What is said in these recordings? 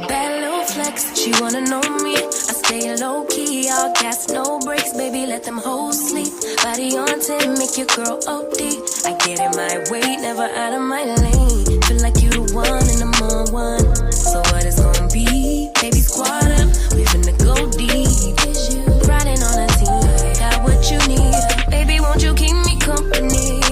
Bad little flex, she wanna know me. I stay low key, all gas, no brakes, baby, let them hoes sleep. Body on 10, make your girl OD. I get in my way, never out of my lane. Feel like you the one and I'm on one. So what it's gonna be? Baby, squad up, we finna go deep. Riding on a team, got what you need. Baby, won't you keep me company?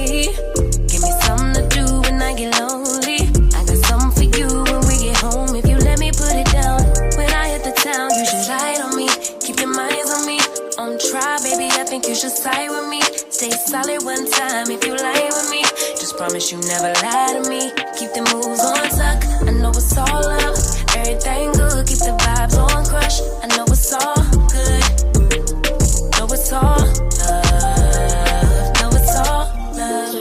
Give me something to do when I get lonely. I got something for you when we get home. If you let me put it down, when I hit the town, you should ride on me. Keep your minds on me. On try, baby, I think you should side with me. Stay solid one time if you lie with me. Just promise you never lie to me. Keep the moves on tuck. I know it's all love. Everything good. Keep the vibes on crush. I know it's all good. Know it's all love. Know it's all love.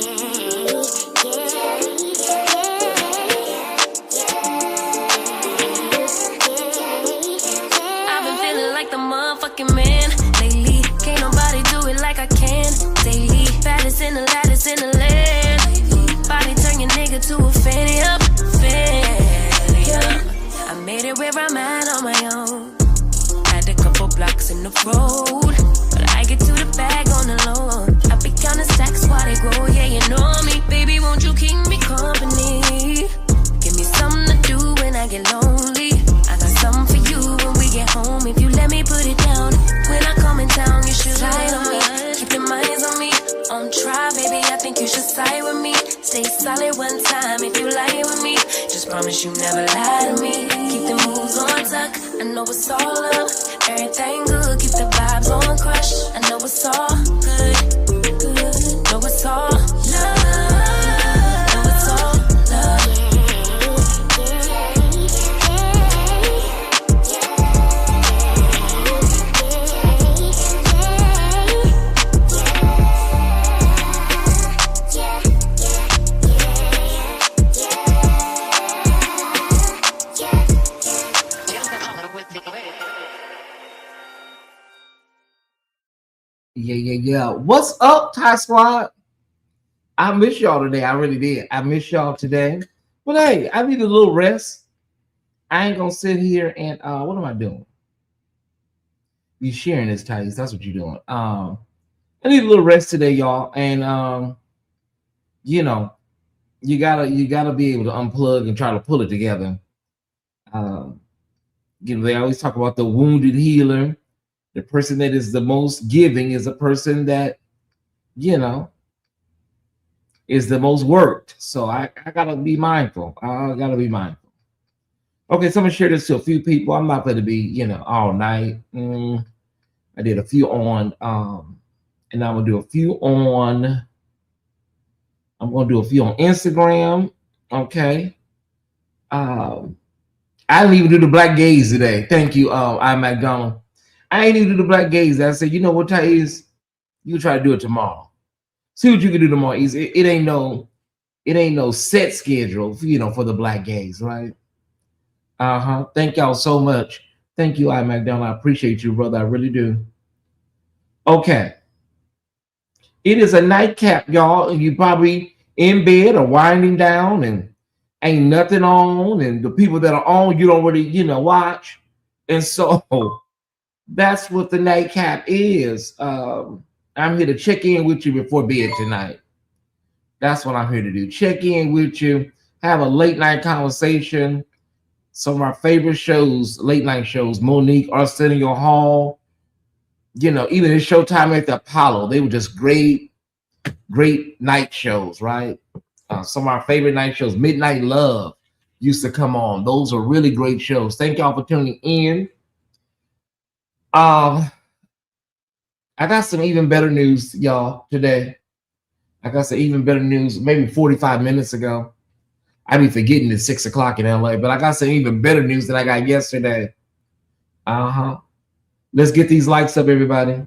I've been feeling like the motherfucking man lately. Can't nobody do it like I can daily. Baddest in the lattice in the land. Body turn your nigga to a fanny up, fanny up. I made it where I'm at on my own. Had a couple blocks in the road, but I get to the bag on the low. I be counting stacks while they grow, yeah, you know me. Baby, won't you keep me company? Give me something to do when I get lonely. I got something for you when we get home. If you let me put it down, when I come in town, you should ride on me. Keep your minds on me. On try, baby, I think you should side with me. Stay solid one time if you lie with me. Just promise you never lie to me. Keep the moves on tuck. I know it's all love. Everything good. Keep the vibes on crush. I know it's all good. Good. Know it's all love. Know it's all love. Yeah. What's up, Ty Squad? I miss y'all today. I really did. I miss y'all today. But hey, I need a little rest. I ain't gonna sit here and what am I doing? You sharing this, Tyesse. That's what you're doing. I need a little rest today, y'all. And you know, you gotta be able to unplug and try to pull it together. They always talk about the wounded healer. The person that is the most giving is a person that, is the most worked. So I gotta be mindful. I gotta be mindful. Okay, so I'm gonna share this to a few people. I'm not gonna be, all night. I did a few on, and I'm gonna do a few on. I'm gonna do a few on Instagram. Okay. I didn't even do the black gaze today. Thank you, I McDonald. I ain't even do the black gaze. I said, you know what, Tyesse? You try to do it tomorrow. See what you can do tomorrow. It ain't no set schedule, for the black gaze, right? Thank y'all so much. Thank you, I McDonald. I appreciate you, brother. I really do. Okay. It is a nightcap, y'all, and you probably in bed or winding down and ain't nothing on, and the people that are on, you don't really, watch. And so that's what the nightcap is. I'm here to check in with you before bed tonight. That's what I'm here to do. Check in with you, have a late night conversation. Some of our favorite shows, late night shows, Monique, Arsenio Hall, even in Showtime at the Apollo, they were just great night shows, right? Some of our favorite night shows, Midnight Love used to come on. Those are really great shows. Thank y'all for tuning in. I got some even better news, y'all, today. I got some even better news maybe 45 minutes ago. I be forgetting it's 6 o'clock in LA, but I got some even better news than I got yesterday. Let's get these likes up, everybody.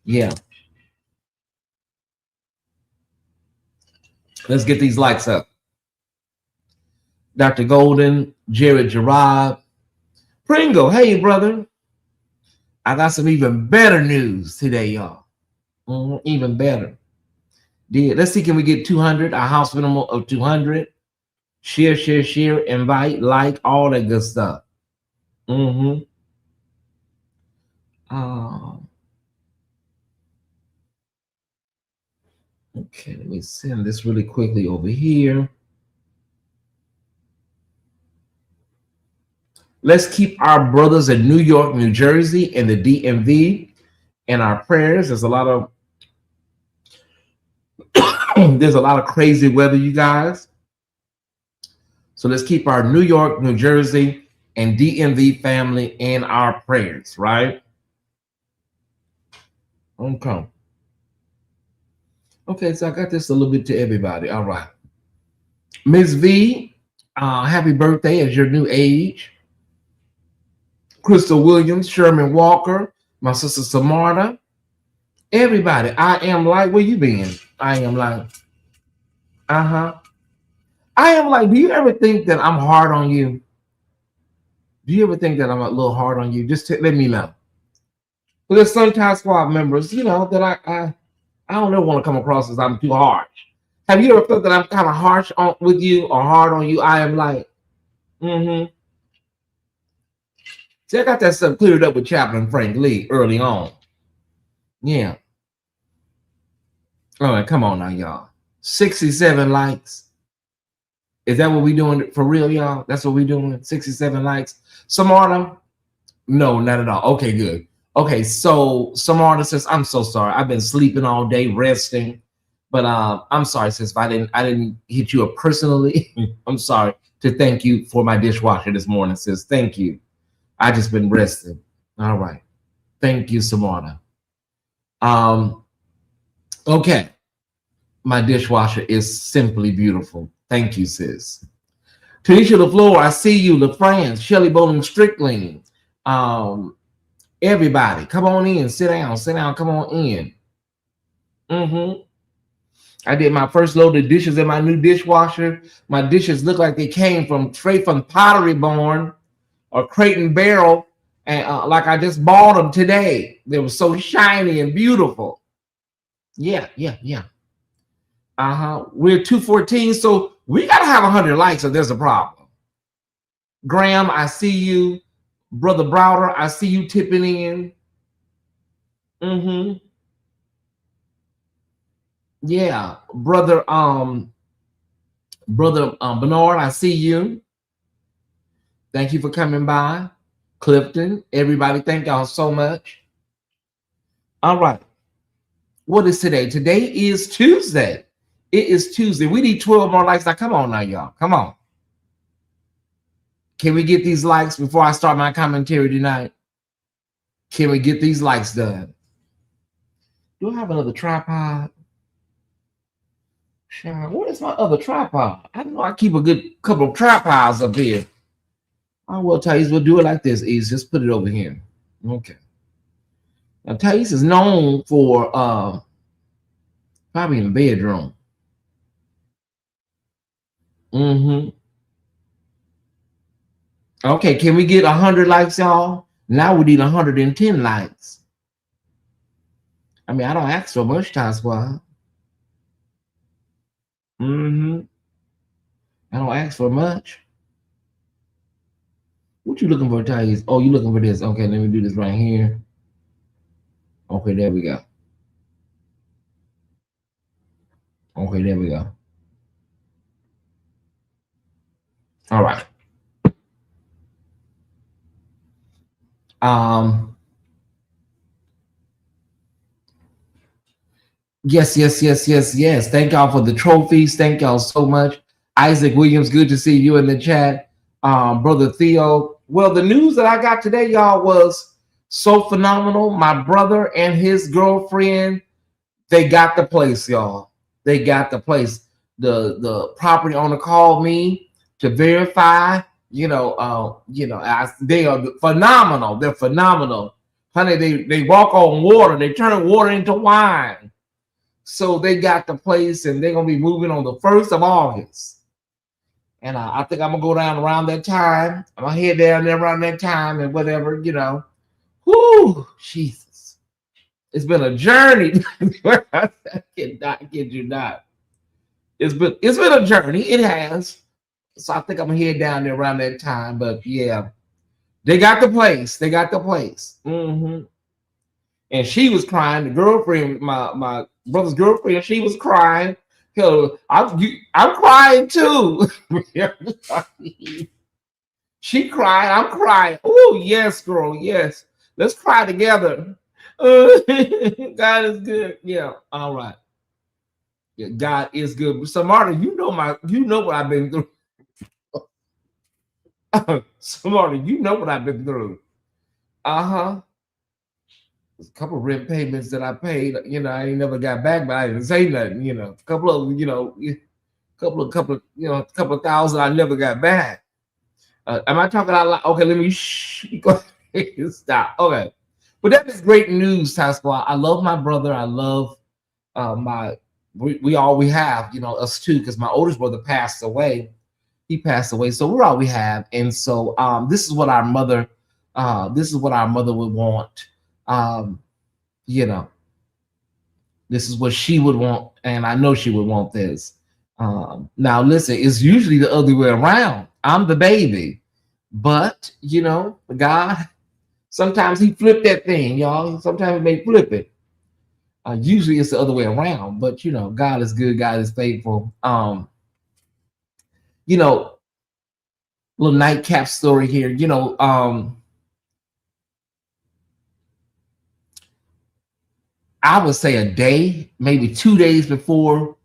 Yeah. Let's get these likes up. Dr. Golden, Jared Gerard, Pringle, hey, brother. I got some even better news today, y'all. Even better. Let's see, can we get 200? A house minimum of 200. Share, share, share, invite, like, all that good stuff. Okay, let me send this really quickly over here. Let's keep our brothers in New York, New Jersey, and the DMV in our prayers. There's a lot of crazy weather, you guys. So let's keep our New York, New Jersey, and DMV family in our prayers, right? Okay. Okay, so I got this a little bit to everybody. All right. Ms. V, happy birthday as your new age. Crystal Williams, Sherman Walker, my sister Samarta. Everybody, I am like, where you been? I am like, I am like, do you ever think that I'm hard on you? Do you ever think that I'm a little hard on you? Just let me know. But there's sometimes squad members, that I don't ever want to come across as I'm too harsh. Have you ever felt that I'm kind of harsh with you or hard on you? I am like, See, I got that stuff cleared up with Chaplain Frank Lee early on. Yeah. All right, come on now, y'all. 67 likes. Is that what we doing for real, y'all? That's what we doing? 67 likes. Samarta? No, not at all. Okay, good. Okay, so Samarta says, I'm so sorry. I've been sleeping all day, resting. But I'm sorry, sis, if I didn't hit you up personally. I'm sorry to thank you for my dishwasher this morning, sis. Thank you. I just been resting. All right. Thank you, Samarta. Okay. My dishwasher is simply beautiful. Thank you, sis. Tanisha LaFleur, I see you. LaFrance, Shelly Bowling Strickling. Everybody, come on in. Sit down. Come on in. I did my first load of dishes in my new dishwasher. My dishes look like they came straight from Pottery Barn or Crate and Barrel, and like I just bought them today. They were so shiny and beautiful. Yeah. We're 214, so we gotta have 100 likes, or there's a problem. Graham, I see you. Brother Browder, I see you tipping in. Yeah, brother Bernard, I see you. Thank you for coming by. Clifton, everybody, thank y'all so much. All right. What is today? Today is Tuesday. It is Tuesday. We need 12 more likes. Now, come on now, y'all. Come on. Can we get these likes before I start my commentary tonight? Can we get these likes done? Do I have another tripod? Where is my other tripod? I know I keep a good couple of tripods up here. I will tell you, we'll do it like this, Ease. Just put it over here. Okay. Now, Tyesse is known for probably in the bedroom. Okay, can we get 100 likes, y'all? Now we need 110 likes. I mean, I don't ask so much, Ty Squad. I don't ask for much. What you looking for, Tyesse? Oh, you looking for this. Okay, let me do this right here. Okay, there we go. Okay, there we go. All right. Yes. Thank y'all for the trophies. Thank y'all so much. Isaac Williams, good to see you in the chat. Brother Theo. Well, the news that I got today, y'all, was so phenomenal. My brother and his girlfriend, they got the place, y'all. They got the place. The property owner called me to verify. They are phenomenal. They're phenomenal, honey. They walk on water. They turn water into wine. So they got the place, and they're gonna be moving on the 1st of August. And I think I'm gonna go down around that time. I'm gonna head down there around that time, and whatever, Whoo, Jesus. It's been a journey. I cannot kid you not. It's been a journey. It has. So I think I'm gonna head down there around that time. But yeah, they got the place. They got the place. Mm-hmm. And she was crying. The girlfriend, my brother's girlfriend, she was crying. Hell, I'm crying too. She cried. I'm crying. Oh yes, girl. Yes. Let's cry together. God is good. Yeah. All right. Yeah, God is good. So Marta, you know what I've been through. So Marta, you know what I've been through. Uh-huh. A couple of rent payments that I paid, I ain't never got back, but I didn't say nothing, a couple of, a couple of thousand I never got back. Am I talking out loud? Okay, let me go ahead. Stop. Okay. But that is great news, Tasqua. I love my brother. I love we all we have, us too, because my oldest brother passed away. He passed away. So we're all we have. And so this is what our mother would want. This is what she would want, and I know she would want this. Now listen, it's usually the other way around. I'm the baby, but God, sometimes he flipped that thing, y'all. Sometimes he may flip it. Usually it's the other way around, but God is good, God is faithful. Little nightcap story here. I would say a day, maybe 2 days before.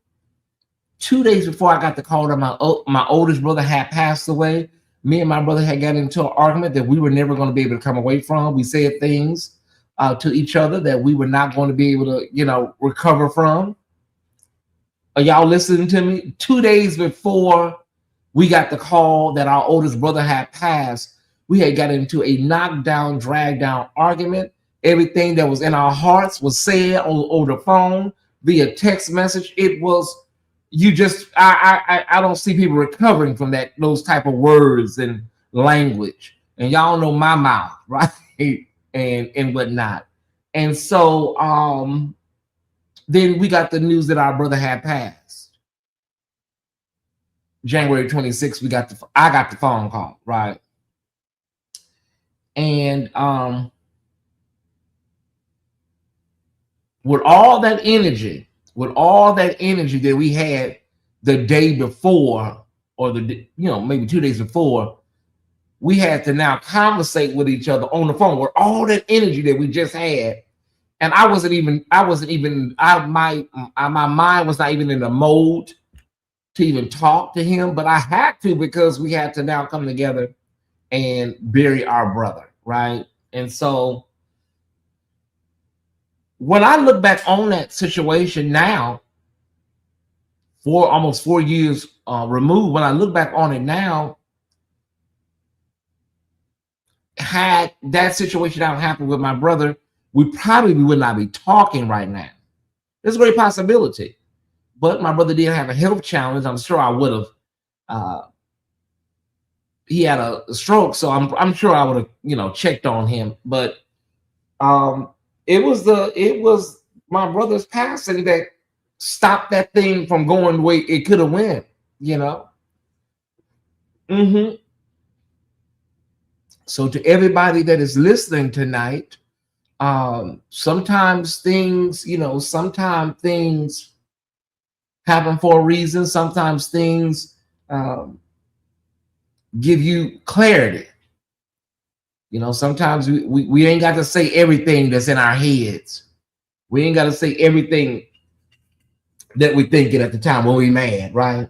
2 days before I got the call that my oldest brother had passed away, me and my brother had got into an argument that we were never going to be able to come away from. We said things to each other that we were not going to be able to, recover from. Are y'all listening to me? 2 days before we got the call that our oldest brother had passed, we had got into a knockdown, drag down argument. Everything that was in our hearts was said over the phone, via text message. It was, I don't see people recovering from those type of words and language. And y'all know my mouth, right? and whatnot. And so then we got the news that our brother had passed. January 26th, I got the phone call, right? And with all that energy that we had the day before, or maybe 2 days before, we had to now conversate with each other on the phone with all that energy that we just had. And my mind was not even in the mode to even talk to him, but I had to, because we had to now come together and bury our brother, right? And so when I look back on that situation now, almost 4 years removed, when I look back on it now, had that situation not happened with my brother, we probably would not be talking right now. There's a great possibility. But my brother did have a health challenge. I'm sure I would have. He had a stroke, so I'm sure I would have checked on him. But it was my brother's passing that stopped that thing from going the way it could have went. So to everybody that is listening tonight, sometimes things happen for a reason. Sometimes things give you clarity. Sometimes we ain't got to say everything that's in our heads. We ain't got to say everything that we thinking at the time when we mad, right?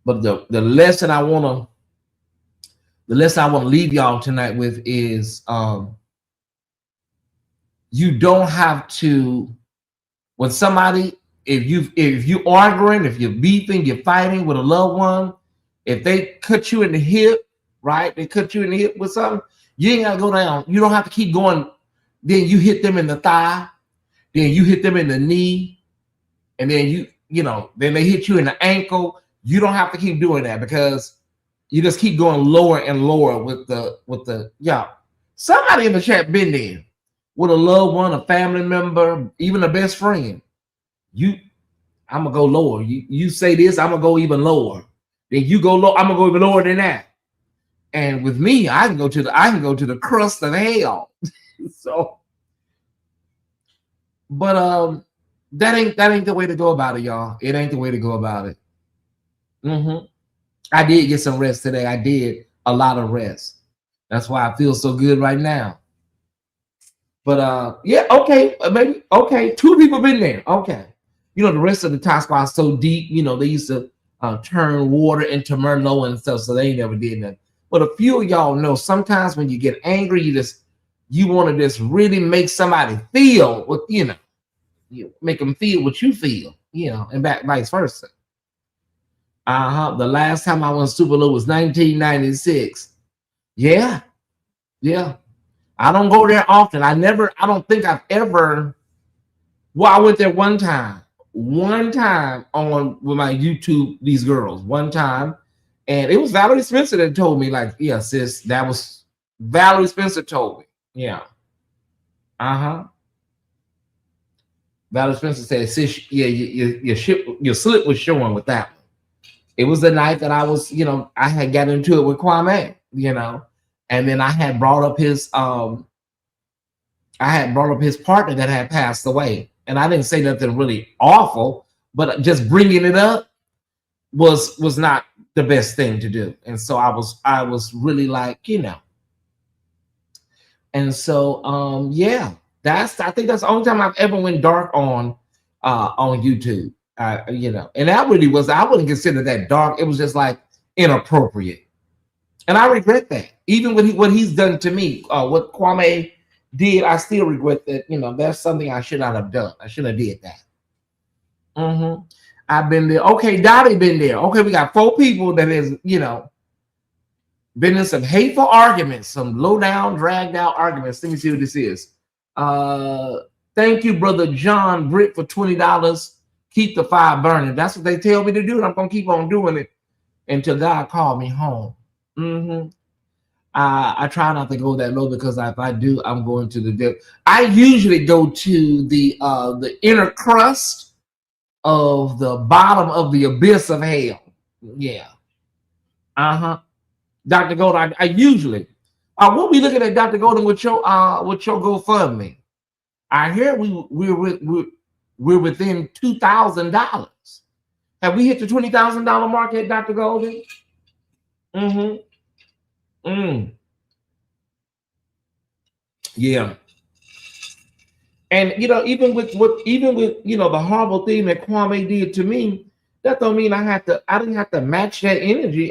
But the lesson I want to leave y'all tonight with is you don't have to, when somebody, if you arguing, if you're beefing, you're fighting with a loved one, if they cut you in the hip, right? They cut you in the hip with something, you ain't gotta go down. You don't have to keep going. Then you hit them in the thigh, then you hit them in the knee, and then then they hit you in the ankle. You don't have to keep doing that, because you just keep going lower and lower with the yeah. Somebody in the chat been there with a loved one, a family member, even a best friend. I'm gonna go lower. You say this, I'm gonna go even lower. Then you go low, I'm gonna go even lower than that. And with me, I can go to the crust of hell. So, but that ain't the way to go about it, y'all. It ain't the way to go about it. I did get some rest today. I did a lot of rest. That's why I feel so good right now. But yeah, okay, maybe okay. 2 people been there. Okay, you know the rest of the Tyesse Squad is so deep. You know they used to turn water into Merlot and stuff, so they never did nothing. But a few of y'all know sometimes when you get angry, you want to just really make somebody feel what you make them feel what you feel, and vice versa. The last time I went super low was 1996. Yeah. I don't go there often. I don't think I've ever. Well, I went there one time on with my YouTube, these girls, one time. And it was Valerie Spencer that told me, like, yeah, sis, that was Valerie Spencer told me. Yeah. Valerie Spencer said, sis, yeah, your slip was showing with that one. It was the night that I was, I had got into it with Kwame, and then I had brought up his partner that had passed away. And I didn't say nothing really awful, but just bringing it up was not the best thing to do. And so I was really like, and so yeah, I think that's the only time I've ever went dark on YouTube. And that really was, I wouldn't consider that dark. It was just like inappropriate. And I regret that. Even with what he's done to me, what Kwame did, I still regret that. That's something I should not have done. I should have did that. I've been there. Okay, Dottie been there. Okay, we got 4 people that has, been in some hateful arguments, some low down, dragged out arguments. Let me see what this is. Thank you, brother John Britt, for $20. Keep the fire burning. That's what they tell me to do, and I'm gonna keep on doing it until God call me home. I try not to go that low, because if I do, I'm going to the depth. I usually go to the inner crust of the bottom of the abyss of hell. Yeah. Dr. Golden, I usually. We'll be looking at Dr. Golden with your GoFundMe. I hear we're within $2,000. Have we hit the $20,000 mark yet, Dr. Golden? Yeah. And even with the horrible thing that Kwame did to me, that don't mean I didn't have to match that energy,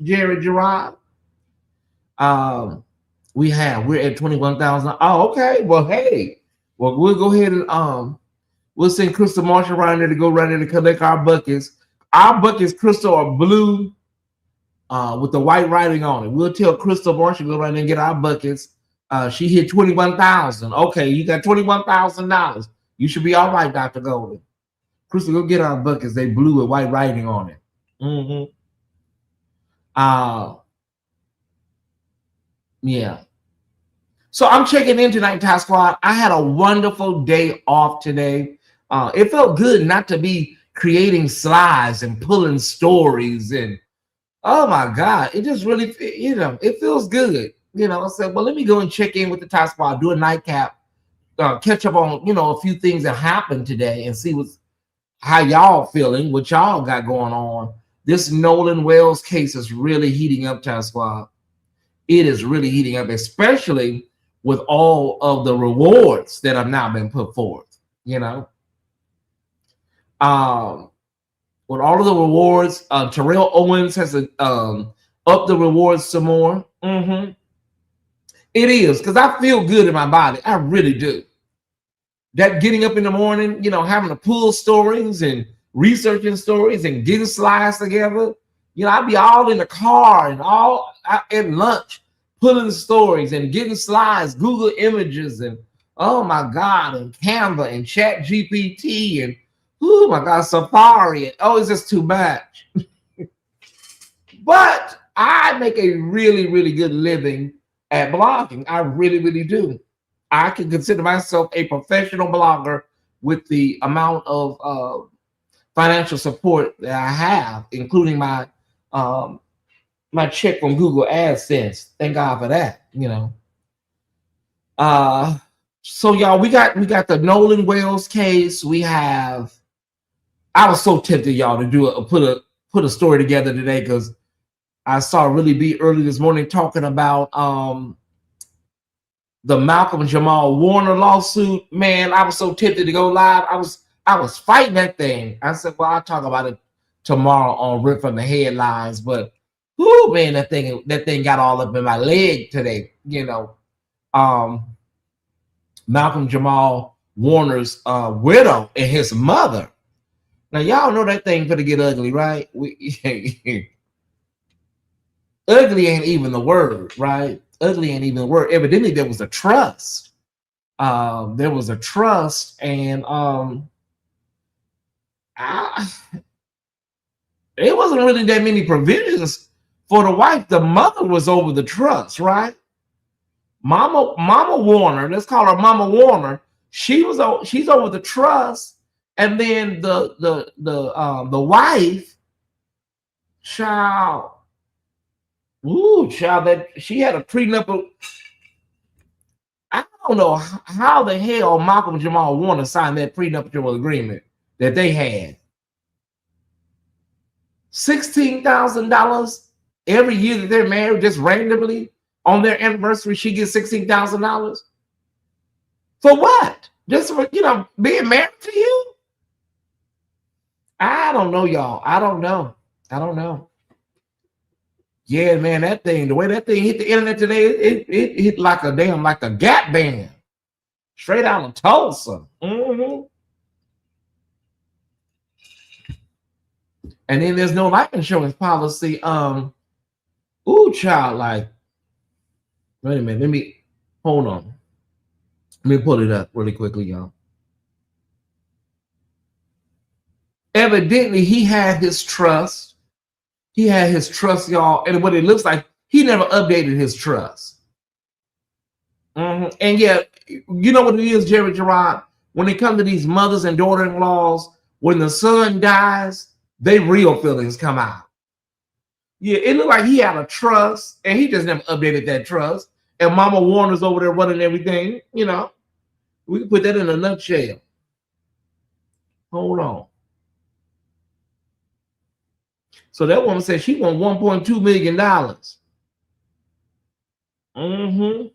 Jerry Gerard. We're at 21,000. Oh, okay. Well, hey. Well, we'll go ahead and we'll send Crystal Marshall around there to go run in and collect our buckets. Our buckets, Crystal, are blue with the white writing on it. We'll tell Crystal Marshall to go run and get our buckets. She hit 21,000. Okay, you got $21,000. You should be all right, Dr. Golden. Crystal, go get our buckets. They blue with white writing on it. Yeah. So I'm checking in tonight, Tyesse Squad. I had a wonderful day off today. It felt good not to be creating slides and pulling stories, and oh my God, it just really, it feels good. I said, well, let me go and check in with the Tyesse Squad, do a nightcap, catch up on, a few things that happened today, and see how y'all feeling, what y'all got going on. This Nolan Wells case is really heating up, Tyesse Squad. It is really heating up, especially with all of the rewards that have now been put forth. With all of the rewards, Terrell Owens has up the rewards some more. It is, because I feel good in my body. I really do. That getting up in the morning, having to pull stories and researching stories and getting slides together. I'd be all in the car and all at lunch, pulling stories and getting slides, Google images, and oh my God, and Canva and Chat GPT and oh my God, Safari. And, it's just too much. But I make a really, really good living at blogging. I really, really do. I can consider myself a professional blogger with the amount of financial support that I have, including my my check from Google AdSense. Thank God for that. So y'all, we got the Nolan Wells case. We have. I was so tempted, y'all, to put a story together today because I saw Really B early this morning talking about the Malcolm Jamal Warner lawsuit. Man, I was so tempted to go live. I was fighting that thing. I said, well, I'll talk about it tomorrow on Rip from the Headlines. But whoo, man, that thing got all up in my leg today. Malcolm Jamal Warner's widow and his mother. Now, y'all know that thing gonna get ugly, right? Ugly ain't even the word, right? Ugly ain't even the word. Evidently, there was a trust. And it wasn't really that many provisions for the wife. The mother was over the trust, right? Mama Warner, let's call her Mama Warner. She's over the trust, and then the wife, child, that she had a prenuptial. I don't know how the hell Malcolm Jamal Warner signed that prenuptial agreement that they had. $16,000 every year that they're married, just randomly on their anniversary, she gets $16,000 for what? Just for being married to you? I don't know, y'all. I don't know. Yeah, man, the way that thing hit the internet today, it hit like a Gap band, straight out of Tulsa. And then there's no life insurance policy. Child, like, wait a minute, hold on. Let me pull it up really quickly, y'all. Evidently, he had his trust. Y'all, and what it looks like, he never updated his trust. And yet, you know what it is, Jerry Gerard? When it comes to these mothers and daughter-in-laws, when the son dies, they real feelings come out. Yeah, it looked like he had a trust, and he just never updated that trust. And Mama Warner's over there running everything. We can put that in a nutshell. Hold on. So that woman said she won $1.2 million. I'm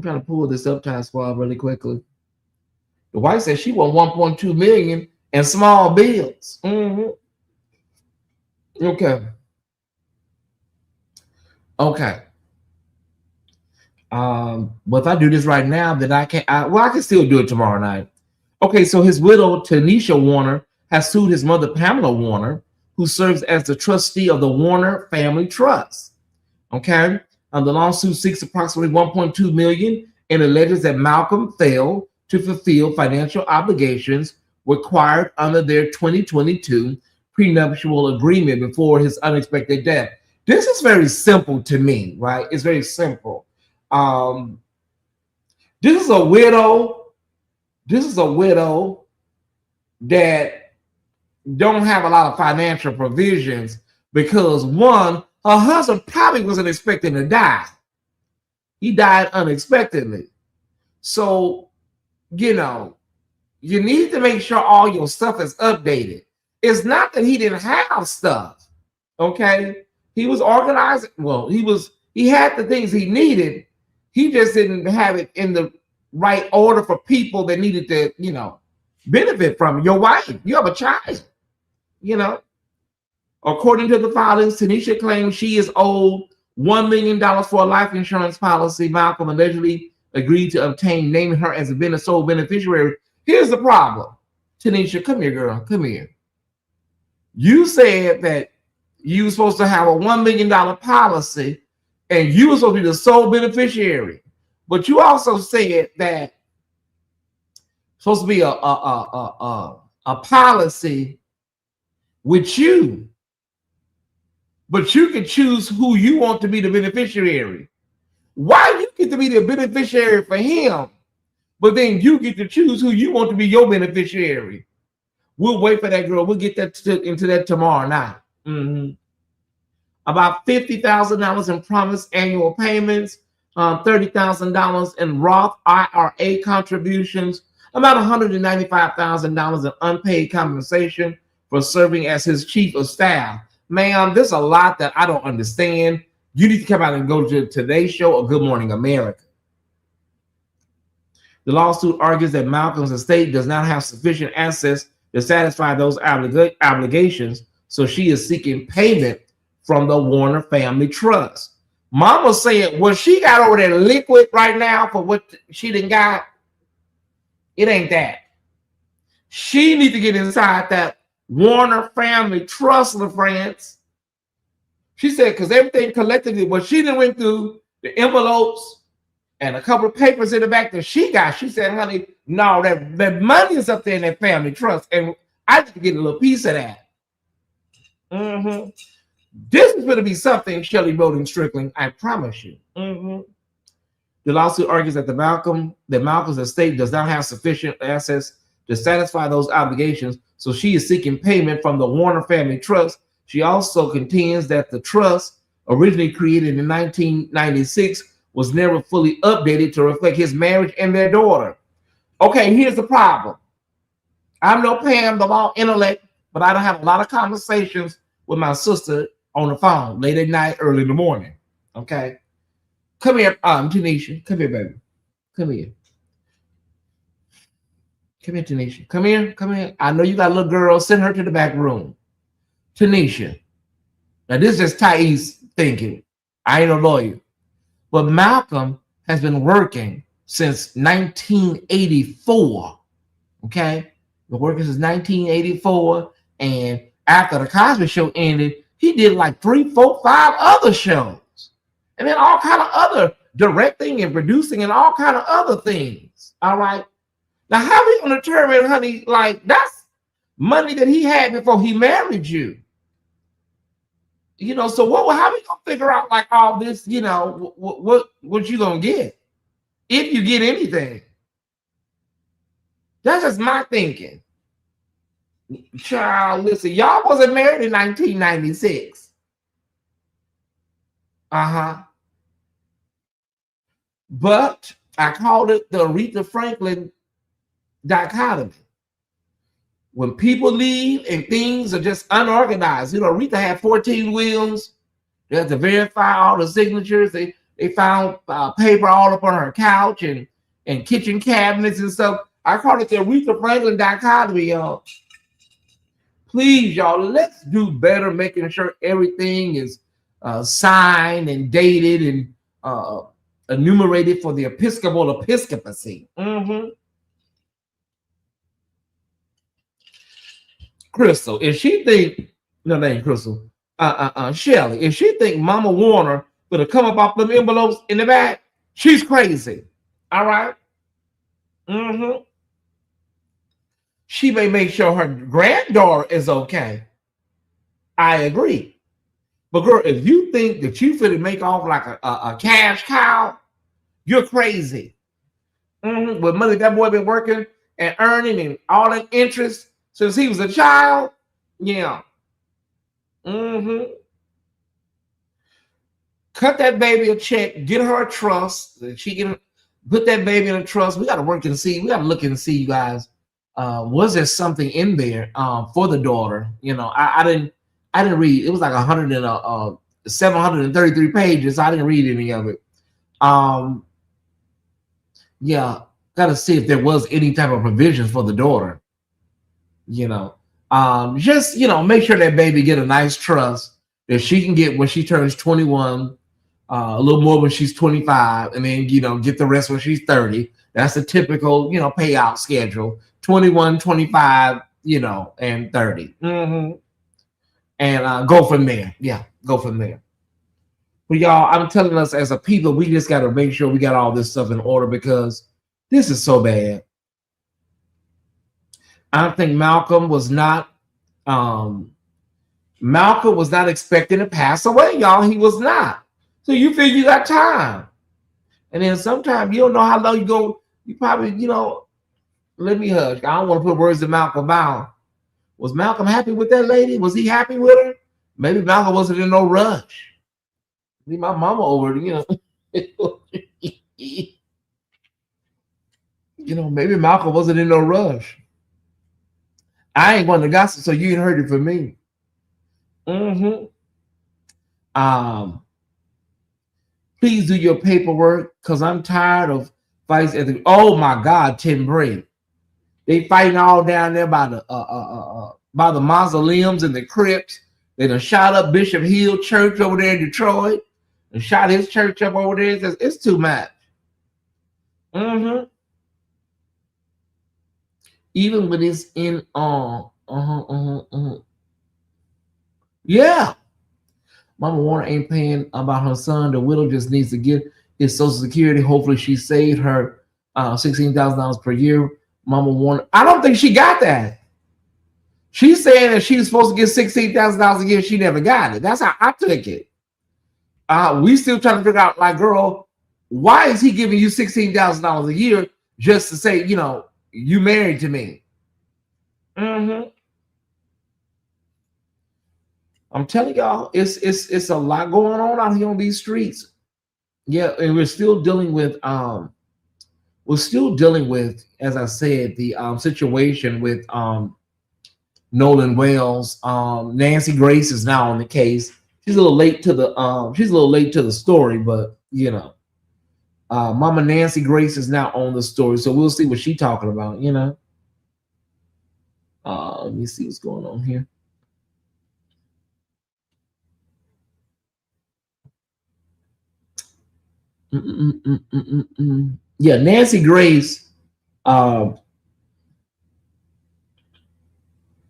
trying to pull this up, Tyesse Squad, really quickly. The wife said she won $1.2 million in small bills. Okay. But if I do this right now, then I can still do it tomorrow night. Okay, so his widow, Tyesse Warner, has sued his mother, Pamela Warner, who serves as the trustee of the Warner Family Trust. Okay, the lawsuit seeks approximately $1.2 million and alleges that Malcolm failed to fulfill financial obligations required under their 2022 prenuptial agreement before his unexpected death. This is very simple to me, right? It's very simple. This is a widow that don't have a lot of financial provisions because, one, her husband probably wasn't expecting to die. He died unexpectedly. So, you need to make sure all your stuff is updated. It's not that he didn't have stuff. Okay. He was organized. Well, he had the things he needed. He just didn't have it in the right order for people that needed to, benefit from it. Your wife, you have a child. According to the filings, Tyesse claims she is owed $1 million for a life insurance policy Malcolm allegedly agreed to obtain, naming her as a sole beneficiary. Here's the problem. Tyesse, come here, girl. Come here. You said that you were supposed to have a $1 million policy and you were supposed to be the sole beneficiary. But you also said that supposed to be a policy with you. but you can choose who you want to be the beneficiary. Why you get to be the beneficiary for him, but then you get to choose who you want to be your beneficiary? We'll wait for that girl. We'll get that into that tomorrow night. About $50,000 in promised annual payments, $30,000 in Roth IRA contributions, about $195,000 in unpaid compensation for serving as his chief of staff. Ma'am, there's a lot that I don't understand. You need to come out and go to Today's Show or Good Morning America. The lawsuit argues that Malcolm's estate does not have sufficient assets to satisfy those obligations, so she is seeking payment from the Warner Family Trust. Mama said, well, she got over there liquid right now for what she done got. It ain't that. She need to get inside that Warner Family Trust, LaFrance. She said, because everything collectively, what she done went through, the envelopes and a couple of papers in the back that she got, she said, honey, no, that money is up there in that family trust, and I need to get a little piece of that. This is going to be something, Shelley Bowden Strickland, I promise you. The lawsuit argues that Malcolm's estate does not have sufficient assets to satisfy those obligations, so she is seeking payment from the Warner Family Trust. She also contends that the trust, originally created in 1996, was never fully updated to reflect his marriage and their daughter. Okay, here's the problem. I'm no Pam, the law intellect, but I don't have a lot of conversations with my sister on the phone late at night, early in the morning. Okay, come here, Tanisha. Come here, baby. Come here. Come here, Tanisha. Come here. Come here. I know you got a little girl. Send her to the back room. Tanisha. Now, this is just Tyesse thinking. I ain't a lawyer. But Malcolm has been working since 1984. Okay? Been working since 1984. And after the Cosby Show ended, he did like 3, 4, 5 other shows. And then all kind of other directing and producing and all kind of other things. All right? Now, how we going to determine, honey, like that's money that he had before he married you? You know, so how we going to figure out like all this, you know, what you going to get? If you get anything. That's just my thinking. Child, listen, y'all wasn't married in 1996. But I called it the Aretha Franklin dichotomy. When people leave and things are just unorganized, you know, Aretha had 14 wheels. They had to verify all the signatures. They found paper all up on her couch and kitchen cabinets and stuff. I call it the Aretha Franklin dichotomy, y'all. Please, y'all, let's do better making sure everything is signed and dated and enumerated for the Episcopal episcopacy. Crystal, if she think, no, that ain't Crystal, Shelly, if she think Mama Warner gonna come up off them envelopes in the back, she's crazy. All right? She may make sure her granddaughter is okay. I agree. But girl, if you think that you finna make off like a cash cow, you're crazy. With money that boy been working and earning and all that interest since he was a child, yeah. Cut that baby a check, get her a trust. She can put that baby in a trust. We got to work and see. We got to look and see, you guys. Was there something in there for the daughter? You know, I didn't read. It was like 733 pages. I didn't read any of it. Yeah, got to see if there was any type of provisions for the daughter. You know, just, you know, make sure that baby get a nice trust that she can get when she turns 21, a little more when she's 25, and then, you know, get the rest when she's 30. That's a typical, you know, payout schedule. 21, 25, you know, and 30. And go from there. Yeah, go from there. But y'all, I'm telling us as a people, we just got to make sure we got all this stuff in order because this is so bad. I think Malcolm was not Malcolm was not expecting to pass away, y'all. He was not. So you feel you got time. And then sometimes you don't know how long you go. You probably, let me hush. I don't want to put words in Malcolm's mouth. Was Malcolm happy with that lady? Was he happy with her? Maybe Malcolm wasn't in no rush. Leave my mama over, maybe Malcolm wasn't in no rush. I ain't going to gossip, so you ain't heard it from me. Please do your paperwork, because I'm tired of fights at the. Oh my God, Tim Bray. They fighting all down there by the mausoleums and the crypts. They done shot up Bishop Hill Church over there in Detroit, and shot his church up over there. It's too much. Even when it's in yeah. Mama Warner ain't paying about her son. The widow just needs to get his Social Security. Hopefully she saved her $16,000 per year. Mama Warner, I don't think she got that. She's saying that she's supposed to get $16,000 a year. She never got it. That's how I took it. We still trying to figure out, like, girl, why is he giving you $16,000 a year just to say, you married to me? I'm telling y'all, it's a lot going on out here on these streets. Yeah, and we're still dealing with, as I said, the situation with Nolan Wells. Nancy Grace is now on the case. She's a little late to the story, but Mama Nancy Grace is now on the story, so we'll see what she's talking about. Let me see what's going on here. Yeah, Nancy Grace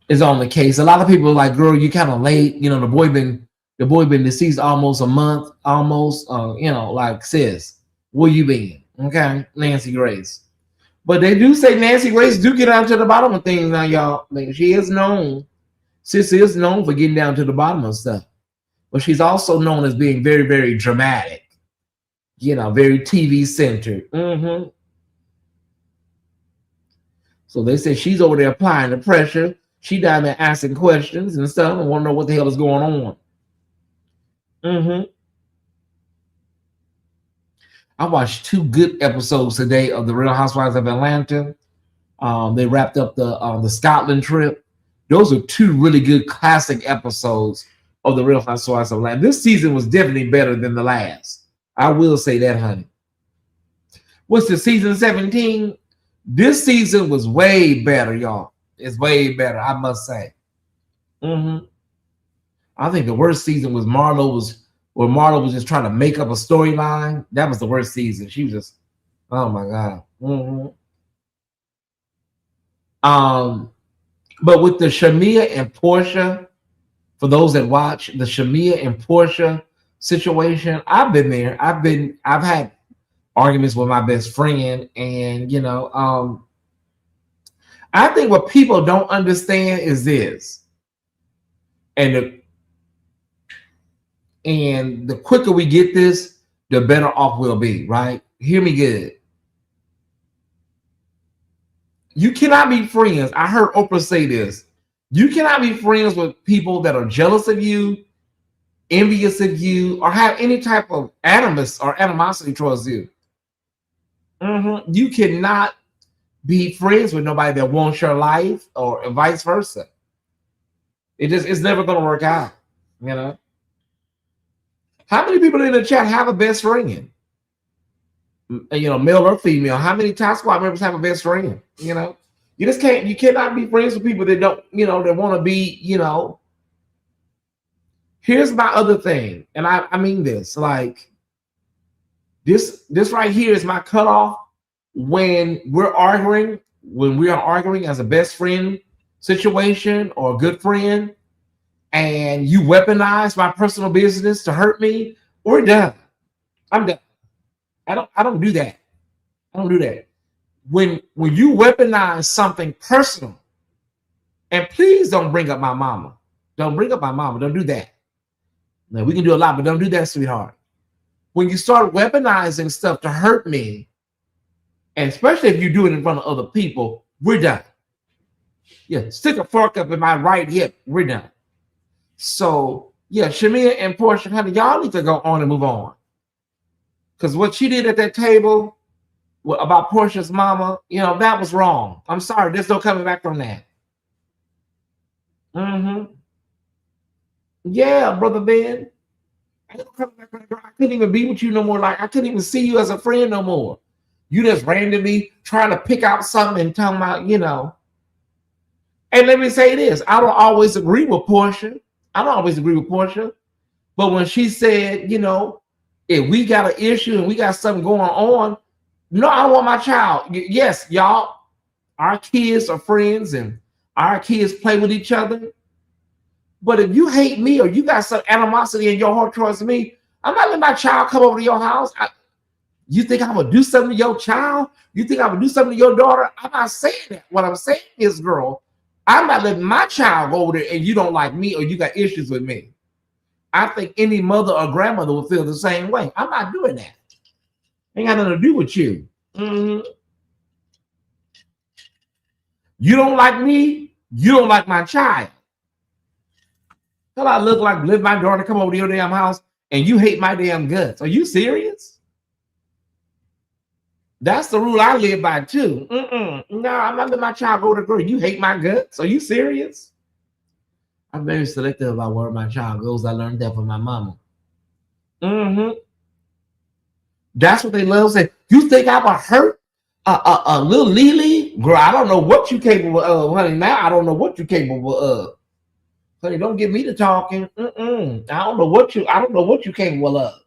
is on the case. A lot of people are like, girl, you kind of late. The boy been deceased almost a month, almost. Like, sis, where you been? Okay, Nancy Grace. But they do say Nancy Grace do get down to the bottom of things now, y'all. Like, she is known. Sis is known for getting down to the bottom of stuff. But she's also known as being very, very dramatic. Very TV centered. So they say she's over there applying the pressure. She down there asking questions and stuff and want to know what the hell is going on. I watched 2 good episodes today of The Real Housewives of Atlanta. They wrapped up the Scotland trip. Those are 2 really good classic episodes of The Real Housewives of Atlanta. This season was definitely better than the last. I will say that, honey. What's the season 17? This season was way better, y'all. It's way better, I must say. I think the worst season was where Marlo was just trying to make up a storyline. That was the worst season. She was just, oh my God. But with the Shamia and Portia, for those that watch the Shamia and Portia situation, I've been there. I've had arguments with my best friend, and I think what people don't understand is this, and the quicker we get this, the better off we'll be, right? Hear me good. You cannot be friends. I heard Oprah say this. You cannot be friends with people that are jealous of you, envious of you, or have any type of animus or animosity towards you. You cannot be friends with nobody that wants your life, or vice versa. It's never going to work out. How many people in the chat have a best friend? Male or female? How many Top Squad members have a best friend? You just can't. You cannot be friends with people that don't. That want to be. Here's my other thing, and I mean this. Like this right here is my cutoff when we're arguing. When we are arguing as a best friend situation or a good friend, and you weaponize my personal business to hurt me, we're done. I'm done. I don't do that. I don't do that. When you weaponize something personal, and please don't bring up my mama. Don't bring up my mama. Don't do that. Now, we can do a lot, but don't do that, sweetheart. When you start weaponizing stuff to hurt me, and especially if you do it in front of other people, we're done. Yeah, stick a fork up in my right hip. We're done. So, yeah, Shamia and Portia, honey, y'all need to go on and move on. Because what she did at that table about Portia's mama, you know, that was wrong. I'm sorry. There's no coming back from that. Yeah, Brother Ben. I couldn't even be with you no more. Like, I couldn't even see you as a friend no more. You just randomly trying to pick out something and talking about, you know. And let me say this. I don't always agree with Portia. But when she said, you know, if we got an issue and we got something going on, no, I don't want my child. Yes, y'all, our kids are friends and our kids play with each other. But if you hate me or you got some animosity in your heart towards me, I'm not letting my child come over to your house. You think I'm gonna do something to your child? You think I'm gonna do something to your daughter? I'm not saying that. What I'm saying is, girl, I'm not letting my child go over there and you don't like me or you got issues with me. I think any mother or grandmother would feel the same way. I'm not doing that. Ain't got nothing to do with you. You don't like me, you don't like my child. Till I look like let my daughter come over to your damn house and you hate my damn guts. Are you serious? That's the rule I live by too. No, I'm not letting my child go to girl. You hate my guts. Are you serious? I'm very selective about where my child goes. I learned that from my mama. That's what they love to say. You think I would hurt a little Lily? Girl, I don't know what you capable of, honey. Now I don't know what you're capable of. Honey, don't get me to talking. I don't know what you capable of.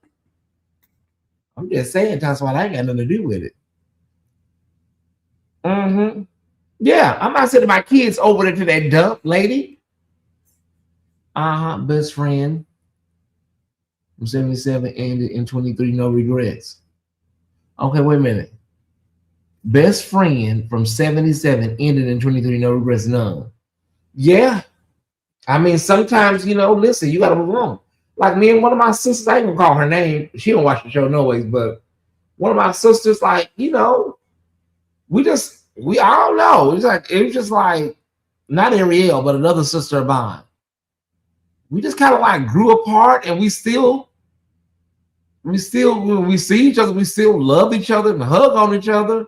I'm just saying, that's why I ain't got nothing to do with it. Yeah, I'm not sending my kids over there to that dump, lady. Best friend from 77 ended in 23, no regrets. Okay, wait a minute. Best friend from 77 ended in 23, no regrets, none. Yeah. I mean, sometimes, you know, listen, you gotta move on. Like me and one of my sisters, I ain't gonna call her name. She don't watch the show no ways, but one of my sisters, like, you know, we all know. It was just like not Ariel, but another sister of mine. We just kind of like grew apart, and we still when we see each other, we still love each other and hug on each other.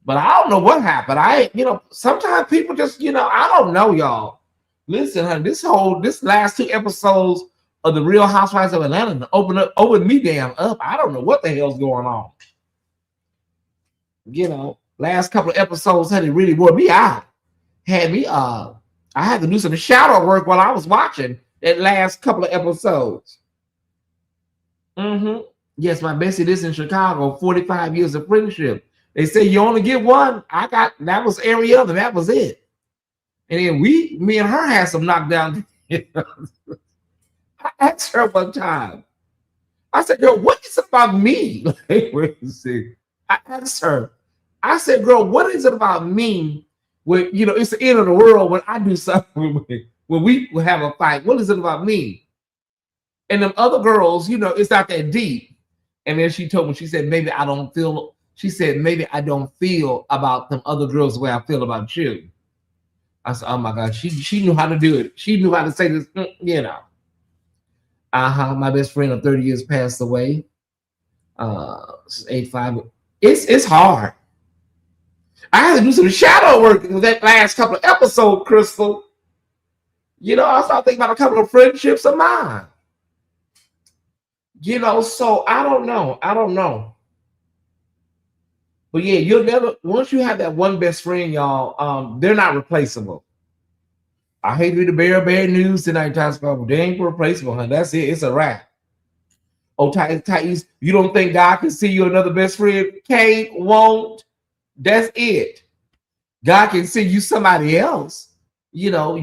But I don't know what happened. You know, sometimes people just, you know, I don't know, y'all. Listen, honey, this last 2 episodes of The Real Housewives of Atlanta opened me damn up. I don't know what the hell's going on. You know, last couple of episodes had it really wore me out. Had me I had to do some shadow work while I was watching that last couple of episodes. Yes, my bestie lives in Chicago, 45 years of friendship. They say you only get one. That was Ariel, and that was it. And then me and her had some knockdown. I asked her one time. I said, girl, what is it about me? I asked her. I said, girl, what is it about me when, you know, it's the end of the world when I do something, when we have a fight? What is it about me? And them other girls, you know, it's not that deep. And then she told me, she said, maybe I don't feel about them other girls the way I feel about you. I said, oh my God, she knew how to do it. She knew how to say this, you know. My best friend of 30 years passed away. 85. It's hard. I had to do some shadow work in that last couple of episodes, Crystal. You know, I started thinking about a couple of friendships of mine. You know, so I don't know. But yeah, you'll never, once you have that one best friend, y'all, they're not replaceable. I hate to be the bearer of bad news tonight, Tyesse Report. They ain't replaceable, honey. That's it. It's a wrap. Oh, Tyesse, you don't think God can see you another best friend? Can't, won't. That's it. God can see you somebody else. You know,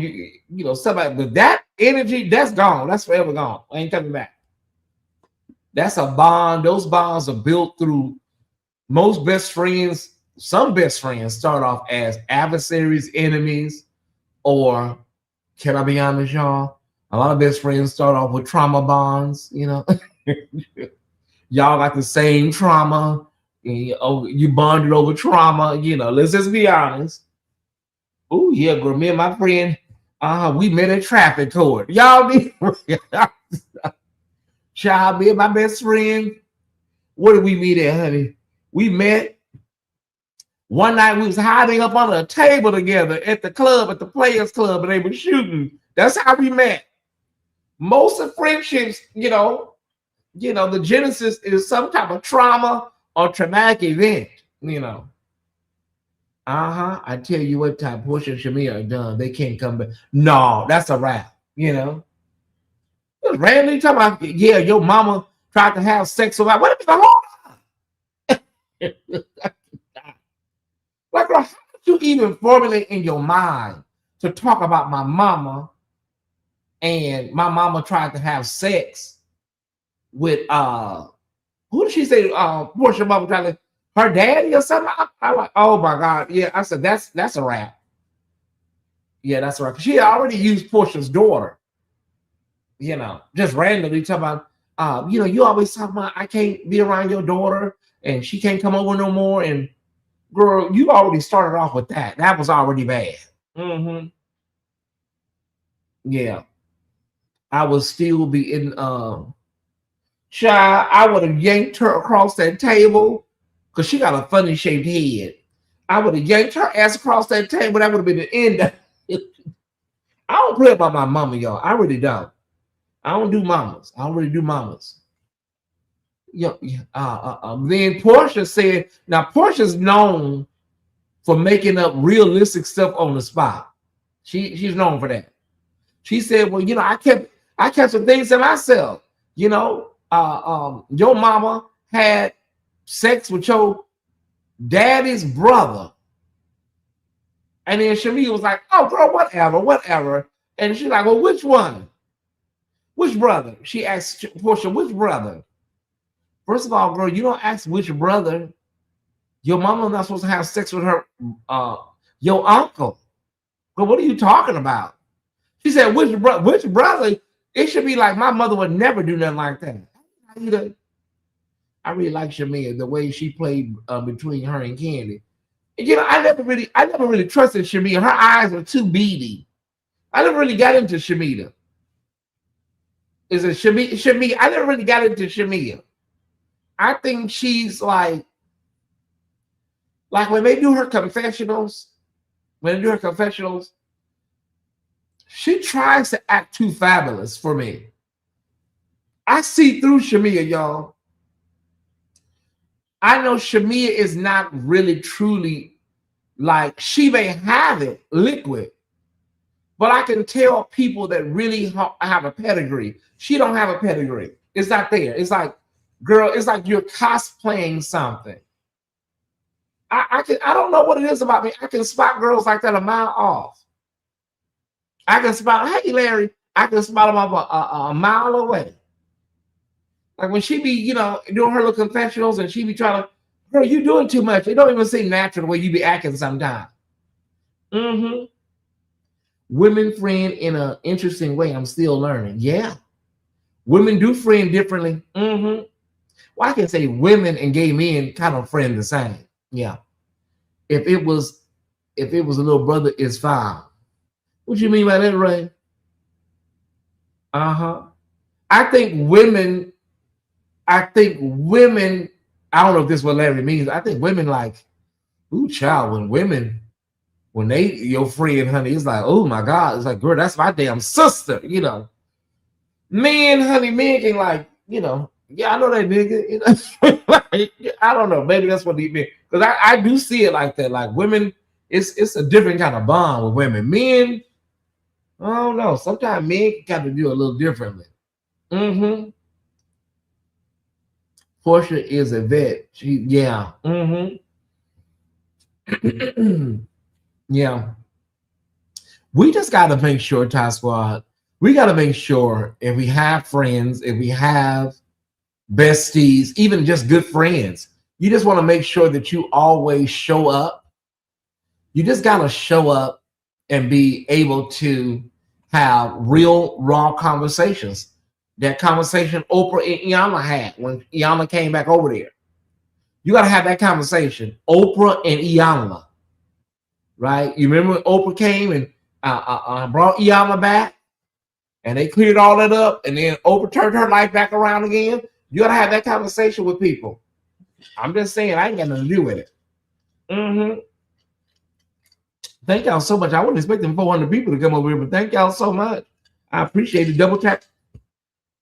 somebody, but that energy, that's gone. That's forever gone. Ain't coming back. That's a bond. Those bonds are built through most best friends. Some best friends start off as adversaries, enemies, or can I be honest, y'all? A lot of best friends start off with trauma bonds, you know. Y'all got the same trauma. You bonded over trauma, you know. Let's just be honest. Oh, yeah, girl, me and my friend, we met at traffic court. Y'all need child, me and my best friend. Where did we meet at, honey? We met one night. We was hiding up under a table together at the club, at the Players Club, and they were shooting. That's how we met. Most of friendships, you know, the genesis is some type of trauma or traumatic event, you know. I tell you what, type Portia and Shamia are done. They can't come back. No, that's a wrap, you know. Just randomly talking about, yeah, your mama tried to have sex with her. What if the whole like, how did you even formulate in your mind to talk about my mama and my mama tried to have sex with who did she say Portia mama tried to her daddy or something? I like, oh my God. Yeah, I said that's a wrap. Yeah, that's a wrap. She had already used Portia's daughter, you know, just randomly talking about you know, you always talk about I can't be around your daughter and she can't come over no more. And girl, you already started off with that. That was already bad. Yeah. I would still be in child, I would have yanked her across that table because she got a funny shaped head. I would have yanked her ass across that table. That would have been the end of it. I don't play about my mama, y'all. I really don't. I don't do mamas. I don't really do mamas. Then Portia said, now Portia's known for making up realistic stuff on the spot. She's known for that. She said, well, you know, I kept some things to myself. You know, your mama had sex with your daddy's brother. And then Shamia was like, oh, girl, whatever. And she's like, well, which one? Which brother? She asked Portia, which brother? First of all, girl, you don't ask which brother. Your mama's not supposed to have sex with her, your uncle. But what are you talking about? She said, which brother? It should be like my mother would never do nothing like that. I really like Shamia, the way she played between her and Candy. You know, I never really trusted Shamia. Her eyes were too beady. I never really got into Shamia. Is it Shamia? I never really got into Shamia. I think she's like when they do her confessionals, she tries to act too fabulous for me. I see through Shamia, y'all. I know Shamia is not really truly like, she may have it liquid, but I can tell people that really have a pedigree. She don't have a pedigree. It's not there. It's like, girl, it's like you're cosplaying something. I don't know what it is about me. I can spot girls like that a mile off. I can spot, hey Larry, I can spot them off a mile away. Like when she be, you know, doing her little confessionals and she be trying to, girl, you doing too much. It don't even seem natural the way you be acting sometimes. Women friend in an interesting way. I'm still learning. Yeah. Women do friend differently. Well, I can say women and gay men kind of friend the same. Yeah. If it was a little brother, it's fine. What you mean by that, Ray? I think women, I don't know if this is what Larry means. I think women like, ooh, child, when they, your friend, honey, it's like, oh my God. It's like, girl, that's my damn sister, you know. Men can like, you know, yeah, I know that nigga, you know. Like, I don't know, maybe that's what he meant. Because I do see it like that. Like women, it's a different kind of bond with women. Men, I don't know. Sometimes men can kind of do a little differently. Portia is a vet. Yeah. Yeah. We just got to make sure, Ty Squad, we got to make sure if we have friends, if we have besties, even just good friends, you just want to make sure that you always show up. You just got to show up and be able to have real raw conversations. That conversation Oprah and Iyanla had when Iyanla came back over there. You got to have that conversation. Oprah and Iyanla, right? You remember when Oprah came and brought Iyanla back, and they cleared all that up, and then Oprah turned her life back around again. You got to have that conversation with people. I'm just saying, I ain't got nothing to do with it. Thank y'all so much. I wasn't expecting 400 people to come over here, but thank y'all so much. I appreciate it. Double tap.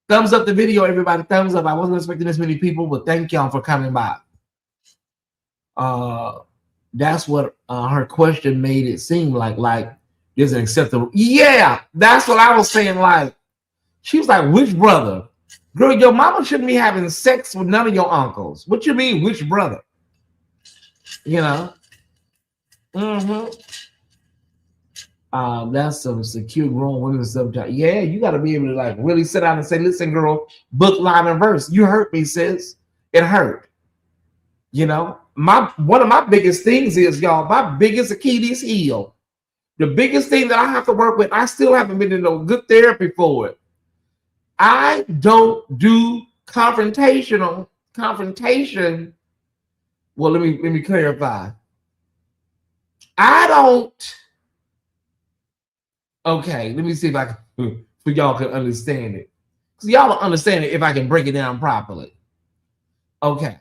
Thumbs up the video, everybody. Thumbs up. I wasn't expecting this many people, but thank y'all for coming by. That's what her question made it seem like there's an acceptable. Yeah, that's what I was saying. Like, she was like, which brother? Girl, your mama shouldn't be having sex with none of your uncles. What you mean, which brother? You know? That's some secure grown women sometimes. Yeah, you got to be able to like really sit down and say, listen, girl, book, line, and verse. You hurt me, sis. It hurt. You know, one of my biggest things is, y'all, my biggest Achilles heel. The biggest thing that I have to work with, I still haven't been in no good therapy for it. I don't do confrontation. Well, let me clarify. I don't. Okay, let me see if I can, so y'all can understand it. Because y'all don't understand it if I can break it down properly. Okay,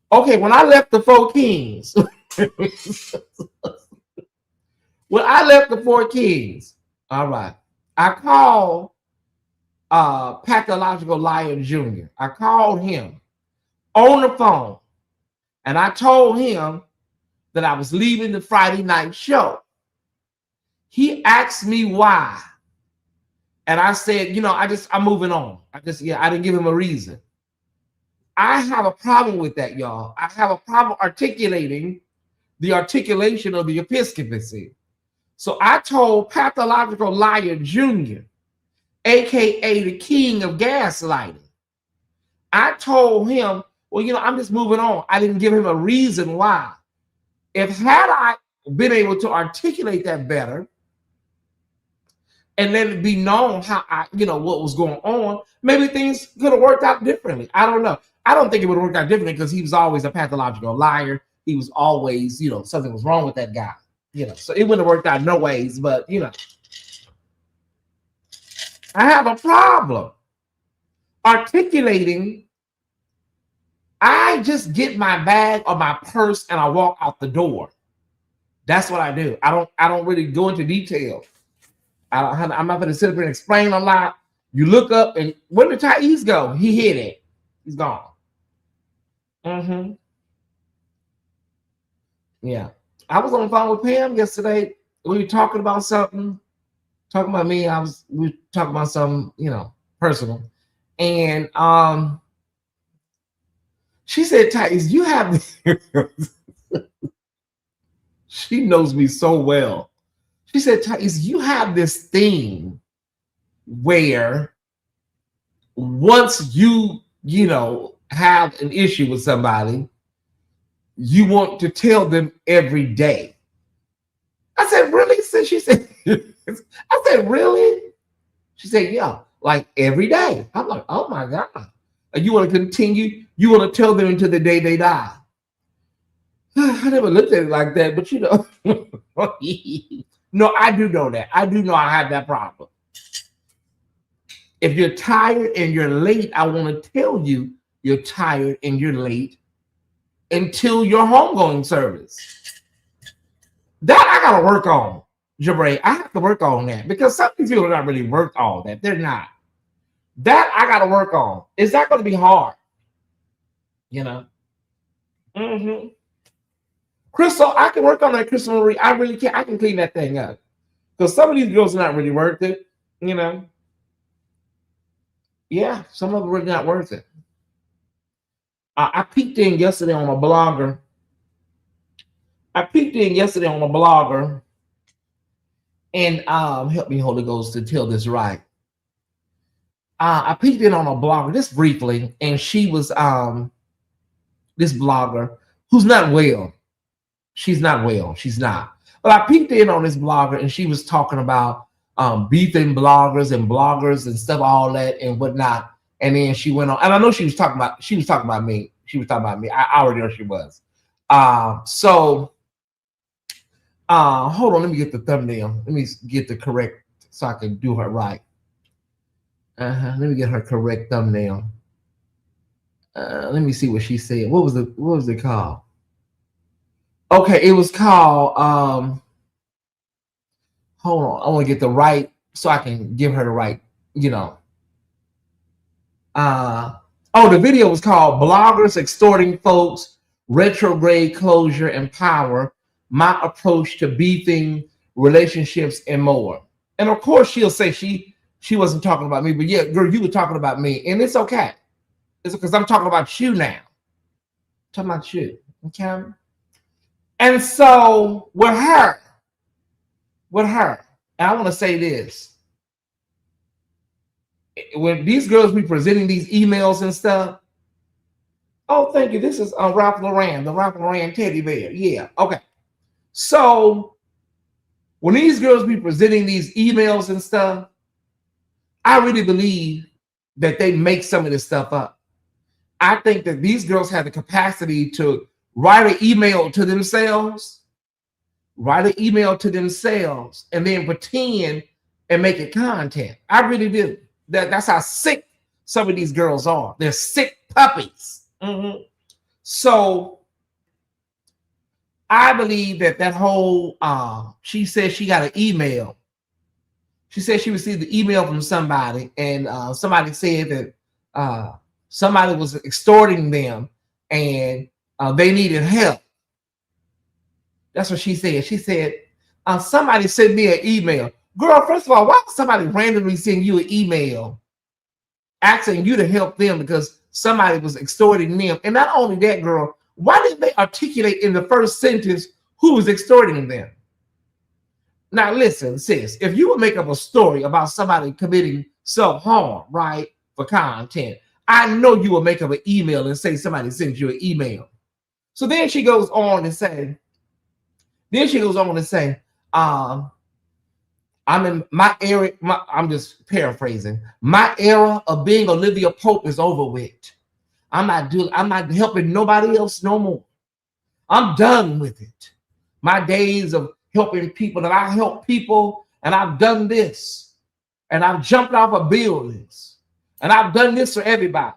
when I left the Four Kings, all right, I called Pathological Liar Jr. I called him on the phone, and I told him that I was leaving the Friday night show. He asked me why. And I said, you know, I'm moving on. I didn't give him a reason. I have a problem with that, y'all. I have a problem articulating the articulation of the episcopacy. So I told Pathological Liar Jr., aka the king of gaslighting. I told him, well, you know, I'm just moving on. I didn't give him a reason why. Had I been able to articulate that better, and let it be known how what was going on, maybe things could have worked out differently. I don't know. I don't think it would have worked out differently because he was always a pathological liar. He was always, something was wrong with that guy. So it wouldn't have worked out no ways, but I have a problem articulating. I just get my bag or my purse and I walk out the door. That's what I do. I don't really go into detail. I'm not going to sit up and explain a lot. You look up and where did Tyesse go? He hit it. He's gone. Yeah. I was on the phone with Pam yesterday. We were talking about something. Talking about me. We were talking about something, personal. And she said, Tyesse, you have she knows me so well. She said, Tyesse, you have this thing where once you have an issue with somebody, you want to tell them every day. I said, really? She said, I said, really? She said, yeah, like every day. I'm like, oh my God. And you want to continue? You want to tell them until the day they die? I never looked at it like that, but no, I do know that. I do know I have that problem. If you're tired and you're late, I want to tell you you're tired and you're late until your homegoing service. That I got to work on, Jabray. I have to work on that because some people are not really worked on that. They're not. That I got to work on. Is that going to be hard? Crystal, I can work on that, Crystal Marie. I really can. I can clean that thing up. Because some of these girls are not really worth it, Yeah, some of them are not worth it. I peeked in yesterday on a blogger. And help me, Holy Ghost, to tell this right. I peeked in on a blogger just briefly, and she was this blogger who's not well. She's not well. She's not. But I peeked in on this blogger, and she was talking about beefing bloggers and stuff, all that and whatnot. And then she went on, and I know she was talking about me. She was talking about me. I already know she was. Hold on, let me get the thumbnail. Let me get the correct so I can do her right. Let me get her correct thumbnail. Let me see what she said. What was it called? Okay, it was called hold on, I want to get the right so I can give her the right, the video was called Bloggers Extorting Folks, Retrograde Closure and Power, My Approach to Beefing Relationships and More. And of course she'll say she wasn't talking about me, but yeah, girl, you were talking about me, and it's okay. It's because I'm talking about you now. I'm talking about you, okay? And so with her, and I want to say this. When these girls be presenting these emails and stuff, oh, thank you. This is Ralph Lauren, the Ralph Lauren teddy bear. Yeah, okay. So when these girls be presenting these emails and stuff, I really believe that they make some of this stuff up. I think that these girls have the capacity to write an email to themselves, and then pretend and make it content. I really do. That's how sick some of these girls are. They're sick puppies. Mm-hmm. So I believe that whole, she said she got an email. She said she received the email from somebody, and somebody said that somebody was extorting them and they needed help. That's what she said. She said, somebody sent me an email. Girl, first of all, why would somebody randomly send you an email asking you to help them because somebody was extorting them? And not only that, girl, why didn't they articulate in the first sentence who was extorting them? Now, listen, sis, if you would make up a story about somebody committing self-harm, right, for content, I know you will make up an email and say somebody sent you an email. So then she goes on to say, I'm in my era, I'm just paraphrasing. My era of being Olivia Pope is over with. I'm not helping nobody else no more. I'm done with it. My days of helping people, that I help people, and I've done this, and I've jumped off of buildings, and I've done this for everybody,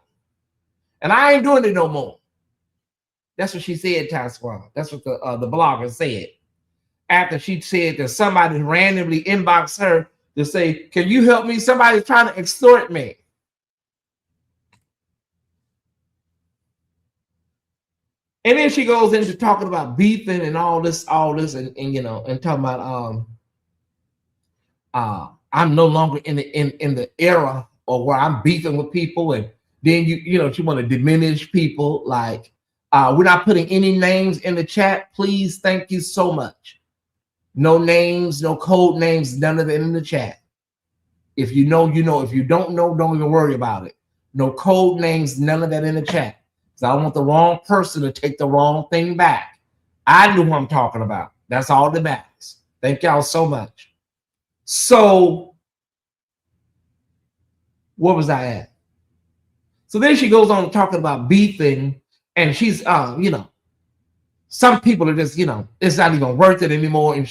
and I ain't doing it no more. That's what she said, Tyesse. That's what the blogger said. After she said that somebody randomly inboxed her to say, can you help me? Somebody's trying to extort me. And then she goes into talking about beefing and all this, and talking about I'm no longer in the era or where I'm beefing with people, and then she want to diminish people, like we're not putting any names in the chat, please, thank you so much. No names, no code names, none of it in the chat. If you know, you know. If you don't know, don't even worry about it. No code names, none of that in the chat. Because I don't want the wrong person to take the wrong thing back. I knew who I'm talking about. That's all that matters. Thank y'all so much. So, where was I at? So then she goes on talking about beefing, and she's, some people are just, it's not even worth it anymore. And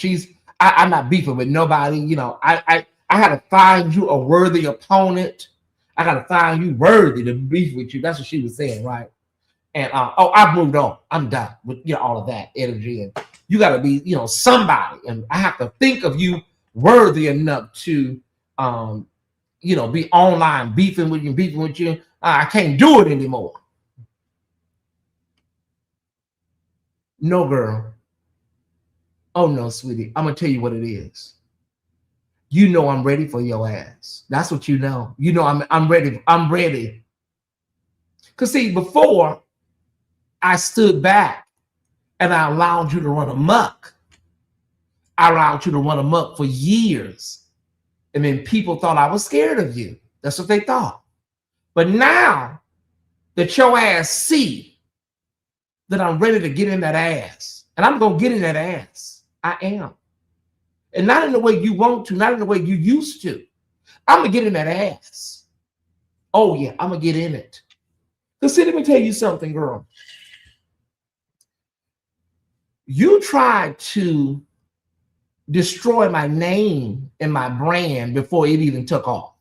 I'm not beefing with nobody. I had to find you a worthy opponent. I got to find you worthy to beef with you. That's what she was saying, right? And I've moved on. I'm done with all of that energy. And you got to be, somebody. And I have to think of you worthy enough to, be online beefing with you. I can't do it anymore. No, girl. Oh, no, sweetie. I'm going to tell you what it is. I'm ready for your ass. That's what you know. I'm ready. I'm ready. Because, see, before I stood back and I allowed you to run amok. I allowed you to run amok for years. And then people thought I was scared of you. That's what they thought. But now that your ass see that I'm ready to get in that ass, and I'm going to get in that ass. I am. And not in the way you want to, not in the way you used to. I'm going to get in that ass. Oh, yeah, I'm going to get in it. Because see, let me tell you something, girl. You tried to destroy my name and my brand before it even took off.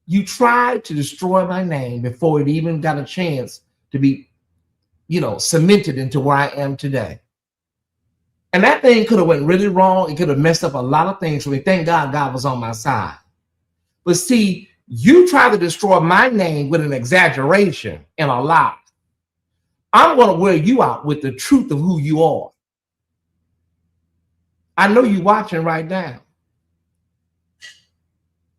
You tried to destroy my name before it even got a chance to be, cemented into where I am today. And that thing could have went really wrong. It could have messed up a lot of things for me. Thank God God was on my side. But see, you tried to destroy my name with an exaggeration and a lie. I'm going to wear you out with the truth of who you are. I know you're watching right now.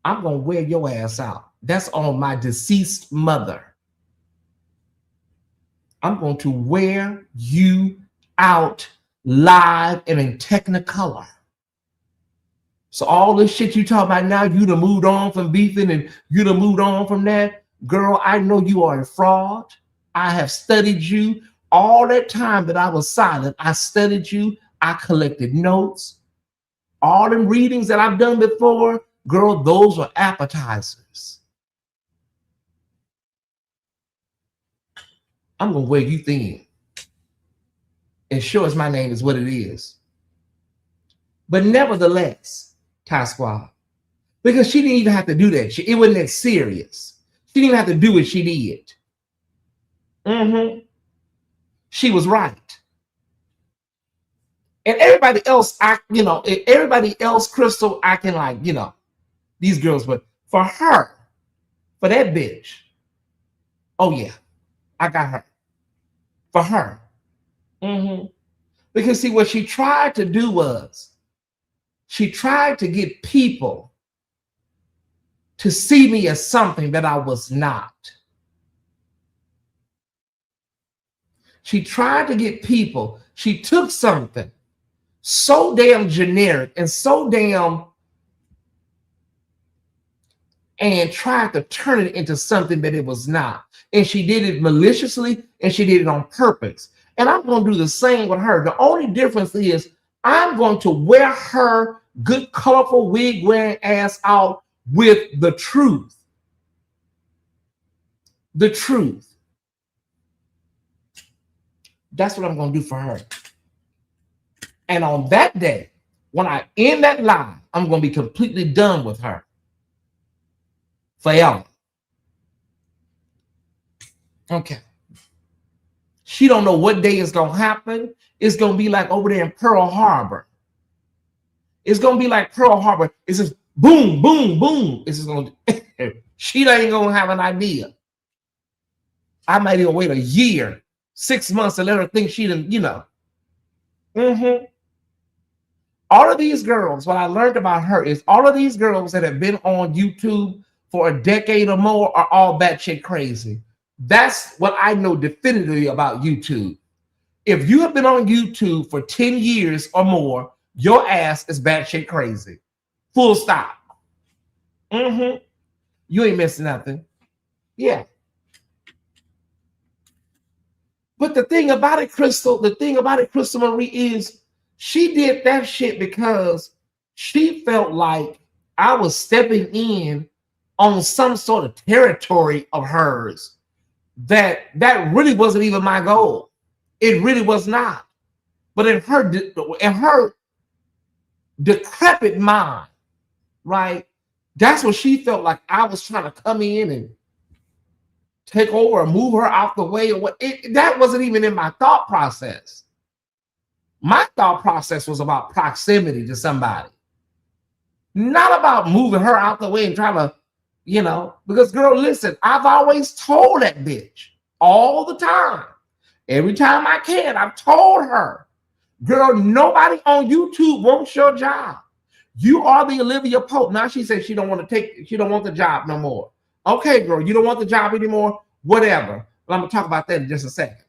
I'm going to wear your ass out. That's on my deceased mother. I'm going to wear you out live and in technicolor. So all this shit you talk about now, you done moved on from beefing and you done moved on from that. Girl, I know you are a fraud. I have studied you. All that time that I was silent, I studied you. I collected notes. All them readings that I've done before, girl, those were appetizers. I'm going to wear you thin. And sure as my name is what it is. But nevertheless, Ty Squad, because she didn't even have to do that. It wasn't that serious. She didn't even have to do what she did. She was right. And everybody else, Crystal, I can like, these girls, but for her, for that bitch, oh yeah, I got her. For her. Because see, what she tried to do was, she tried to get people to see me as something that I was not. She tried to get people, she took something so damn generic and so damn, and tried to turn it into something that it was not. And she did it maliciously and she did it on purpose. And I'm going to do the same with her. The only difference is I'm going to wear her good, colorful wig wearing ass out with the truth. The truth. That's what I'm going to do for her. And on that day, when I end that live, I'm going to be completely done with her. Forever. Okay. She don't know what day it's going to happen. It's going to be like over there in Pearl Harbor. It's going to be like Pearl Harbor. It's just boom, boom, boom. It's just going to, she ain't going to have an idea. I might even wait a year, 6 months to let her think she didn't, All of these girls, what I learned about her is all of these girls that have been on YouTube for a decade or more are all batshit crazy. That's what I know definitively about YouTube. If you have been on YouTube for 10 years or more, your ass is batshit crazy. Full stop. You ain't missing nothing. Yeah. But the thing about it, Crystal Marie, is she did that shit because she felt like I was stepping in on some sort of territory of hers that really wasn't even my goal. It really was not. But in her decrepit mind, right? That's what she felt like I was trying to come in and take over or move her out the way or what. That wasn't even in my thought process. My thought process was about proximity to somebody, not about moving her out the way and trying to, because girl, listen, I've always told that bitch all the time. Every time I can, I've told her, girl, nobody on YouTube wants your job. You are the Olivia Pope. Now she says she don't want the job no more. Okay, girl, you don't want the job anymore? Whatever. But I'm going to talk about that in just a second.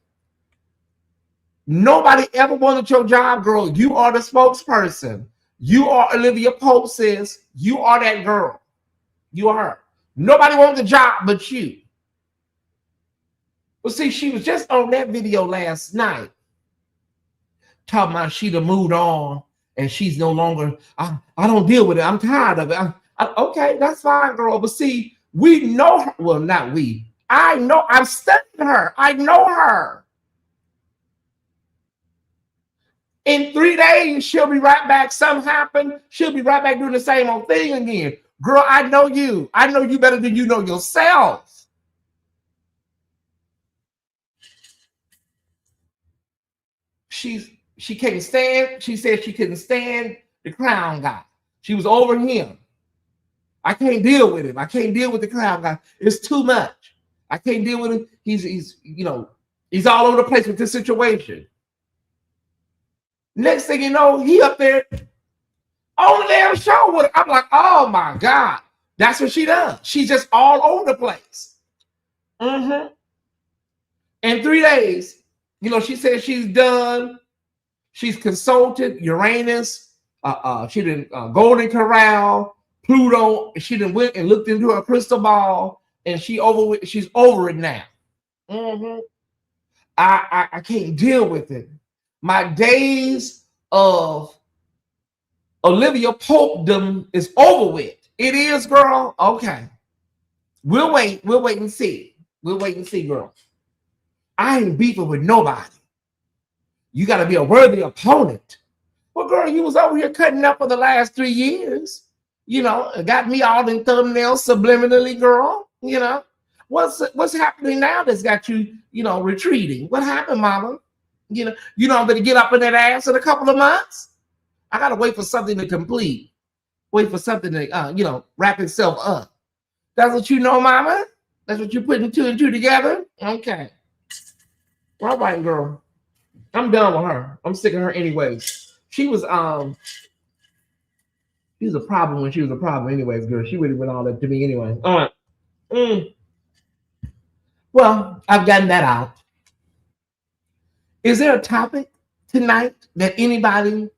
Nobody ever wanted your job, girl. You are the spokesperson. You are Olivia Pope, sis. You are that girl. You are her. Nobody wants the job but you. Well, see, she was just on that video last night talking about she done moved on and she's no longer, I don't deal with it. I'm tired of it. Okay, that's fine, girl. But see, we know her. Well, not we. I know. I'm studying her. I know her. In 3 days, she'll be right back. Something happened. She'll be right back doing the same old thing again. Girl, I know you. I know you better than you know yourself. She can't stand. She said she couldn't stand the clown guy. She was over him. I can't deal with him. I can't deal with the clown guy. It's too much. I can't deal with him. He's he's all over the place with this situation. Next thing you know, he up there on the damn show with it. I'm like, oh my God. That's what she does. She's just all over the place. In 3 days, she said she's done. She's consulted Uranus. She did Golden Corral, Pluto. She done went and looked into her crystal ball, and she's over it now. I can't deal with it. My days of Olivia Popedom is over with. It is, girl. Okay. We'll wait. We'll wait and see. We'll wait and see, girl. I ain't beefing with nobody. You got to be a worthy opponent. Well, girl, you was over here cutting up for the last 3 years. Got me all in thumbnails subliminally, girl. What's happening now that's got you, retreating? What happened, mama? I'm going to get up in that ass in a couple of months. I got to wait for something to complete. Wait for something to, wrap itself up. That's what you know, mama? That's what you're putting 2 and 2 together? Okay. All right, girl. I'm done with her. I'm sick of her anyways. She was a problem when she was a problem anyways, girl. She really went all that to me anyway. All right. Well, I've gotten that out. Is there a topic tonight that anybody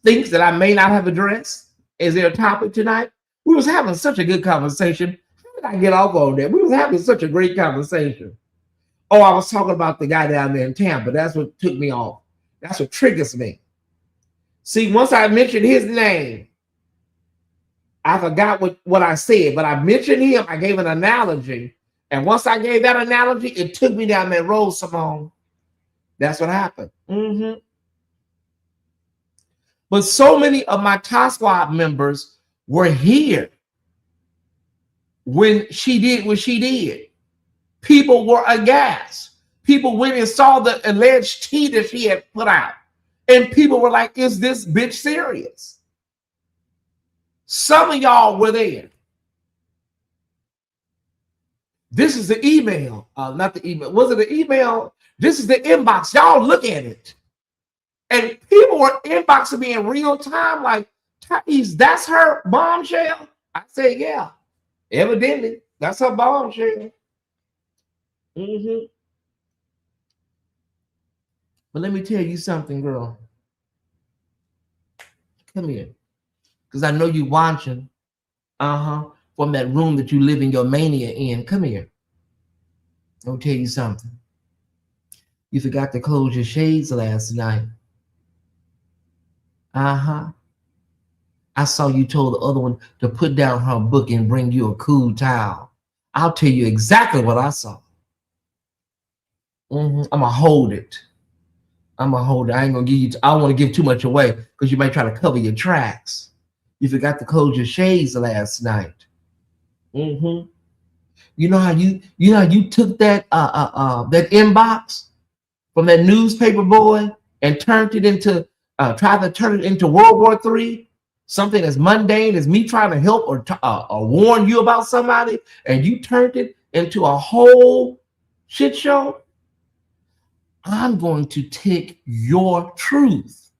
thinks that I may not have addressed? Is there a topic tonight? We was having such a good conversation. How did I get off on that? We was having such a great conversation. Oh, I was talking about the guy down there in Tampa. That's what took me off. That's what triggers me. See, once I mentioned his name, I forgot what I said, but I mentioned him. I gave an analogy. And once I gave that analogy, it took me down that road, Simone. That's what happened. But so many of my Tyesse Squad members were here when she did what she did. People were aghast. People went and saw the alleged tea that she had put out. And people were like, is this bitch serious? Some of y'all were there. This is the email. Not the email. Was it the email? This is the inbox. Y'all look at it. And people were inboxing me in real time like, Tyesse, that's her bombshell? I said, yeah. Evidently, that's her bombshell. But let me tell you something, girl. Come here. Because I know you watching. From that room that you live in your mania in. Come here. I'll tell you something. You forgot to close your shades last night. I saw you told the other one to put down her book and bring you a cool towel. I'll tell you exactly what I saw. I'm going to hold it. I ain't going to give you, I don't want to give too much away because you might try to cover your tracks. You forgot to close your shades last night. You know how you took that that inbox from that newspaper boy and turned it into tried to turn it into World War III, something as mundane as me trying to help or warn you about somebody, and you turned it into a whole shit show. I'm going to take your truth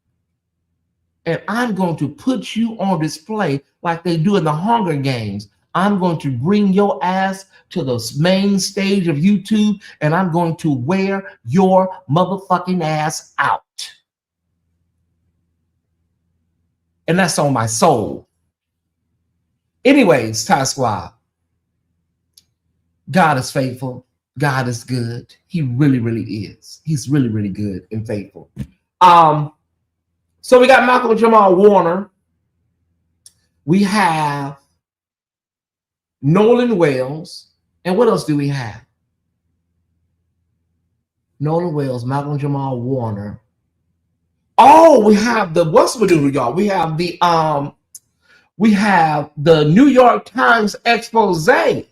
and I'm going to put you on display like they do in the Hunger Games. I'm going to bring your ass to the main stage of YouTube and I'm going to wear your motherfucking ass out. And that's on my soul. Anyways, Tyesse Squad, God is faithful. God is good. He really, really is. He's really, really good and faithful. So we got Malcolm Jamal Warner. We have Nolan Wells. And what else do we have? Nolan Wells, Malcolm Jamal Warner. Oh, we have the what's we do, y'all? We have the New York Times expose. The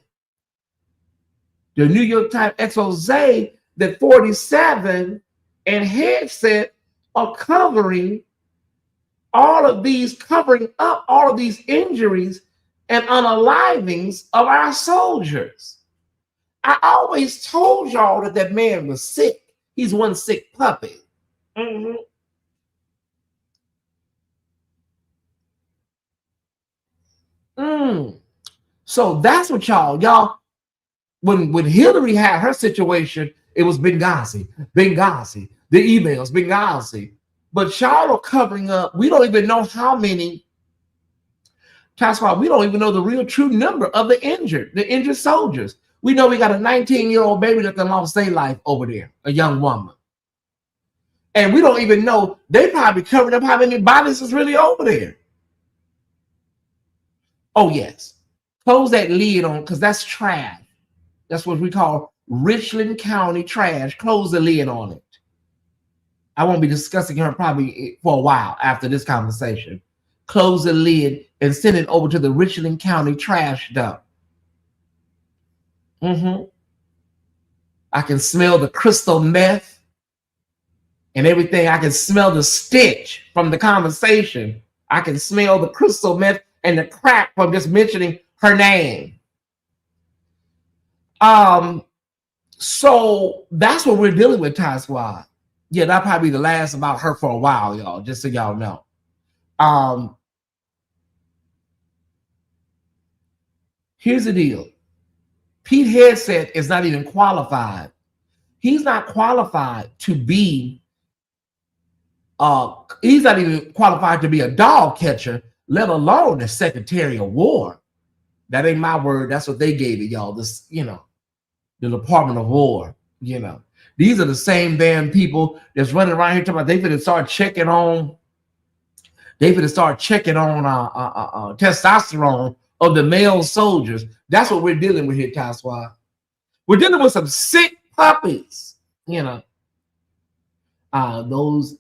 New York Times expose that 47 and Headset are covering covering up all of these injuries and unalivings of our soldiers. I always told y'all that man was sick. He's one sick puppy. Mm-hmm. So that's what y'all, when Hillary had her situation, it was Benghazi, the emails, Benghazi. But y'all are covering up. We don't even know how many. That's why we don't even know the real true number of the injured soldiers. We know we got a 19-year-old baby that lost their life over there, a young woman. And we don't even know, they probably covering up how many bodies is really over there. Oh, yes. Close that lid on, because that's trash. That's what we call Richland County trash. Close the lid on it. I won't be discussing her probably for a while after this conversation. Close the lid and send it over to the Richland County trash dump. I can smell the crystal meth and everything. I can smell the stench from the conversation. I can smell the crystal meth and the crack from just mentioning her name. So that's what we're dealing with, Ty Squad. Yeah, that'll probably be the last about her for a while, y'all, just so y'all know. Here's the deal. Pete Headset is not even qualified. He's not qualified to be he's not even qualified to be a dog catcher, let alone a Secretary of War. That ain't my word. That's what they gave it, y'all. This, the Department of War, These are the same damn people that's running around here talking about they finna start checking on testosterone of the male soldiers. That's what we're dealing with here, Ty Squad. We're dealing with some sick puppies, those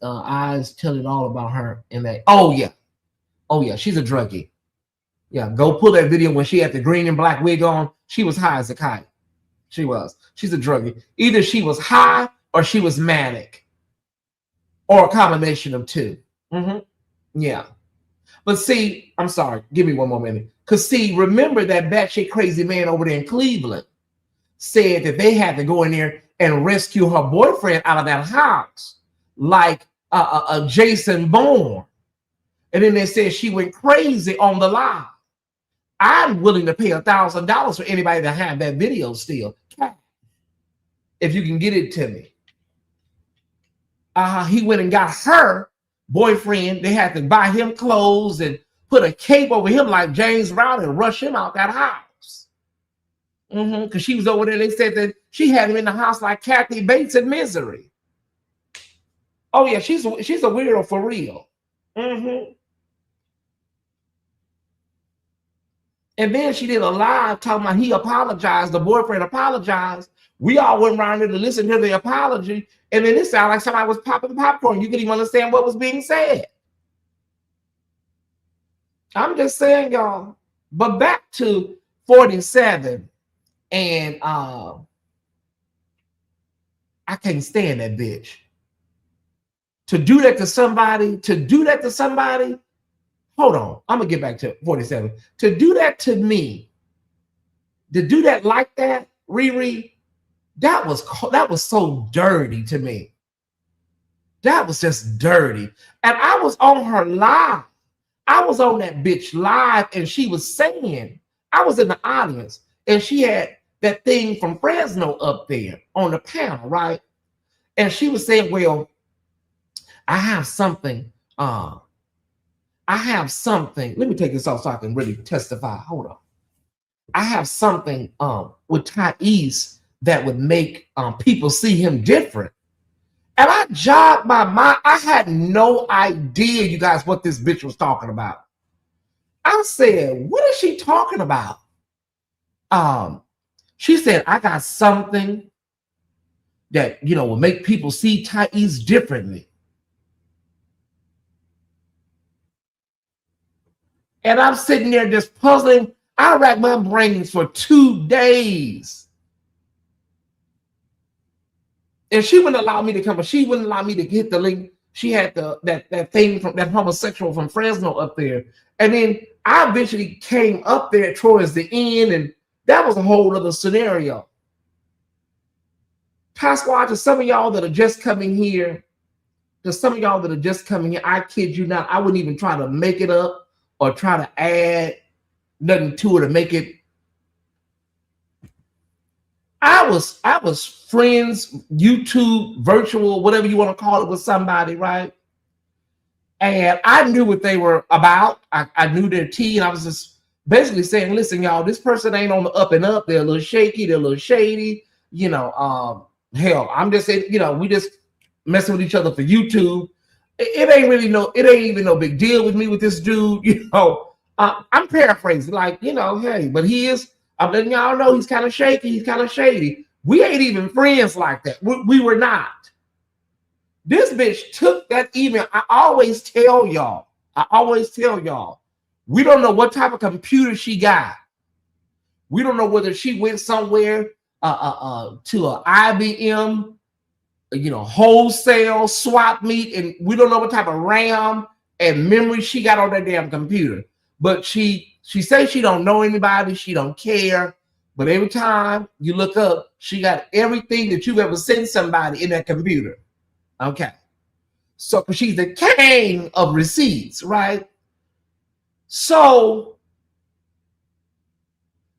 eyes tell it all about her. And that, oh yeah, she's a druggie. Yeah, go pull that video when she had the green and black wig on. She was high as a kite. She's a druggie. Either she was high or she was manic, or a combination of two. Yeah. But see, I'm sorry, give me one more minute. Because see, remember that batshit crazy man over there in Cleveland said that they had to go in there and rescue her boyfriend out of that house, like a Jason Bourne. And then they said she went crazy on the live. I'm willing to pay $1,000 for anybody to have that video still, if you can get it to me. He went and got her boyfriend. They had to buy him clothes and put a cape over him like James Brown and rush him out that house. Because she was over there. They said that she had him in the house like Kathy Bates in Misery. Oh yeah, she's a weirdo for real. And then she did a live talking about he apologized, the boyfriend apologized. We all went around there to listen to the apology, and then it sounded like somebody was popping popcorn. You couldn't even understand what was being said. I'm just saying, y'all. But back to 47, and I can't stand that bitch. To do that to somebody, hold on, I'm gonna get back to 47. To do that to me, to do that like that, Riri, that was so dirty to me. That was just dirty. And I was on her live. I was on that bitch live, and she was saying, I was in the audience, and she had that thing from Fresno up there on the panel, right? And she was saying, well, I have something. Let me take this off so I can really testify. Hold on. I have something with Tyesse that would make people see him different. And I jogged my mind. I had no idea, you guys, what this bitch was talking about. I said, what is she talking about? She said, I got something that, will make people see Tyesse differently. And I'm sitting there just puzzling. I racked my brains for 2 days. And she wouldn't allow me to come, but she wouldn't allow me to hit the link. She had that thing from that homosexual from Fresno up there. And then I eventually came up there towards the end, and that was a whole other scenario. Pasquale, to some of y'all that are just coming here, I kid you not, I wouldn't even try to make it up or try to add nothing to it to make it. I was friends, YouTube, virtual, whatever you want to call it, with somebody, right? And I knew what they were about. I knew their tea, and I was just basically saying, listen, y'all, this person ain't on the up and up. They're a little shaky, they're a little shady. Hell, I'm just saying, we just messing with each other for YouTube. It ain't even no big deal with me with this dude. I'm paraphrasing, like, hey, but I'm letting y'all know he's kind of shaky, he's kind of shady. We ain't even friends like that. We were not. This bitch took that email. I always tell y'all, we don't know what type of computer she got. We don't know whether she went somewhere to an IBM, wholesale swap meet, and we don't know what type of RAM and memory she got on that damn computer. But she says she don't know anybody, she don't care. But every time you look up, she got everything that you've ever sent somebody in that computer. Okay. So she's the king of receipts, right? So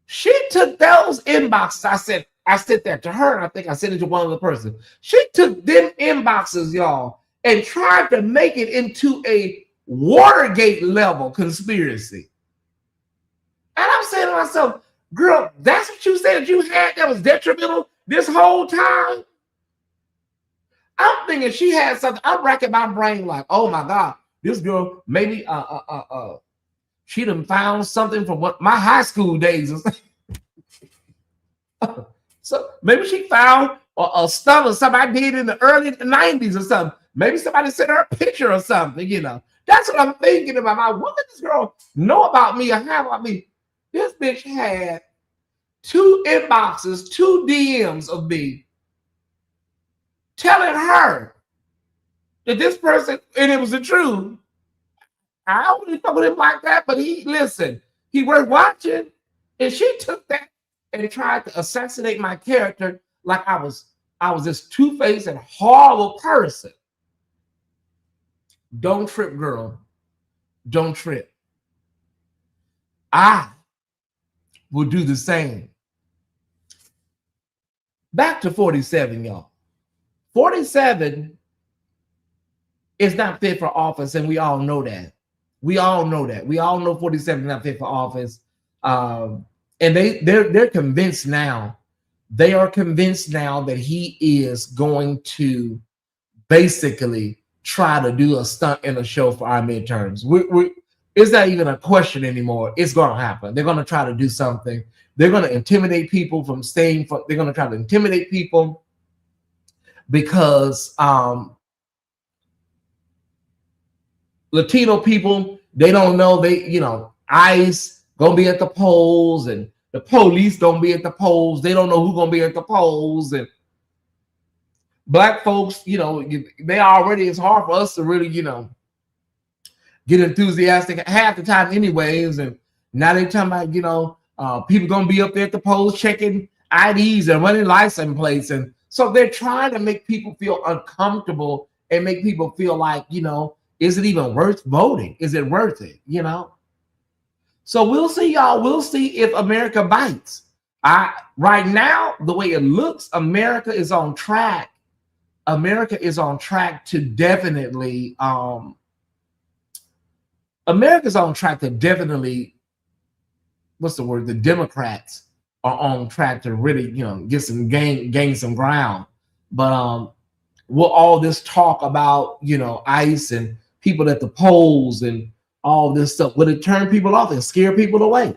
she took those inboxes. I sent that to her, and I think I sent it to one other person. She took them inboxes, y'all, and tried to make it into a Watergate level conspiracy. And I'm saying to myself, girl, that's what you said you had that was detrimental this whole time? I'm thinking she had something. I'm racking my brain like, oh my God, this girl, maybe she done found something from what my high school days. So maybe she found a stuff or something I did in the early 90s or something. Maybe somebody sent her a picture or something, That's what I'm thinking about. What did this girl know about me or have about me? This bitch had 2 inboxes, 2 DMs of me telling her that this person, and it was the truth. I wouldn't talk with him like that, but he worth watching. And she took that and tried to assassinate my character like I was this two-faced and horrible person. Don't trip, girl. Don't trip. I will do the same. Back to 47, y'all. 47 is not fit for office, and we all know that. We all know 47 is not fit for office. And they're convinced now. They are convinced now that he is going to basically try to do a stunt in a show for our midterms. It's not even a question anymore. It's going to happen. They're going to try to do something. They're going to intimidate people from staying. They're going to try to intimidate people because Latino people, they don't know. ICE going to be at the polls, and the police going to be at the polls. They don't know who's going to be at the polls. And Black folks, they already, it's hard for us to really, get enthusiastic half the time anyways. And now they're talking about, people going to be up there at the polls checking IDs and running license plates. And so they're trying to make people feel uncomfortable and make people feel like, is it even worth voting? Is it worth it? So we'll see, y'all. We'll see if America bites. Right now, the way it looks, America is on track. America is on track to definitely, what's the word? The Democrats are on track to really, get some gain some ground. But Well, all this talk about, ICE and people at the polls and all this stuff, would it turn people off and scare people away?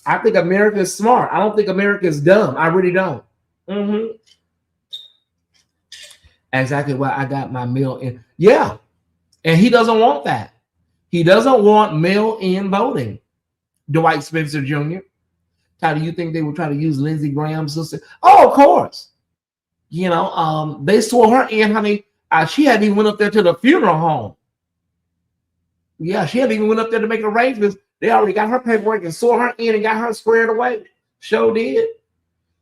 I think America is smart. I don't think America is dumb. I really don't. Exactly why I got my mail-in. Yeah, and he doesn't want that. He doesn't want mail-in voting. Dwight Spencer Jr. How do you think they would try to use Lindsey Graham's sister? Oh, of course. They swore her in, honey. She hadn't even went up there to the funeral home. Yeah, she hadn't even went up there to make arrangements. They already got her paperwork and swore her in and got her squared away. Sure did.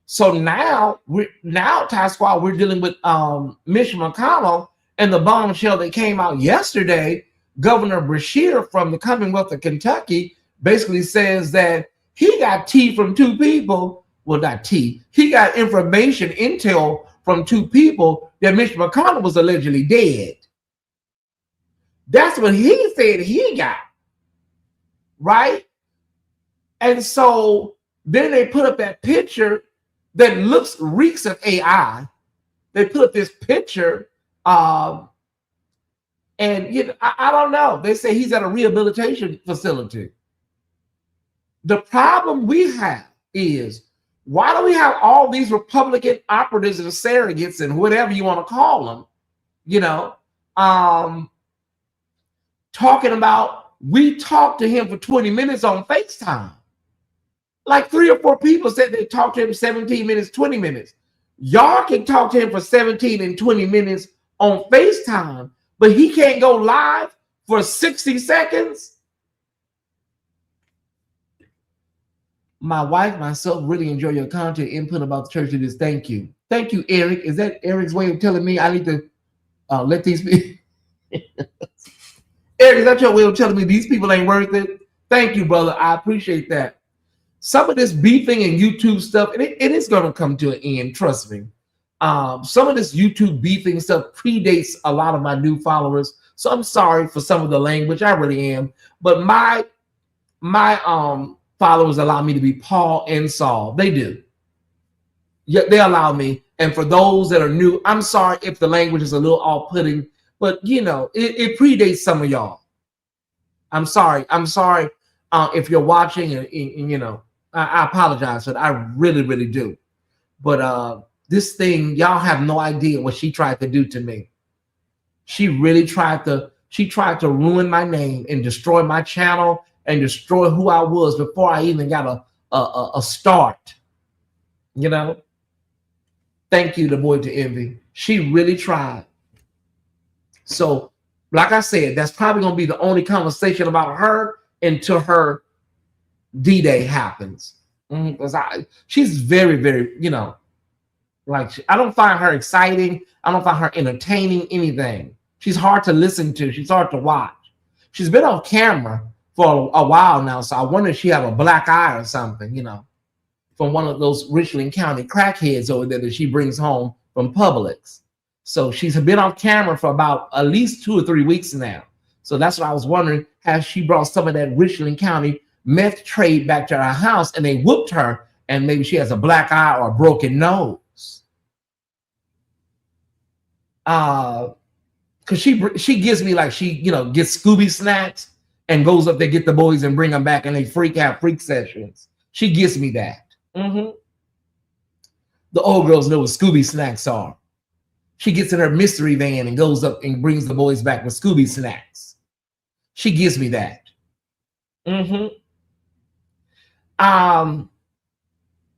So now, Ty Squad, we're dealing with Mitch McConnell and the bombshell that came out yesterday. Governor Beshear from the Commonwealth of Kentucky basically says that he got tea from two people. Well, not tea. He got information, intel from two people that Mitch McConnell was allegedly dead. That's what he said he got. Right? And so then they put up that picture that reeks of AI. They put up this picture, and I don't know. They say he's at a rehabilitation facility. The problem we have is, why do we have all these Republican operatives and surrogates and whatever you want to call them, talking about, we talked to him for 20 minutes on FaceTime. Like 3 or 4 people said they talked to him 17 minutes, 20 minutes. Y'all can talk to him for 17 and 20 minutes on FaceTime, but he can't go live for 60 seconds. My wife, myself, really enjoy your content input about the church. It is. Thank you. Thank you, Eric. Is that Eric's way of telling me I need to let these people? Eric, is that your way of telling me these people ain't worth it? Thank you, brother. I appreciate that. Some of this beefing and YouTube stuff, and it is going to come to an end, trust me. Some of this YouTube beefing stuff predates a lot of my new followers, so I'm sorry for some of the language. I really am. But my followers allow me to be Paul and Saul. They do. Yeah, they allow me. And for those that are new, I'm sorry if the language is a little off-putting, but it predates some of y'all. I'm sorry. If you're watching, and I apologize for that. I really, really do. But this thing, y'all have no idea what she tried to do to me. She really tried to ruin my name and destroy my channel and destroy who I was before I even got a start. Thank you, the boy to envy. She really tried. So, like I said, that's probably going to be the only conversation about her until her D-Day happens. Because she's very, very, I don't find her exciting. I don't find her entertaining, anything. She's hard to listen to. She's hard to watch. She's been on camera for a while now, so I wonder if she have a black eye or something, from one of those Richland County crackheads over there that she brings home from Publix. So she's been on camera for about at least 2 or 3 weeks now. So that's what I was wondering, has she brought some of that Richland County meth trade back to her house and they whooped her and maybe she has a black eye or a broken nose? Because she gives me like she, gets Scooby snacks and goes up there, get the boys and bring them back and they have freak sessions. She gives me that. The old girls know what Scooby snacks are. She gets in her mystery van and goes up and brings the boys back with Scooby snacks. She gives me that.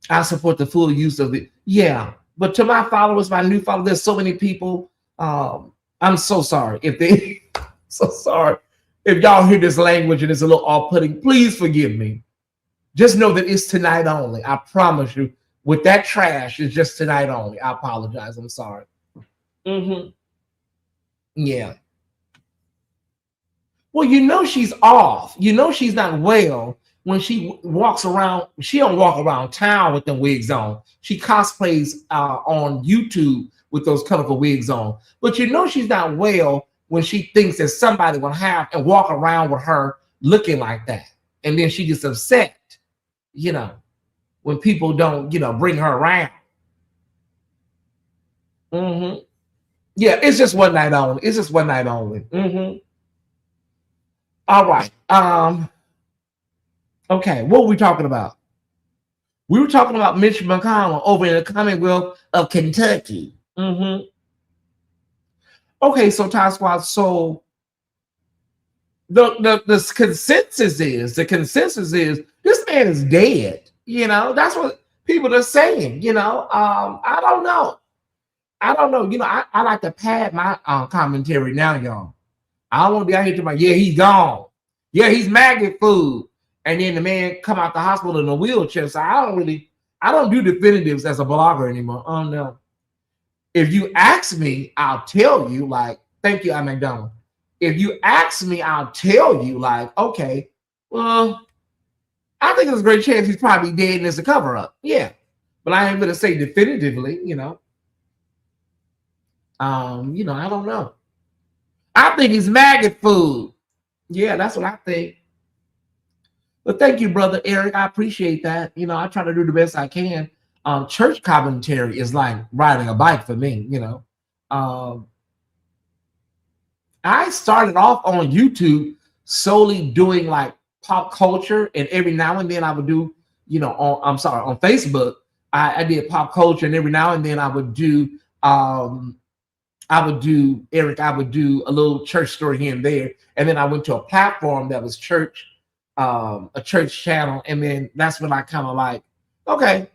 I support the full use of it. Yeah, but to my followers, my new followers, there's so many people. I'm so sorry so sorry if y'all hear this language and it's a little off-putting. Please forgive me. Just know that it's tonight only. I promise you. With that trash, it's just tonight only. I apologize. I'm sorry. Yeah. Well, she's off. She's not well when she walks around. She don't walk around town with them wigs on. She cosplays on YouTube with those colorful wigs on. But she's not well when she thinks that somebody will have and walk around with her looking like that. And then she gets upset, when people don't, bring her around. Yeah, it's just one night only. It's just one night only. All right. Okay, what were we talking about? We were talking about Mitch McConnell over in the Commonwealth of Kentucky. Okay, so Ty Squad, so the consensus is this man is dead. You know, that's what people are saying. You know, I don't know. You know, I like to pad my commentary now, y'all. I don't want to be out here to my he's gone. Yeah, he's maggot food. And then the man come out the hospital in a wheelchair. So I don't do definitives as a blogger anymore. Oh no. If you ask me, I'll tell you, like, thank you, I'm McDonald. If you ask me, I'll tell you, like, okay, well, I think there's a great chance he's probably dead and it's a cover-up. Yeah. But I ain't gonna say definitively, you know. You know, I don't know. I think he's maggot food. Yeah, that's what I think. But thank you, brother Eric. I appreciate that. You know, I try to do the best I can. Church commentary is like riding a bike for me, you know. I started off on YouTube solely doing like pop culture, and every now and then I would do, you know, on Facebook, I did pop culture, and every now and then I would do a little church story here and there. And then I went to a platform that was church, a church channel. And then that's when I kind of like, okay,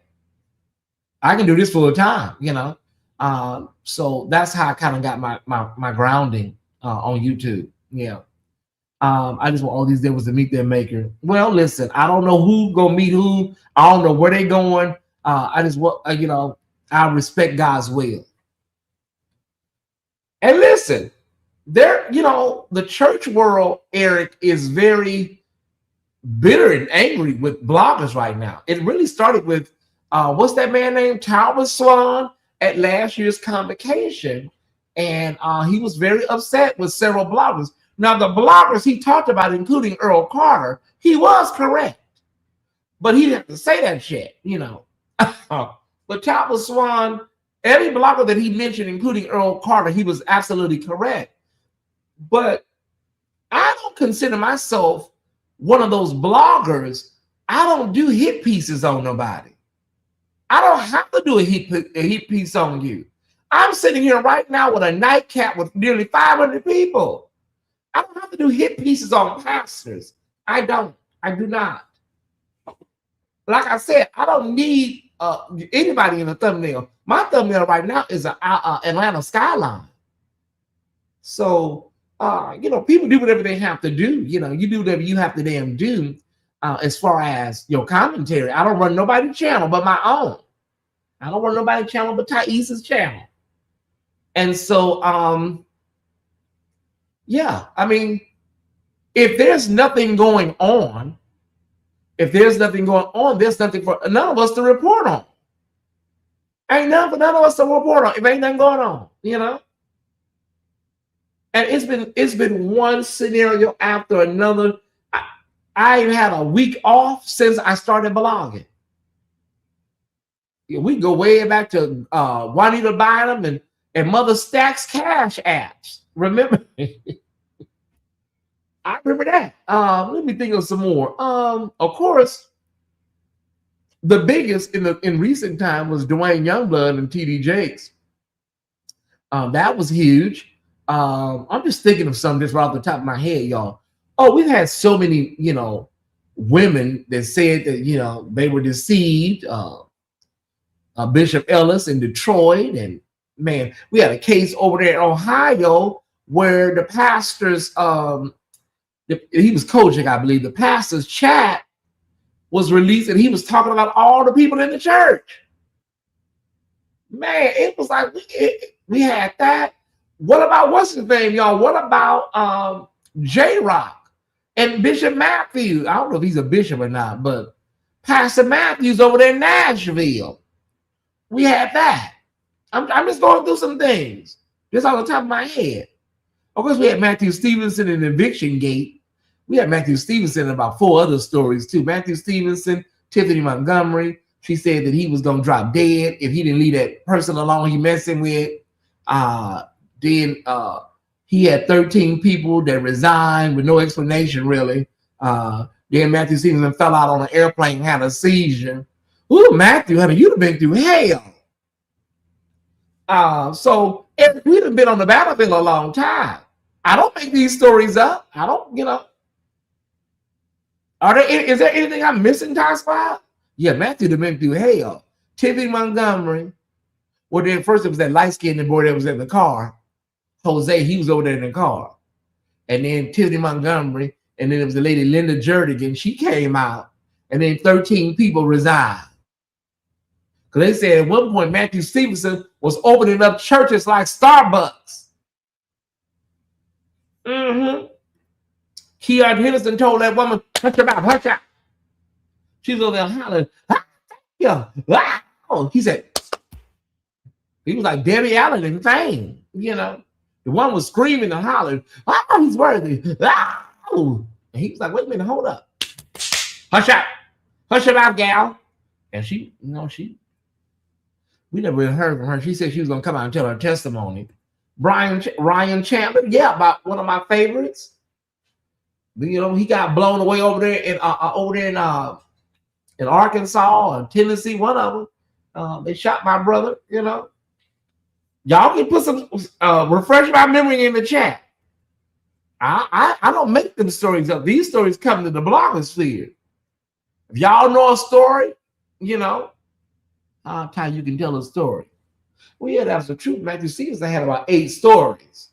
I can do this full time, you know? So that's how I kind of got my grounding on YouTube. Yeah. I just want all these devils to meet their maker. Well, listen, I don't know who gonna meet who. I don't know where they going. I just want, you know, I respect God's will. And listen, there, you know, the church world, Eric, is very bitter and angry with bloggers right now. It really started with what's that man named Tyesse Report at last year's convocation, and he was very upset with several bloggers. Now, the bloggers he talked about, including Earl Carter, he was correct, but he didn't have to say that shit, you know. But Tyesse Report, every blogger that he mentioned, including Earl Carter, he was absolutely correct. But I don't consider myself one of those bloggers. I don't do hit pieces on nobody. I don't have to do a hit piece on you. I'm sitting here right now with a nightcap with nearly 500 people. I don't have to do hit pieces on pastors. I do not. Like I said, I don't need anybody in the thumbnail. My thumbnail right now is an Atlanta skyline. So, you know, people do whatever they have to do. You know, you do whatever you have to damn do as far as your commentary. I don't run nobody's channel but my own. I don't run nobody's channel but Tyesse's channel. And so, yeah, I mean, if there's nothing going on, there's nothing for none of us to report on. Ain't nothing for none of us to report on if ain't nothing going on, you know. And it's been one scenario after another. I ain't had a week off since I started blogging. We go way back to Juanita Bynum and Mother Stack's Cash apps. Remember? I remember that. Let me think of some more. Of course, the biggest in recent time was Dwayne Youngblood and TD Jakes. That was huge. I'm just thinking of some just right off the top of my head, y'all. Oh, we've had so many, you know, women that said that, you know, they were deceived. Bishop Ellis in Detroit, and man, we had a case over there in Ohio where the pastor's he was coaching, I believe. The pastor's chat was released, and he was talking about all the people in the church. Man, it was like we had that. What about what's his name, y'all? What about J-Rock and Bishop Matthews? I don't know if he's a bishop or not, but Pastor Matthews over there in Nashville. We had that. I'm just going through some things just off the top of my head. Of course, we had Matthew Stevenson in Eviction Gate. We had Matthew Stevenson and about 4 other stories too. Matthew Stevenson, Tiffany Montgomery. She said that he was gonna drop dead if he didn't leave that person alone he messing with. Then he had 13 people that resigned with no explanation, really. Then Matthew Stevenson fell out on an airplane, had a seizure. Ooh, Matthew, honey, you'd have been through hell. So we'd have been on the battlefield a long time. I don't make these stories up. I don't, is there anything I'm missing, Tyesse? Yeah, Matthew would have been through hell. Timothy Montgomery. Well, then first it was that light-skinned boy that was in the car. Jose, he was over there in the car. And then Timothy Montgomery, and then it was the lady Linda Jernigan. She came out, and then 13 people resigned. Because they said at one point Matthew Stevenson was opening up churches like Starbucks. Keon Henderson told that woman, hush your mouth, hush up. She was over there hollering, he said, he was like Debbie Allen in fame, The one was screaming and hollering, he's worthy. And he was like, wait a minute, hold up. Hush up. Hush your mouth, gal. And she, we never really heard from her. She said she was going to come out and tell her testimony. Ryan Chandler, about one of my favorites. He got blown away over there in Arkansas and Tennessee. One of them, they shot my brother. Y'all can put some refresh my memory in the chat. I don't make them stories up. These stories come to the blogosphere. If y'all know a story, how you can tell a story. Well, yeah, that's the truth. Matthew Stevenson had about 8 stories.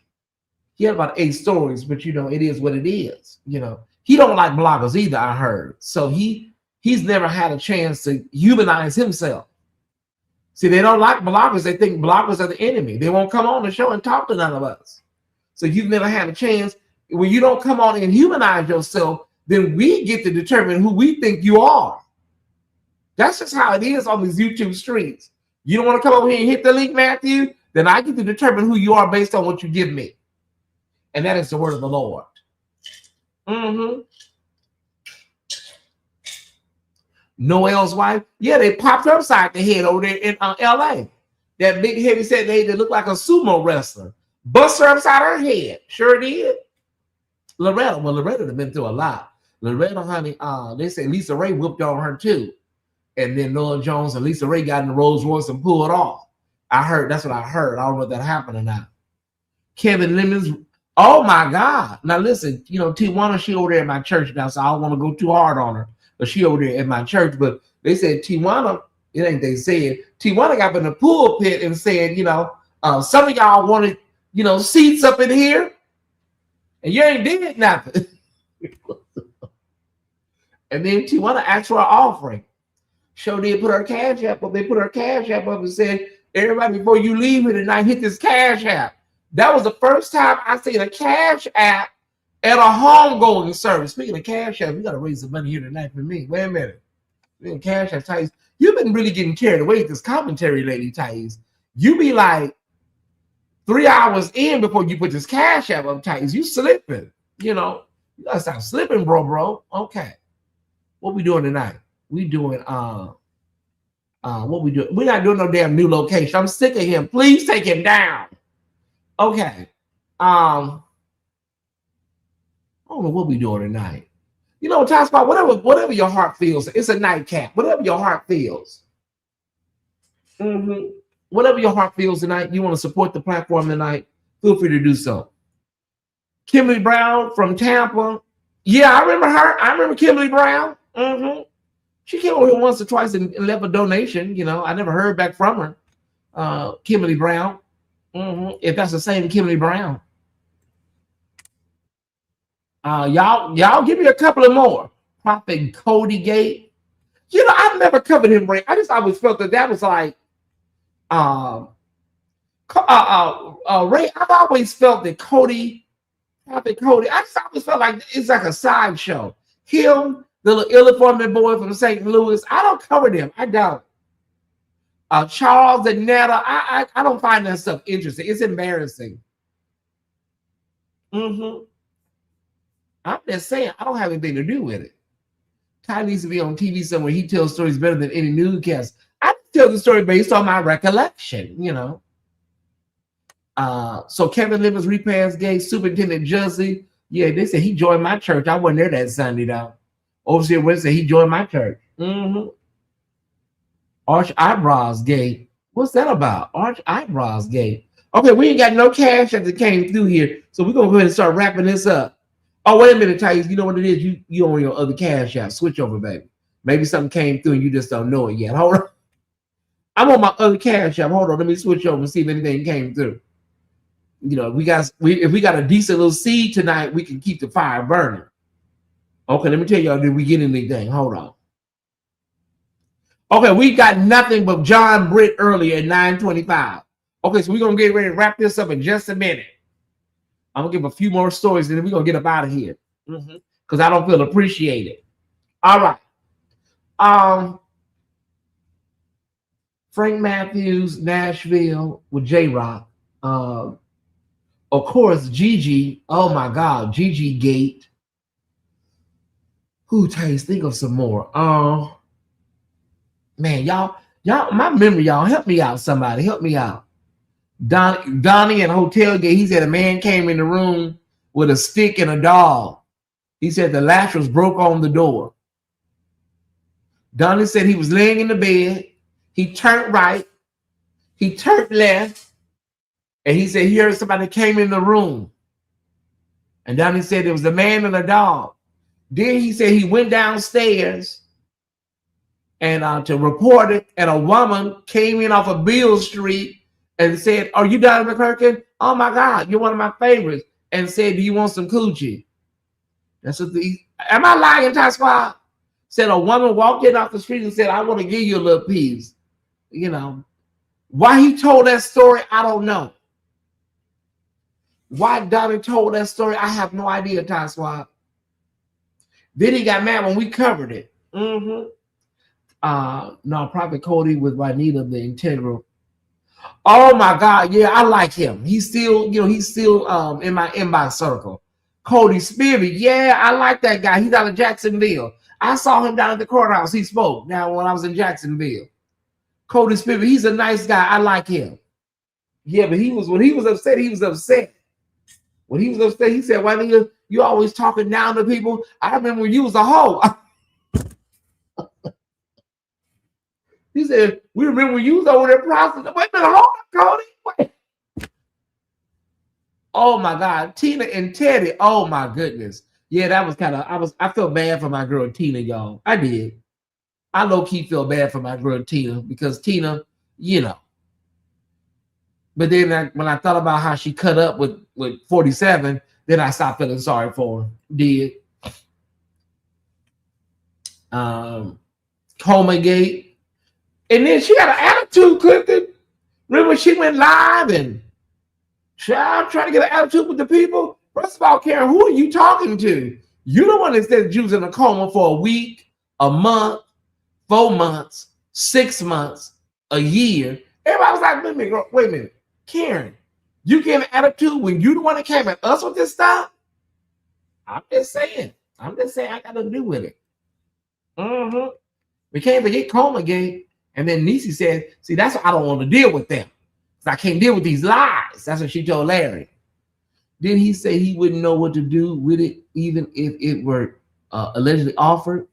He had about 8 stories, but it is what it is. He don't like bloggers either, I heard. So he's never had a chance to humanize himself. See, they don't like bloggers. They think bloggers are the enemy. They won't come on the show and talk to none of us. So you've never had a chance. When you don't come on and humanize yourself, then we get to determine who we think you are. That's just how it is on these YouTube streets. You don't want to come over here and hit the link, Matthew? Then I get to determine who you are based on what you give me. And that is the word of the Lord. Noel's wife, they popped her upside the head over there in LA. That big heavy set lady that looked like a sumo wrestler. Bust her upside her head. Sure did. Loretta have been through a lot. Loretta, honey, they say Lisa Ray whooped on her too. And then Noah Jones and Lisa Ray got in the Rolls Royce and pulled off. That's what I heard. I don't know if that happened or not. Kevin Lemons, oh my God. Now listen, Tijuana, she over there at my church now, so I don't want to go too hard on her. But she over there at my church. But they said Tijuana, it ain't they said, Tijuana got in the pulpit and said, some of y'all wanted, seats up in here. And you ain't did nothing. And then Tijuana asked for an offering. Show did put her cash app up. They put her cash app up and said, everybody, before you leave here tonight, hit this cash app. That was the first time I seen a cash app at a homegoing service. Speaking of cash app, we got to raise some money here tonight for me. Wait a minute. Cash app, Tyesse. You've been really getting carried away with this commentary, lady Tyesse. You be like 3 hours in before you put this cash app up, Tyesse. You slipping. You gotta stop slipping, bro. Okay. What we doing tonight? We doing what we doing? We're not doing no damn new location. I'm sick of him. Please take him down. Okay. I don't know what we doing tonight. Tyesse, whatever your heart feels. It's a nightcap. Whatever your heart feels. Whatever your heart feels tonight, you want to support the platform tonight, feel free to do so. Kimberly Brown from Tampa. Yeah, I remember her. I remember Kimberly Brown. She came over here once or twice and left a donation. I never heard back from her. Kimberly Brown. If that's the same Kimberly Brown. Y'all give me a couple of more. Prophet Cody Gate. I've never covered him, Ray. I just always felt that was like Ray. I've always felt that Prophet Cody, I just always felt like it's like a sideshow. Him, the little ill-informed boy from St. Louis, I don't cover them. I don't. Charles and Netta, I don't find that stuff interesting. It's embarrassing. I'm just saying, I don't have anything to do with it. Ty needs to be on TV somewhere. He tells stories better than any newscast. I tell the story based on my recollection, So Kevin Livers repairs gay Superintendent Juzzy. Yeah, they said he joined my church. I wasn't there that Sunday though. Overseer Wednesday, he joined my church. Arch Eyebrows Gate. What's that about? Arch Eyebrows Gate. Okay, we ain't got no cash that came through here, so we're gonna go ahead and start wrapping this up. Oh, wait a minute, Tyesse. You know what it is? You on your other cash app. Switch over, baby. Maybe something came through and you just don't know it yet. Hold on. I'm on my other cash app. Hold on. Let me switch over and see if anything came through. You know, if we got a decent little seed tonight, we can keep the fire burning. Okay, let me tell y'all, did we get anything? Hold on. Okay, we got nothing but John Britt earlier at 9:25. Okay, so we're gonna get ready to wrap this up in just a minute. I'm gonna give a few more stories and then we're gonna get up out of here. Because I don't feel appreciated. All right. Frank Matthews, Nashville with J-Rock. Of course, Gigi. Oh my God, Gigi Gate. Who Tyesse? Think of some more. Man, y'all, my memory, y'all, help me out. Somebody, help me out. Donnie and Hotel Gate. He said a man came in the room with a stick and a dog. He said the latch was broke on the door. Donnie said he was laying in the bed. He turned right. He turned left. And he said he heard somebody came in the room. And Donnie said it was a man and a dog. Then he said he went downstairs and to report it. And a woman came in off of Beale Street and said, "Are you Donnie McClurkin? Oh my God, you're one of my favorites." And said, "Do you want some coochie?" That's what am I lying, Ty Squad? Said a woman walked in off the street and said, "I want to give you a little piece." You know, why he told that story, I don't know. Why Donnie told that story, I have no idea, Ty Squad. Then he got mad when we covered it. No, Prophet Cody with Juanita, the integral. Oh my God, yeah, I like him. He's still, he's still in my inbox circle. Cody Spirit, yeah, I like that guy. He's out of Jacksonville. I saw him down at the courthouse. He spoke now when I was in Jacksonville. Cody Spirit, he's a nice guy. I like him. Yeah, but when he was upset, he was upset. When he was upset, he said, "Why nigga, you always talking down to people? I remember when you was a hoe." He said, "We remember when you was over there prostituting." Wait a minute, hold up, Cody. Wait. Oh my God, Tina and Teddy. Oh my goodness. Yeah, that was I felt bad for my girl Tina, y'all. I did. I low-key feel bad for my girl Tina because Tina, But then when I thought about how she cut up with 47, then I stopped feeling sorry for her. Did. Coma Gate. And then she had an attitude, Clifton. Remember she went live and trying to get an attitude with the people? First of all, Karen, who are you talking to? You the one that said you was in a coma for a week, a month, 4 months, 6 months, a year. Everybody was like, wait a minute. Karen, you get an attitude when you the one that came at us with this stuff? I'm just saying I got to do with it. We can't forget Coma Gate. And then Niecy said, "See, that's why I don't want to deal with them. I can't deal with these lies." That's what she told Larry. Then he said he wouldn't know what to do with it, even if it were allegedly offered.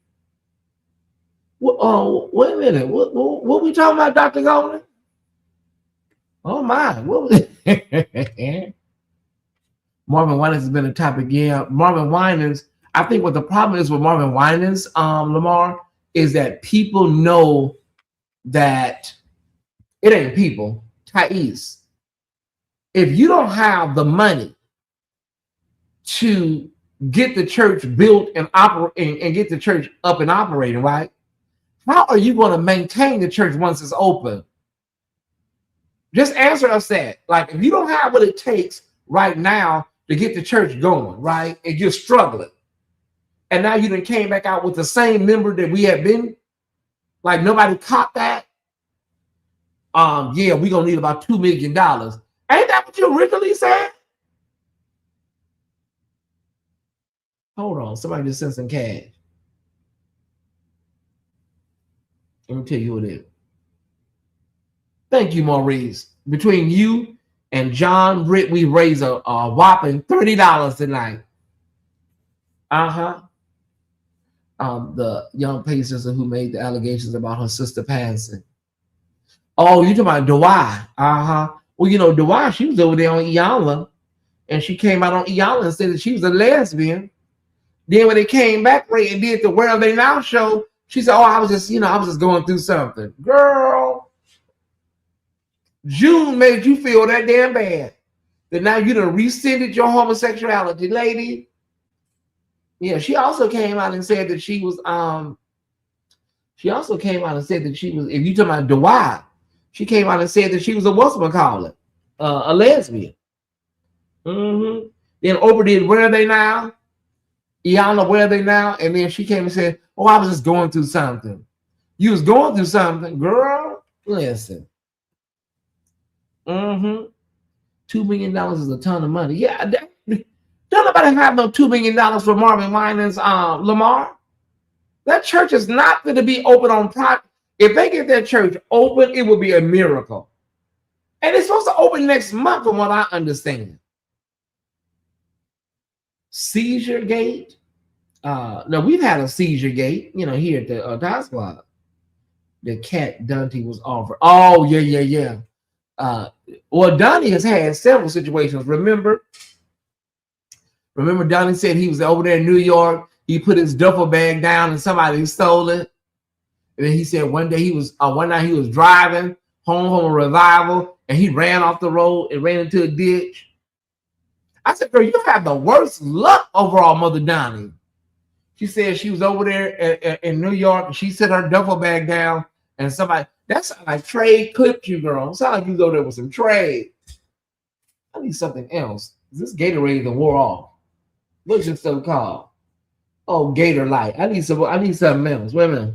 Well, wait a minute. What we talking about, Dr. Golden? Oh my! What was it? Marvin Winans has been a topic. Yeah, Marvin Winans. I think what the problem is with Marvin Winans, Lamar, is that people know that it ain't people. Tyesse, if you don't have the money to get the church built and operate and get the church up and operating, right? How are you going to maintain the church once it's open? Just answer us that. Like, if you don't have what it takes right now to get the church going, right, and you're struggling, and now you done came back out with the same member that we have been, like nobody caught that. Yeah, we're gonna need about $2 million. Ain't that what you originally said? Hold on, somebody just sent some cash. Let me tell you who it is. Thank you, Maurice. Between you And John Britt, we raised a whopping $30 tonight. The young paid sister who made the allegations about her sister passing. Oh, you talking about Dewey? Well, you know, Dewey, she was over there on Iyanla, and she came out on Iyanla and said that she was a lesbian. Then when they came back and did the Where Are They Now show, she said, "Oh, I was just going through something." Girl, June made you feel that damn bad that now you done rescinded your homosexuality, lady. Yeah, she also came out and said that she was She also came out and said that she was. If you talking about Dewey, she came out and said that she was a whatchamacallit, a lesbian. Then Oprah did Where Are They Now? Iyanla, Where Are They Now? And then she came and said, "Oh, I was just going through something." You was going through something, girl. Listen. $2 million is a ton of money. Yeah, don't nobody have no $2 million for Marvin Winans, Lamar. That church is not going to be open on private. If they get that church open, it will be a miracle. And it's supposed to open next month, from what I understand. Seizure Gate. Now we've had a seizure gate, you know, here at the Dice Club. The Cat Dante was offered. Oh, yeah. Well, Donnie has had several situations. Remember Donnie said he was over there in New York. He put his duffel bag down and somebody stole it. And then he said one night he was driving home from a revival and he ran off the road and ran into a ditch. I said, "Girl, you have the worst luck overall, Mother Donnie." She said she was over there in New York and she set her duffel bag down and somebody, that sounds like trade clipped you, girl. It sounds like you go there with some trade. I need something else. This Gatorade that wore off. What's it so called? Oh, Gator Light. I need something else. Wait a minute.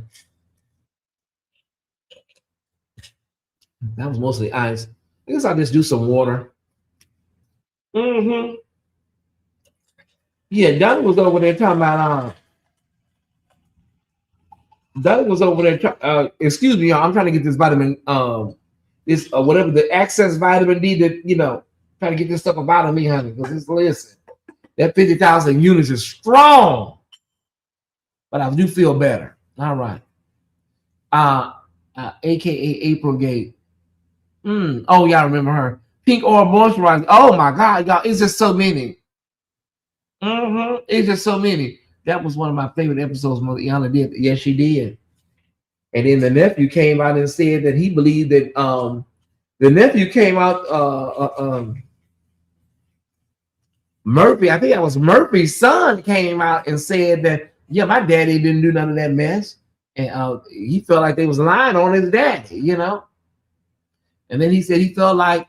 That was mostly ice. I guess I'll just do some water. Yeah, Donnie was over there talking about excuse me, y'all. I'm trying to get this vitamin, whatever the access vitamin D that, you know, trying to get this stuff about of me, honey. Because listen, that 50,000 units is strong. But I do feel better. All right. AKA April Gate. Oh, y'all remember her. Pink Oil Moisturizer. Oh my God, y'all. It's just so many. It's just so many. That was one of my favorite episodes Mother Iyanla did. Yes, she did. And then the nephew came out and said that he believed that the nephew came out, Murphy, I think that was Murphy's son, came out and said that, yeah, my daddy didn't do none of that mess. And he felt like they was lying on his daddy, you know. And then he said he felt like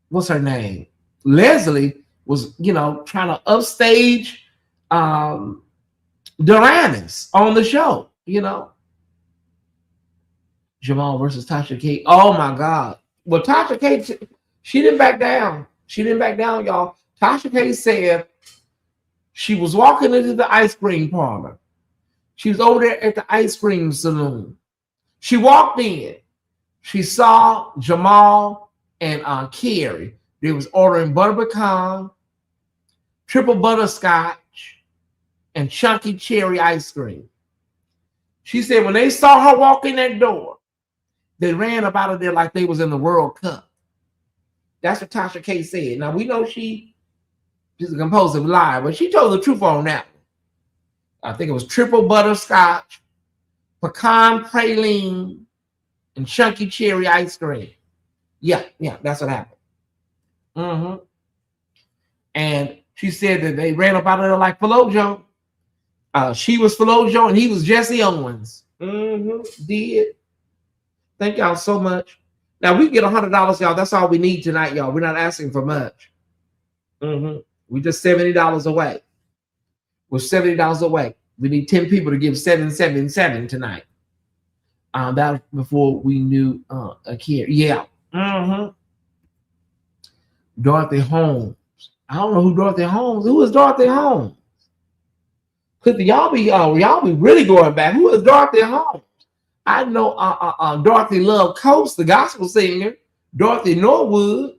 what's her name? Leslie was, you know, trying to upstage Duranis on the show, you know. Jamal versus Tasha K. Oh my God. Well, Tasha K, she didn't back down. She didn't back down, y'all. Tasha K said she was walking into the ice cream parlor. She was over there at the ice cream saloon. She walked in. She saw Jamal and Carrie. They was ordering butter pecan, triple butterscotch, and chunky cherry ice cream. She said when they saw her walk in that door, they ran up out of there like they was in the World Cup. That's what Tasha K said. Now, we know she's a compulsive liar, but she told the truth on that one. I think it was triple butterscotch, pecan praline, and chunky cherry ice cream. Yeah, that's what happened. And she said that they ran up out of there like Philojo. She was Philojo and he was Jesse Owens. Did. Thank y'all so much. Now we get $100, y'all. That's all we need tonight, y'all. We're not asking for much. We just $70 away. We're $70 away. We need 10 people to give 777 tonight. That was before we knew a kid. Yeah. Dorothy Holmes. I don't know who Dorothy Holmes. Who is Dorothy Holmes? Could y'all be really going back? Who is Dorothy Holmes? I know Dorothy Love Coast, the gospel singer, Dorothy Norwood.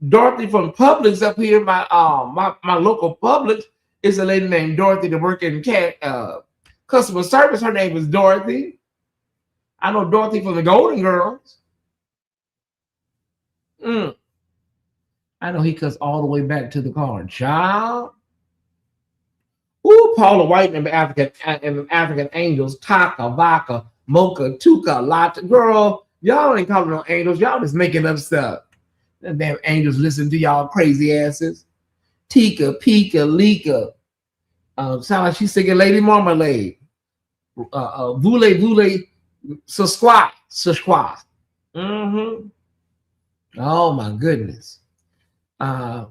Dorothy from Publix up here, my local Publix is a lady named Dorothy that work in customer service. Her name is Dorothy. I know Dorothy from the Golden Girls. I know he cuts all the way back to the car. Child. Ooh, Paula White and African Angels, Taka, Vaka, Mocha, Tuka, Lata. Girl, y'all ain't calling no angels. Y'all just making up stuff. Them damn angels listen to y'all crazy asses. Tika, Pika, Lika. Sound like she's singing Lady Marmalade. Vule, Vule, Sasquatch. Oh my goodness. TD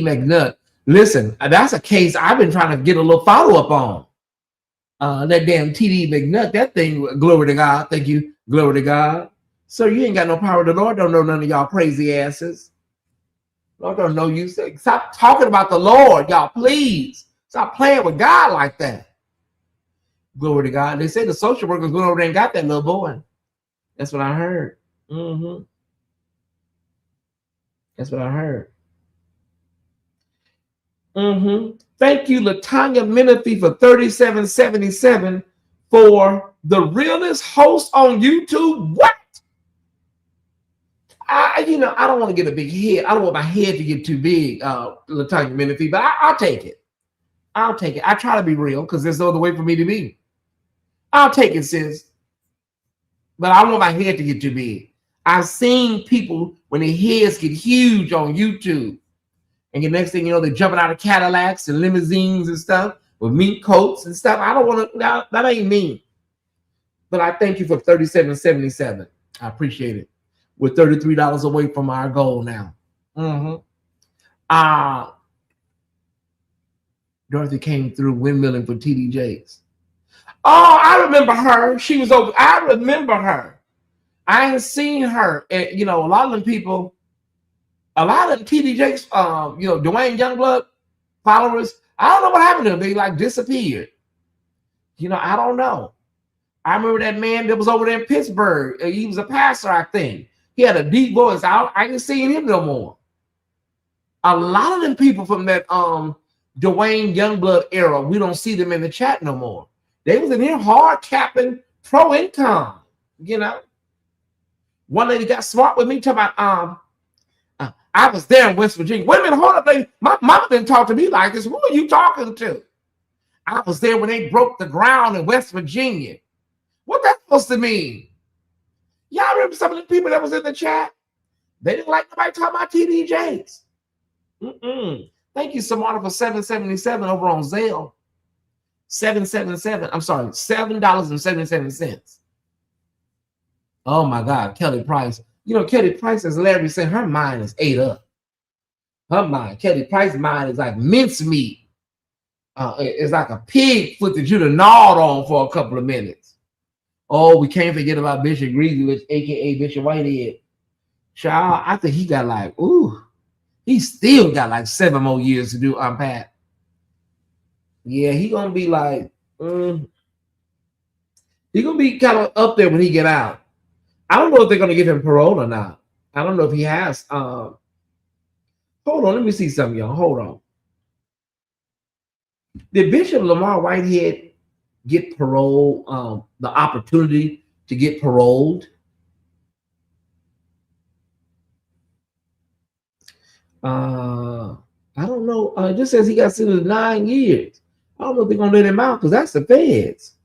McNutt. Listen, that's a case I've been trying to get a little follow-up on. That damn TD McNutt, that thing, glory to God. Thank you, glory to God. So you ain't got no power. The Lord don't know none of y'all crazy asses. Lord don't know you. Stop talking about the Lord, y'all, please. Stop playing with God like that. Glory to God. They say the social workers went over there and got that little boy. That's what I heard. That's what I heard. Thank you, Latanya Menifee, for $37.77 for the realest host on YouTube. What? I don't want to get a big head. I don't want my head to get too big, Latanya Menifee, but I'll take it. I'll take it. I try to be real because there's no other way for me to be. I'll take it, sis. But I don't want my head to get too big. I've seen people when their heads get huge on YouTube. And the next thing you know, they're jumping out of Cadillacs and limousines and stuff with mink coats and stuff. I don't want to, that ain't me. But I thank you for $37.77. I appreciate it. We're $33 away from our goal now. Dorothy came through windmilling for TD Jakes. Oh, I remember her. She was over. I remember her. I ain't seen her. And, a lot of them people, a lot of them TD Jakes, Dwayne Youngblood followers, I don't know what happened to them. They like disappeared. I don't know. I remember that man that was over there in Pittsburgh. He was a pastor, I think. He had a deep voice. I ain't seeing him no more. A lot of them people from that Dwayne Youngblood era, we don't see them in the chat no more. They was in here hard capping pro income. One lady got smart with me talking about I was there in West Virginia. Wait a minute, hold up, baby. My mama didn't talk to me like this. Who are you talking to? I was there when they broke the ground in West Virginia. What that supposed to mean? Y'all remember some of the people that was in the chat? They didn't like nobody talking about TD Jakes. Thank you, Samara, for $7.77 over on Zelle. $7.77. I'm sorry, $7.77. Oh my God, Kelly Price. Kelly Price, as Larry said, her mind is ate up. Her mind, Kelly Price's mind is like mincemeat. It's like a pig foot that you'd have gnawed on for a couple of minutes. Oh, we can't forget about Bishop Greasy, aka Bishop Whitehead. Child, I think he got he still got like 7 more years to do unpack. Yeah, he gonna be like, he gonna be kind of up there when he get out. I don't know if they're gonna give him parole or not. I don't know if he has. Hold on, let me see something, y'all. Hold on. Did Bishop Lamar Whitehead get parole? The opportunity to get paroled? I don't know. It just says he got sentenced to 9 years. I don't know if they're gonna let him out because that's the feds.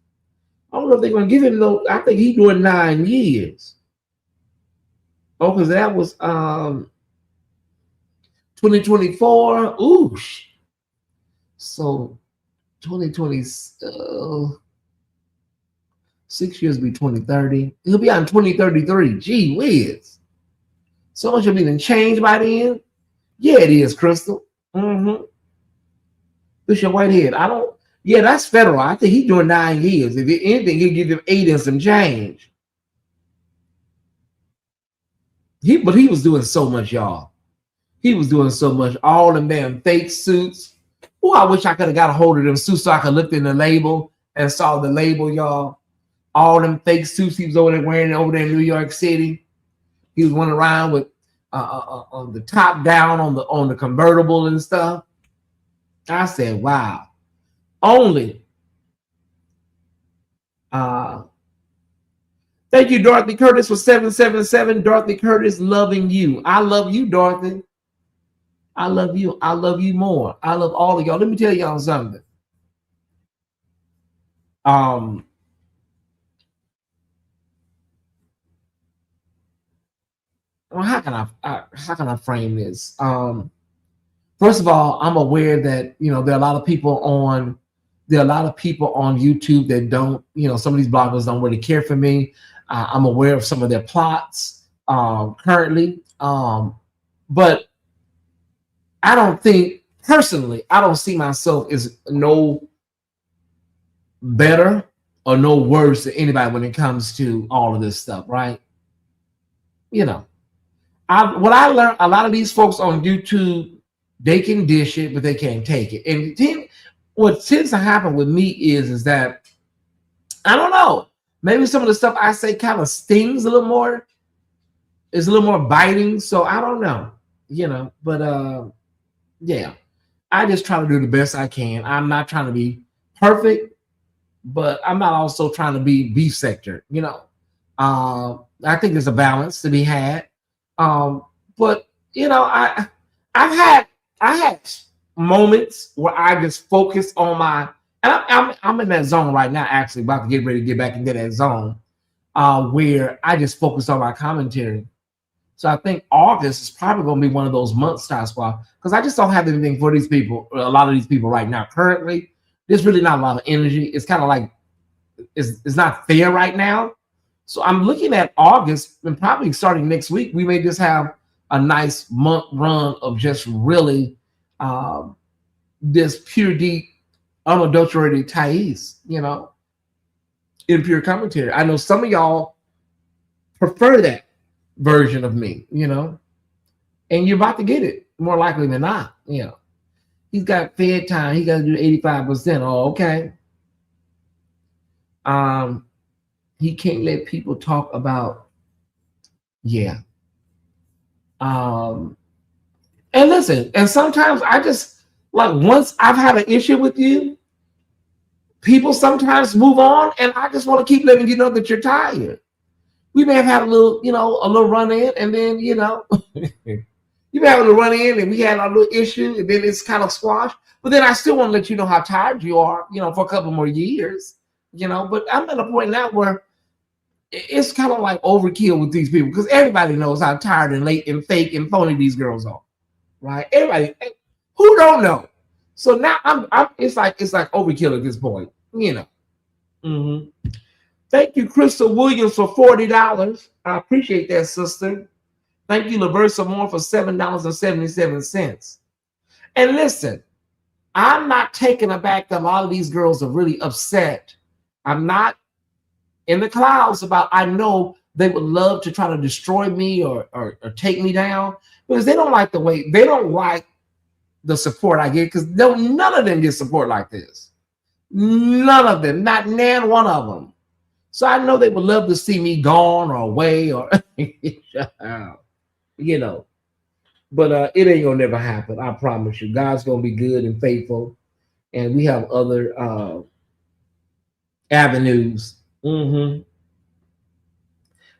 I don't know if they're gonna give him no. I think he's doing 9 years. Oh, because that was 2024. Ooh. So 2020, 6 years will be 2030. He'll be out in 2033. Gee whiz. So much will be changed by then. Yeah, it is, Crystal. Bishop Whitehead. Yeah, that's federal. I think he's doing 9 years. If anything, he'll give him 8 and some change. But he was doing so much, y'all. He was doing so much. All them damn fake suits. Oh, I wish I could have got a hold of them suits so I could look in the label and saw the label, y'all. All them fake suits he was over there wearing over there in New York City. He was running around with the top down on the convertible and stuff. I said, wow. Only. Thank you, Dorothy Curtis, for 777. Dorothy Curtis, loving you. I love you, Dorothy. I love you. I love you more. I love all of y'all. Let me tell y'all something. Well, how can I frame this? First of all, I'm aware that there are a lot of people on YouTube that don't, some of these bloggers don't really care for me. I'm aware of some of their plots currently, but I don't think personally, I don't see myself as no better or no worse than anybody when it comes to all of this stuff, right? What I learned, a lot of these folks on YouTube, they can dish it, but they can't take it. And then what tends to happen with me is that, I don't know, maybe some of the stuff I say kind of stings a little more, is a little more biting. So I don't know, but yeah, I just try to do the best I can. I'm not trying to be perfect, but I'm not also trying to be beef sector, I think there's a balance to be had. But I had moments where I just focus on my, and I'm in that zone right now, actually about to get ready to get back into that zone where I just focus on my commentary. So I think August is probably going to be one of those months, Tyesse, because I just don't have anything for these people, a lot of these people right now. Currently, there's really not a lot of energy. It's kind of like, it's not fair right now. So I'm looking at August, and probably starting next week, we may just have a nice month run of just really this pure, deep, unadulterated Tyesse, in pure commentary. I know some of y'all prefer that version of me, and you're about to get it more likely than not. He's got fed time. He got to do 85%. Oh, okay. He can't let people talk about, yeah. And listen, and sometimes I just, like, once I've had an issue with you, people sometimes move on, and I just want to keep letting you know that you're tired. We may have had a little run in, and then, you may have a little run in, and we had a little issue, and then it's kind of squashed. But then I still want to let you know how tired you are, for a couple more years, But I'm at a point now where it's kind of like overkill with these people, because everybody knows how tired and late and fake and phony these girls are, right? Everybody, who don't know? So now it's like overkill at this point, Mm-hmm. Thank you, Crystal Williams, for $40. I appreciate that, sister. Thank you, LaVersa Moore, for $7.77. And listen, I'm not taken aback that a lot of these girls are really upset. I'm not in the clouds about, I know they would love to try to destroy me or take me down, because they don't like the support I get, because none of them get support like this. None of them, not one of them. So I know they would love to see me gone or away or, but it ain't gonna never happen. I promise you. God's gonna be good and faithful, and we have other avenues. Mm-hmm.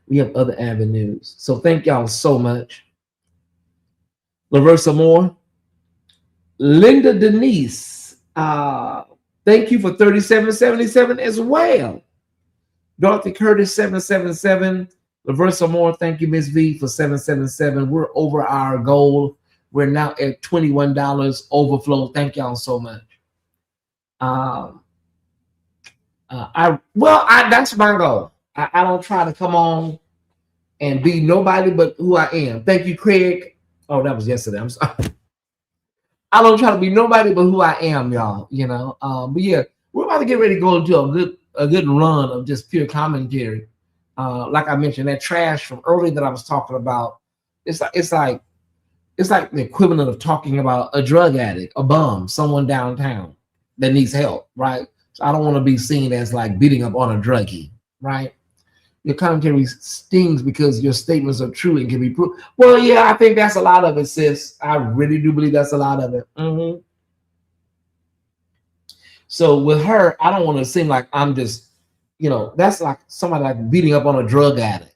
We have other avenues. So thank y'all so much. LaVersa Moore, Linda Denise, thank you for $37.77 as well. Dorothy Curtis, 777. LaVersa Moore, thank you, Miss V, for 777. We're over our goal. We're now at $21 overflow. Thank y'all so much. That's my goal. I don't try to come on and be nobody but who I am. Thank you, Craig. Oh, that was yesterday. I'm sorry. I don't try to be nobody but who I am, y'all. But yeah, we're about to get ready to go into a good run of just pure commentary. Like I mentioned, that trash from earlier that I was talking about, it's like it's like the equivalent of talking about a drug addict, a bum, someone downtown that needs help, right? So I don't want to be seen as like beating up on a druggie, right? Your commentary stings because your statements are true and can be proved. Well, yeah, I think that's a lot of it, sis. I really do believe that's a lot of it. So with her, I don't want to seem like I'm just, that's like somebody like beating up on a drug addict,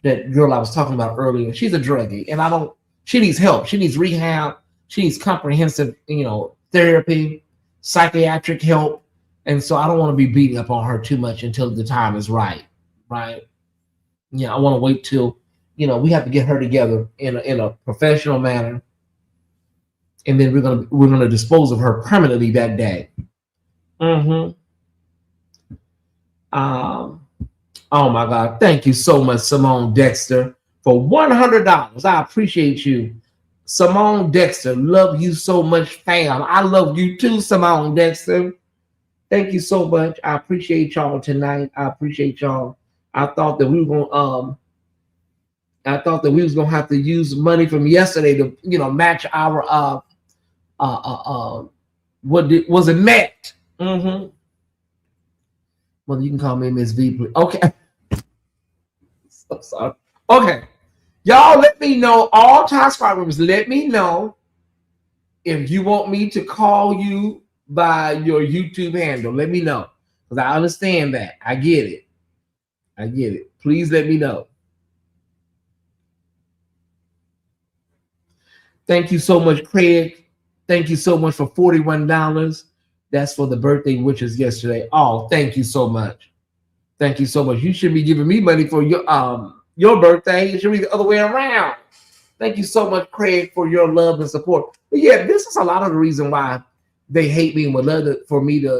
that girl I was talking about earlier. She's a druggie, and she needs help. She needs rehab. She needs comprehensive, therapy, psychiatric help. And so I don't want to be beating up on her too much until the time is right. Right. I want to wait till, we have to get her together in a professional manner. And then we're gonna dispose of her permanently that day. Oh my God. Thank you so much, Simone Dexter, for $100. I appreciate you. Simone Dexter, love you so much, fam. I love you too, Simone Dexter. Thank you so much. I appreciate y'all tonight. I appreciate y'all. I thought that we were gonna have to use money from yesterday to, match our was it met? Well, you can call me Miss V, please. Okay. So sorry. Okay. Y'all let me know, all time subscribers, let me know if you want me to call you by your YouTube handle. Let me know. Because I understand that. I get it. Please let me know. Thank you so much, Craig. Thank you so much for $41. That's for the birthday wishes yesterday. Oh, thank you so much. Thank you so much. You should be giving me money for your birthday. It should be the other way around. Thank you so much, Craig, for your love and support. But yeah, this is a lot of the reason why they hate me and would love for me to,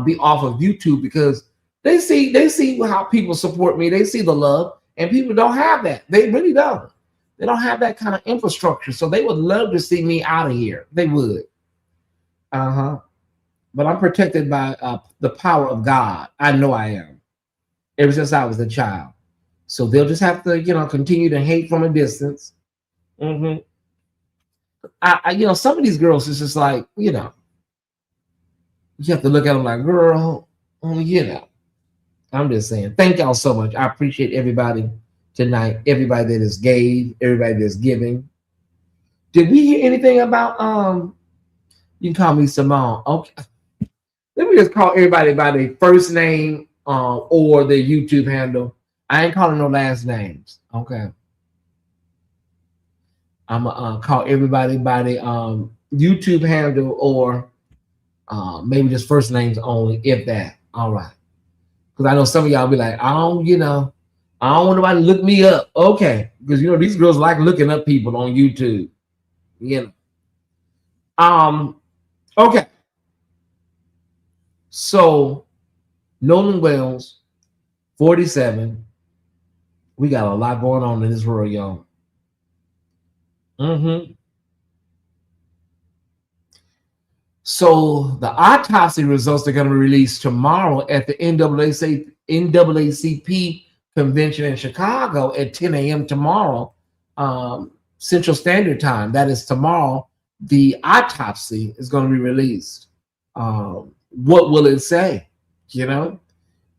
be off of YouTube, because they see how people support me. They see the love, and people don't have that. They really don't. They don't have that kind of infrastructure. So they would love to see me out of here. They would. But I'm protected by the power of God. I know I am. Ever since I was a child. So they'll just have to, continue to hate from a distance. Some of these girls, it's just like, you have to look at them like, girl, I'm just saying. Thank y'all so much. I appreciate everybody tonight. Everybody that is gave, everybody that's giving. Did we hear anything about, you can call me Simone. Okay. Let me just call everybody by their first name or their YouTube handle. I ain't calling no last names. Okay. I'm gonna call everybody by the YouTube handle, or maybe just first names only, if that. All right. Because I know some of y'all be like, I don't want nobody to look me up. Okay. Because these girls like looking up people on YouTube. Okay. So Nolan Wells, 47. We got a lot going on in this world, y'all. So the autopsy results are going to be released tomorrow at the NAACP convention in Chicago at 10 a.m. tomorrow, Central Standard Time. That is tomorrow. The autopsy is going to be released. What will it say?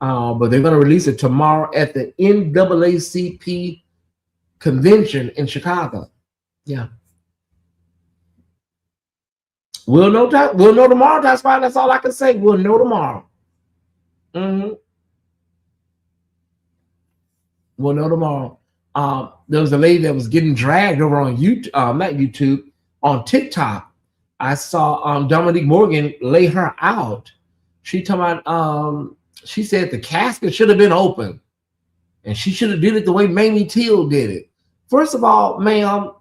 But they're going to release it tomorrow at the NAACP convention in Chicago. Yeah. We'll know tomorrow. That's why. That's all I can say. We'll know tomorrow. We'll know tomorrow. There was a lady that was getting dragged over on YouTube, not YouTube, on TikTok. I saw Dominique Morgan lay her out. She she said the casket should have been open, and she should have did it the way Mamie Till did it. First of all, ma'am,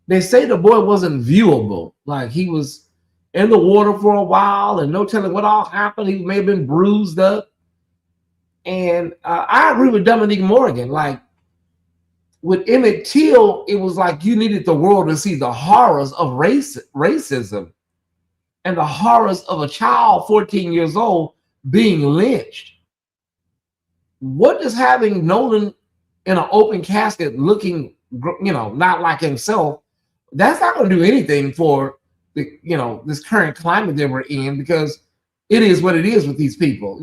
they say the boy wasn't viewable. Like, he was in the water for a while, and no telling what all happened. He may have been bruised up. And I agree with Dominique Morgan. Like, with Emmett Till, it was like you needed the world to see the horrors of racism and the horrors of a child 14 years old being lynched. What does having Nolan in an open casket looking, not like himself, that's not going to do anything for the, this current climate that we're in, because it is what it is with these people.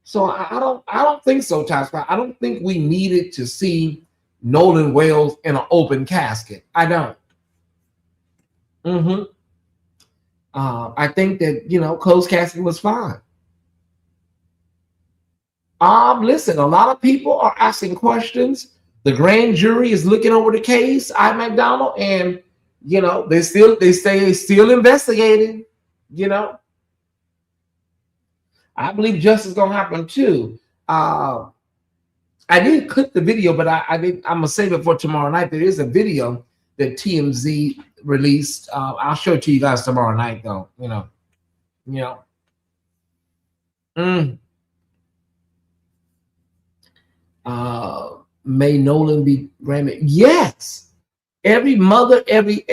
So I don't think so, Tyesse. I don't think we needed to see Nolan Wales in an open casket. I don't. I think that closed casket was fine. Listen, a lot of people are asking questions. The grand jury is looking over the case, McDonald, and they say still investigating. I believe justice is gonna happen too. I didn't clip the video, but I'm gonna save it for tomorrow night. There is a video that TMZ released. I'll show it to you guys tomorrow night, though. May Nolan be Grammy? Yes. Every mother, every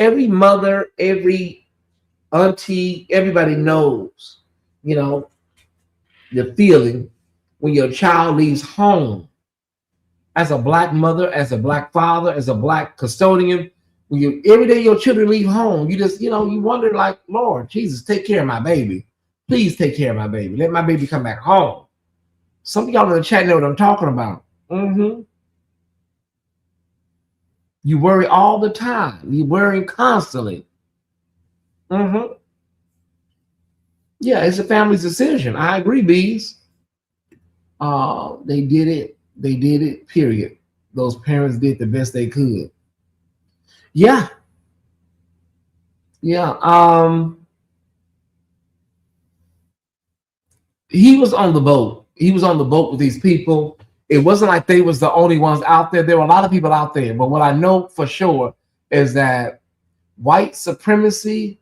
auntie, everybody knows, the feeling when your child leaves home. As a Black mother, as a Black father, as a Black custodian, when every day your children leave home, you just, you wonder, like, Lord Jesus, take care of my baby. Please take care of my baby. Let my baby come back home. Some of y'all in the chat know what I'm talking about. You worry all the time. You worry constantly. Yeah, it's a family's decision. I agree, Bees. They did it. They did it, period. Those parents did the best they could. Yeah. He was on the boat. He was on the boat with these people. It wasn't like they was the only ones out there. There were a lot of people out there. But what I know for sure is that white supremacy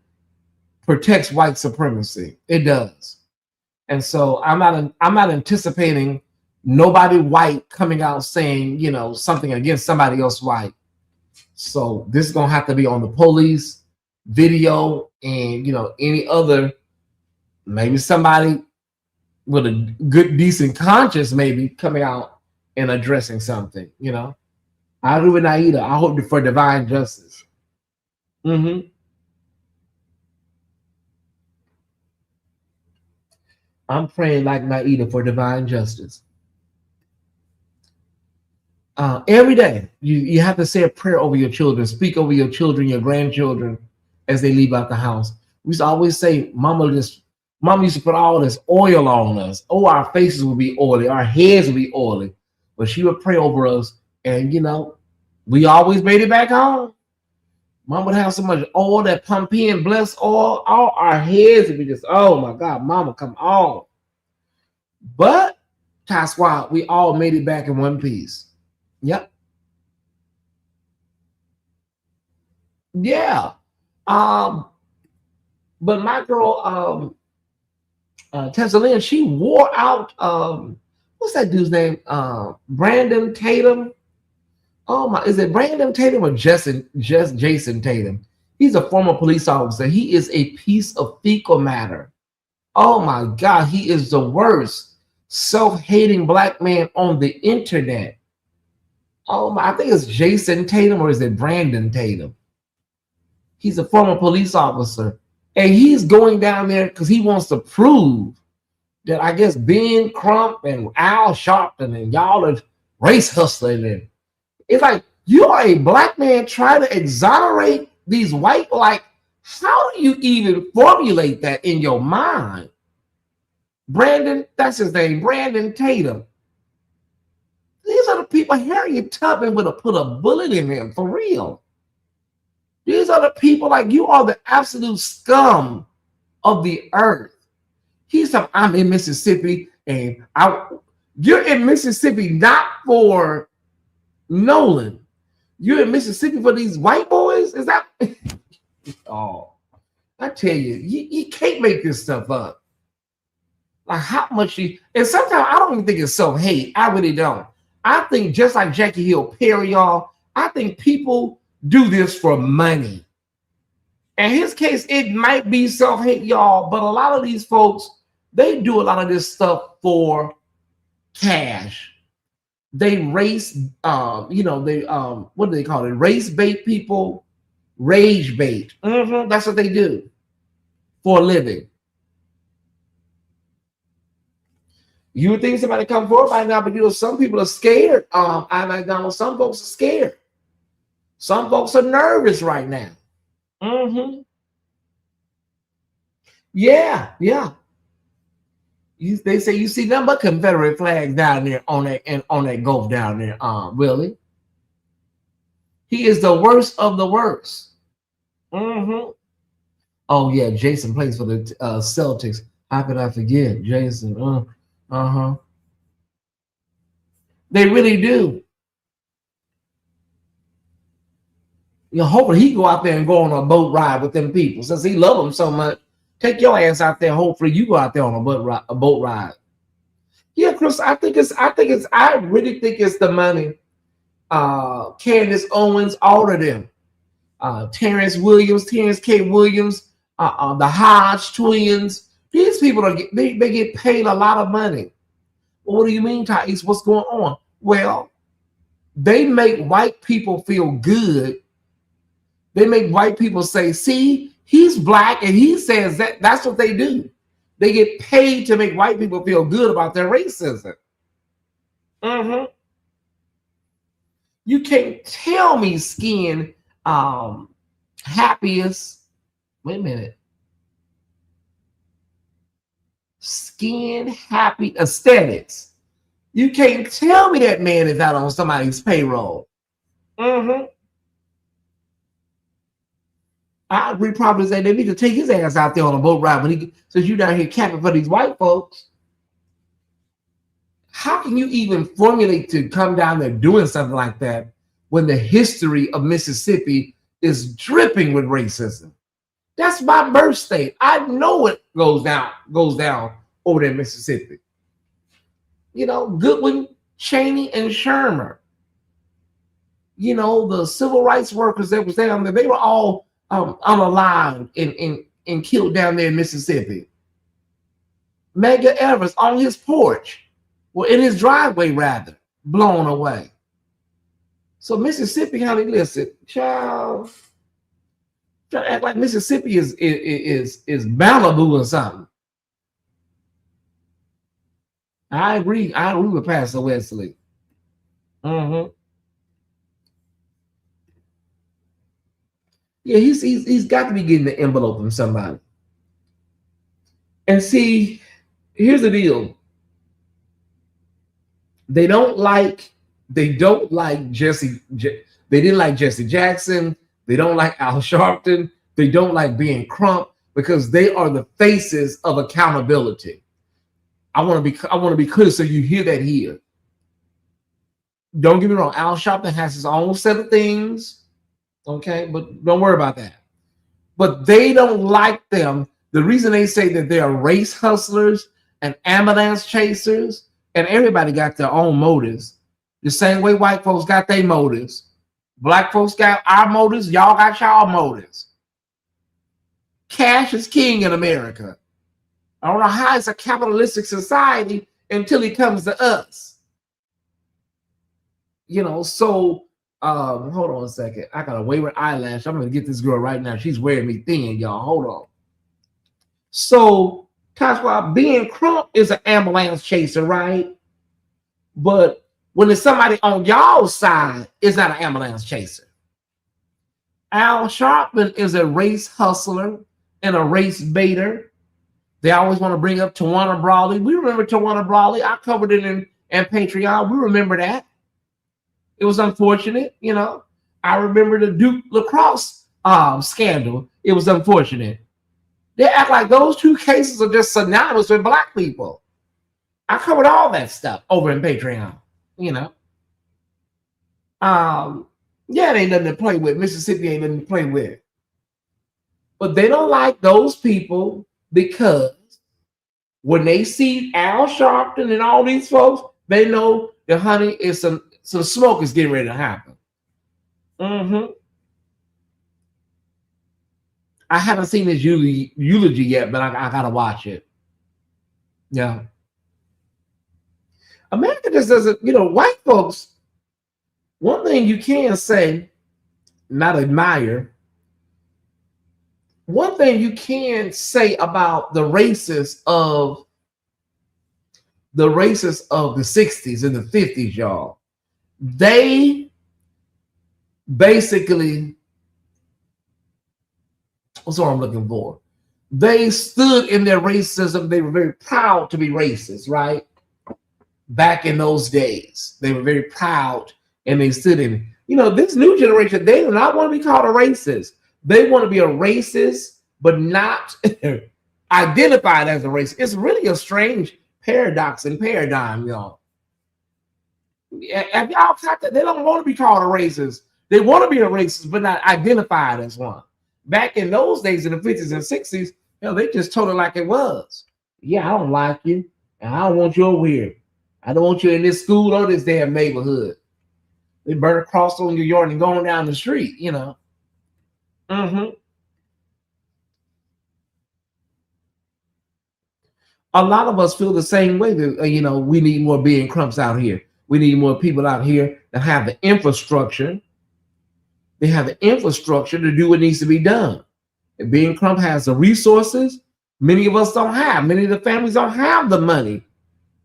protects white supremacy. It does. And so I'm not anticipating nobody white coming out saying, something against somebody else white. So this is gonna have to be on the police video, and any other, maybe somebody with a good, decent conscience, maybe coming out and addressing something. I agree with Naida. I hope for divine justice. I'm praying like Naida for divine justice. Every day, you have to say a prayer over your children, speak over your children, your grandchildren, as they leave out the house. We used to always say, Mama used to put all this oil on us. Oh, our faces would be oily, our heads would be oily. But she would pray over us, and we always made it back home. Mom would have so much oil, that pumpkin blessed oil, all our heads would be just, oh my God, Mama, come on. But that's why we all made it back in one piece. Yep. Yeah. But my girl, Tyesse Lynn, she wore out, what's that dude's name? Brandon Tatum. Oh my, is it Brandon Tatum or Jason Tatum? He's a former police officer. He is a piece of fecal matter. Oh my God, he is the worst self-hating Black man on the internet. Oh my, I think it's Jason Tatum, or is it Brandon Tatum? He's a former police officer, and he's going down there because he wants to prove that, I guess, Ben Crump and Al Sharpton and y'all are race hustling. And it's like, you are a Black man trying to exonerate these white, like, how do you even formulate that in your mind? Brandon, that's his name, Brandon Tatum. These are the people. Harriet Tubman would have put a bullet in him, for real. These are the people, like, you are the absolute scum of the earth. He's saying, I'm in Mississippi, and you're in Mississippi not for Nolan. You're in Mississippi for these white boys? Is that? Oh, I tell you can't make this stuff up. Like, how much and sometimes I don't even think it's self-hate. I really don't. I think, just like Jackie Hill Perry, y'all, I think people do this for money. In his case, it might be self-hate, y'all, but a lot of these folks, they do a lot of this stuff for cash. they race, they what do they call it? Race bait people, rage bait. That's what they do for a living. You would think somebody come forward by now, but some people are scared. I McDonald, some folks are scared. Some folks are nervous right now. Yeah. They say you see nothing but Confederate flags down there on that Gulf down there, Willie. He is the worst of the worst. Oh yeah, Jason plays for the Celtics. How could I forget Jason? They really do. Hopefully he go out there and go on a boat ride with them people. Since he love them so much, take your ass out there. Hopefully you go out there on a boat ride. Yeah, Chris, I really think it's the money. Candace Owens, all of them. Terrence K. Williams, the Hodge twins. These people they get paid a lot of money. Well, what do you mean, Tyesse? What's going on? Well, they make white people feel good. They make white people say, see, he's black, and he says that. That's what they do. They get paid to make white people feel good about their racism. You can't tell me skin happiest. Wait a minute. Skin happy aesthetics. You can't tell me that man is out on somebody's payroll. We probably say they need to take his ass out there on a boat ride since you down here capping for these white folks. How can you even formulate to come down there doing something like that when the history of Mississippi is dripping with racism? That's my birth state. I know it goes down over there in Mississippi. Goodwin, Cheney, and Shermer. The civil rights workers that was down there, they were all unalive and killed down there in Mississippi. Medgar Evers on his porch, in his driveway rather, blown away. So Mississippi, honey, listen, child, try to act like Mississippi is Malibu or something. I agree with Pastor Wesley. Yeah, he's got to be getting the envelope from somebody. And see, here's the deal. They don't like Jesse. They didn't like Jesse Jackson. They don't like Al Sharpton. They don't like Ben Crump because they are the faces of accountability. I want to be clear so you hear that here. Don't get me wrong. Al Sharpton has his own set of things. Okay, but don't worry about that. But they don't like them. The reason they say that they are race hustlers and ambulance chasers, and everybody got their own motives. The same way white folks got their motives. Black folks got our motives. Y'all got y'all motives. Cash is king in America. I don't know how it's a capitalistic society until it comes to us. So hold on a second. I got a wayward eyelash. I'm gonna get this girl right now. She's wearing me thin, y'all. Hold on. So that's why Ben Crump is an ambulance chaser, right? But when it's somebody on y'all's side, it's not an ambulance chaser. Al Sharpton is a race hustler and a race baiter. They always want to bring up Tawana Brawley. We remember Tawana Brawley. I covered it in Patreon. We remember that. It was unfortunate, I remember the Duke lacrosse scandal. It was unfortunate. They act like those two cases are just synonymous with black people. I covered all that stuff over in Patreon, Yeah, it ain't nothing to play with. Mississippi ain't nothing to play with. But they don't like those people because when they see Al Sharpton and all these folks, they know that, honey, it's some smoke is getting ready to happen. I haven't seen his eulogy yet, but I gotta watch it. Yeah. America just doesn't, white folks, one thing you can say, not admire, one thing you can say about the races of the 60s and the 50s, y'all, they basically, what's what I'm looking for? They stood in their racism. They were very proud to be racist, right? Back in those days, they were very proud and they stood in. This new generation, they do not want to be called a racist. They want to be a racist, but not identified as a racist. It's really a strange paradox and paradigm, y'all. If y'all they don't want to be called a racist. They want to be a racist, but not identified as one. Back in those days, in the 50s and 60s, they just told it like it was. Yeah, I don't like you, and I don't want you over here. I don't want you in this school or this damn neighborhood. They burn a cross on your yard and going down the street, A lot of us feel the same way that, we need more being crumps out here. We need more people out here that have the infrastructure. They have the infrastructure to do what needs to be done. And being crump has the resources. Many of us don't have. Many of the families don't have the money.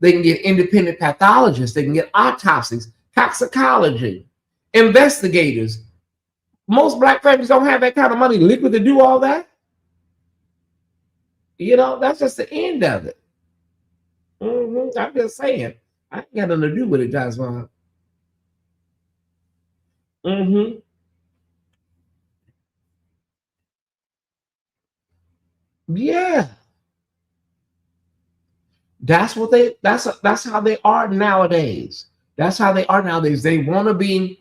They can get independent pathologists. They can get autopsies, toxicology, investigators. Most Black families don't have that kind of money liquid to do all that. That's just the end of it. I'm just saying. I ain't got nothing to do with it, Jasmine. Yeah. That's how they are nowadays. That's how they are nowadays. They want to be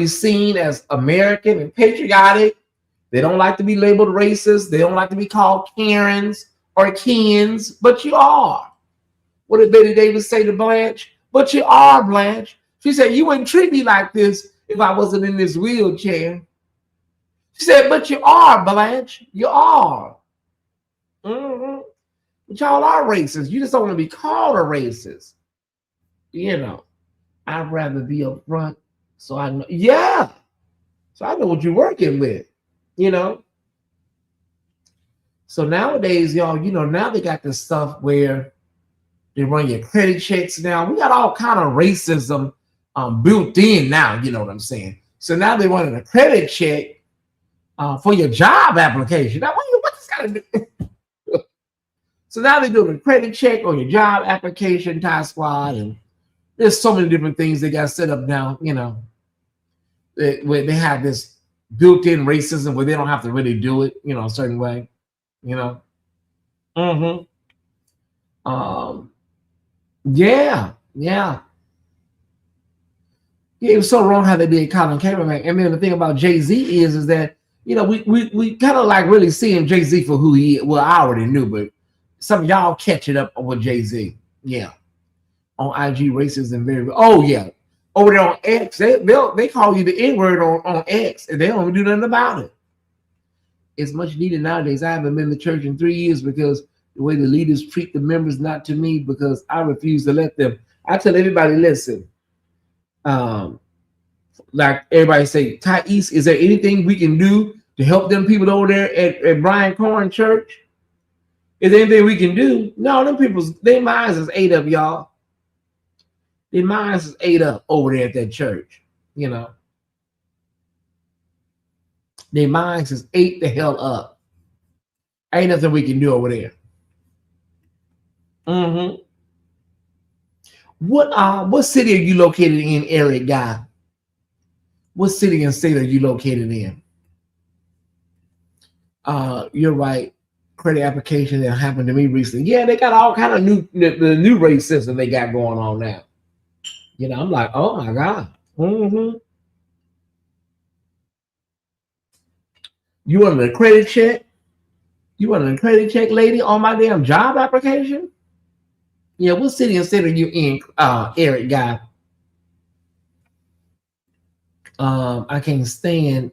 seen as American and patriotic. They don't like to be labeled racist. They don't like to be called Karens or Kens, but you are. What did Betty Davis say to Blanche? But you are, Blanche. She said, you wouldn't treat me like this if I wasn't in this wheelchair. She said, but you are, Blanche. You are. But y'all are racist. You just don't want to be called a racist. I'd rather be up front so I know. Yeah. So I know what you're working with, So nowadays, y'all, now they got this stuff where they run your credit checks now. We got all kind of racism built in now, you know what I'm saying? So now they're running a credit check for your job application. Now, what this got to do? So now they're doing a credit check on your job application, Tyesse Squad, and there's so many different things they got set up now, where they have this built-in racism where they don't have to really do it, a certain way, Yeah. It was so wrong how they did Colin Kaepernick. And then the thing about Jay-Z is that, we kind of like really seeing Jay-Z for who he is. Well, I already knew, but some of y'all catch it up with Jay-Z. Yeah. On IG racism, over there on X, they call you the N-word on X, and they don't do nothing about it. It's much needed nowadays. I haven't been to church in 3 years because the way the leaders treat the members, not to me, because I refuse to let them. I tell everybody, listen, like everybody say, Tyesse, is there anything we can do to help them people over there at Brian Corn Church? Is there anything we can do? No, them their minds is ate up, y'all. Their minds is ate up over there at that church, Their minds is ate the hell up. Ain't nothing we can do over there. What city are you located in, Eric Guy? What city and state are you located in? You're right. Credit application that happened to me recently. Yeah, they got all kind of the new racism they got going on now. I'm like, oh my God. You want a credit check? You want a credit check, lady, on my damn job application? Yeah, what city and state are you in, Eric Guy? I can't stand.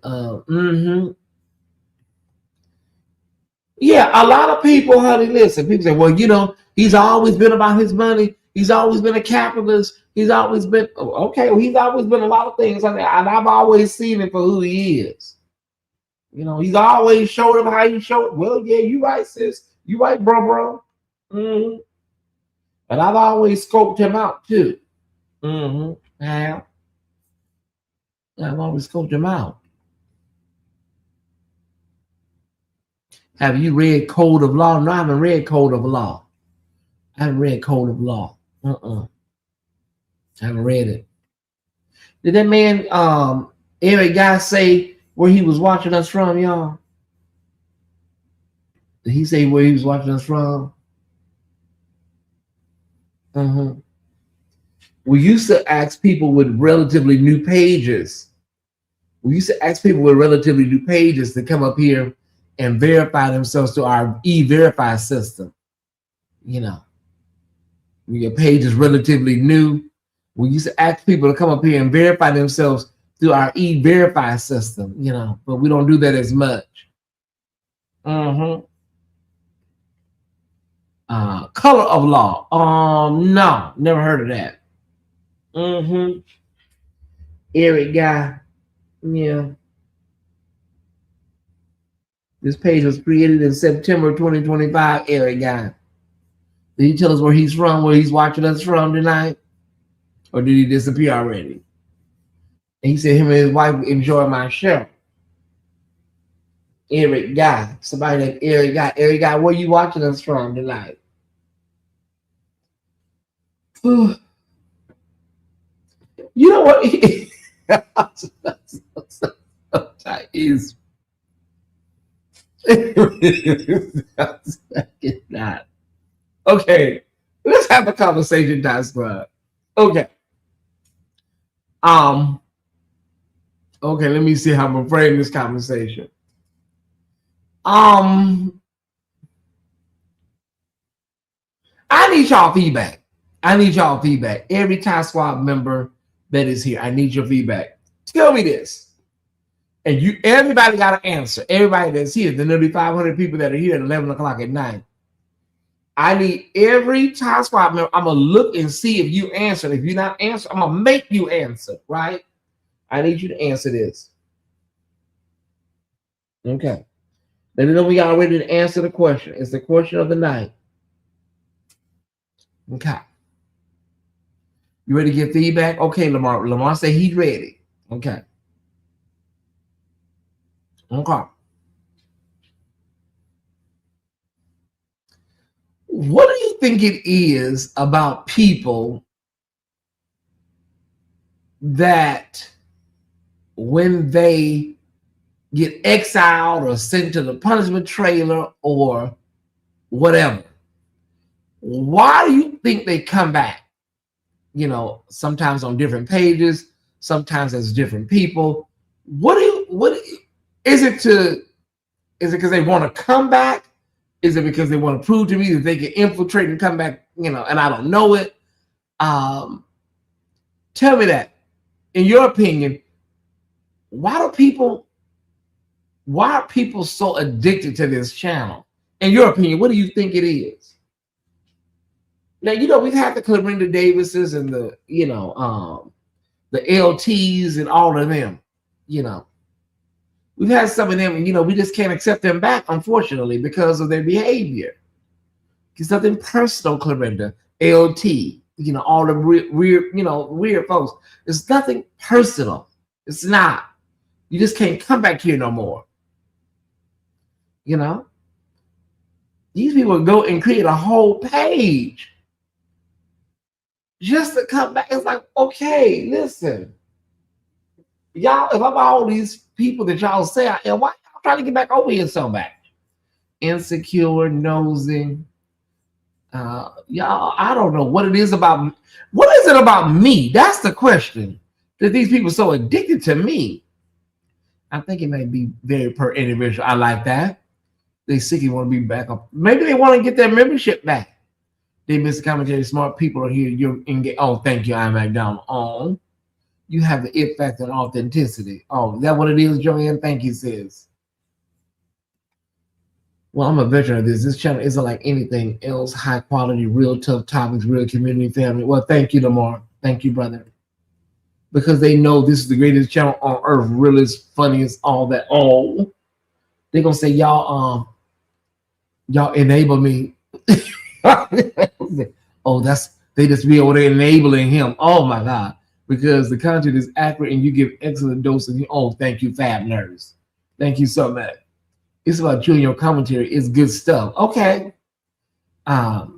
Yeah, a lot of people, honey, listen. People say, well, he's always been about his money. He's always been a capitalist. He's always been okay. Well, he's always been a lot of things, and I've always seen him for who he is. He's always showed him how he showed. Well, yeah, you right, sis. You right, bro. Mm-hmm. And I've always scoped him out too. Mm-hmm. Yeah. I've always scoped him out. Have you read Code of Law? No, I haven't read Code of Law. I haven't read Code of Law. I haven't read it. Did that man, Eric Guy, say where he was watching us from, y'all? Did he say where he was watching us from? We used to ask people with relatively new pages. We used to ask people with relatively new pages to come up here and verify themselves to our e-verify system. When your page is relatively new, we used to ask people to come up here and verify themselves through our e-verify system, but we don't do that as much. Color of Law. No, never heard of that. Eric Guy. Yeah. This page was created in September 2025. Eric Guy. Did he tell us where he's from, where he's watching us from tonight? Or did he disappear already? And he said him and his wife enjoy my show. Eric Guy. Somebody named Eric Guy. Eric Guy, where you watching us from tonight? You know what? Tyesse. Not. Okay, let's have a conversation, Tyesse Squad. Okay. Okay, let me see how I'm gonna frame this conversation. I need y'all feedback. Every Tyesse Squad member that is here, I need your feedback. Tell me this. And everybody got to answer. Everybody that's here, the nearly 500 people that are here at 11 o'clock at night. I need every Tyesse Squad member. I'm going to look and see if you answer. If you're not answering, I'm going to make you answer, right? I need you to answer this. Okay. Let me know when y'all ready to answer the question. It's the question of the night. Okay. You ready to get feedback? Okay, Lamar. Lamar said he's ready. Okay. Okay. What do you think it is about people that when they get exiled or sent to the punishment trailer or whatever, why do you think they come back? Sometimes on different pages, sometimes as different people. Is it because they want to come back? Is it because they want to prove to me that they can infiltrate and come back, and I don't know it? Tell me that. In your opinion, why are people so addicted to this channel? In your opinion, what do you think it is? Now, we've had the Clorinda Davises and the LTs and all of them, We've had some of them, and we just can't accept them back, unfortunately, because of their behavior. It's nothing personal, Clorinda, LT, all the weird folks. It's nothing personal. It's not. You just can't come back here no more. These people go and create a whole page just to come back. It's like, okay, listen. Y'all, if I'm all these people that y'all say I am, why y'all trying to get back over here so bad? Insecure, nosing. Y'all, I don't know what it is about. What is it about me? That's the question. That these people are so addicted to me. I think it may be very per individual. I like that. They sick and want to be back up. Maybe they want to get their membership back. They miss the commentary. Smart people are here. Oh, thank you, I'm McDonald. You have the it factor and authenticity. Oh, is that what it is, Joanne? Thank you, sis. Well, I'm a veteran of this. This channel isn't like anything else. High quality, real tough topics, real community family. Well, thank you, Lamar. Thank you, brother. Because they know this is the greatest channel on earth, realest, funniest, all that. Oh, they're gonna say y'all enable me. Oh, that's they just be over there enabling him. Oh my God. Because the content is accurate and you give excellent doses. Oh, thank you, Fab Nerds. Thank you so much. It's about you and your commentary. It's good stuff. Okay.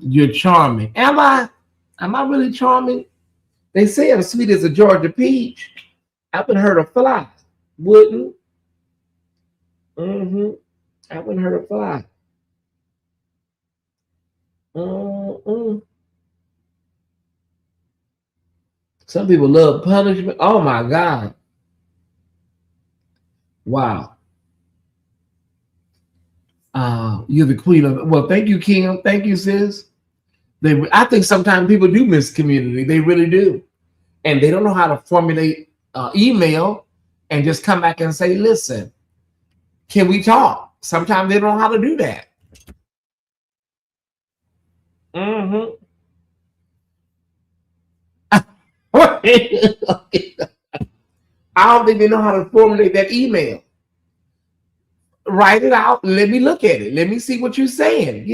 You're charming. Am I? Am I really charming? They say I'm sweet as a Georgia peach. I haven't heard a fly. Wouldn't. Mm-hmm. I haven't heard a fly. Mm-mm. Some people love punishment. Oh my God. Wow. You're the queen of. Well, thank you, Kim. Thank you, sis. I think sometimes people do miss community. They really do, and they don't know how to formulate email and just come back and say, "Listen, can we talk?" Sometimes they don't know how to do that. Mm-hmm. I don't think they know how to formulate that email. Write it out. Let me look at it. Let me see what you're saying.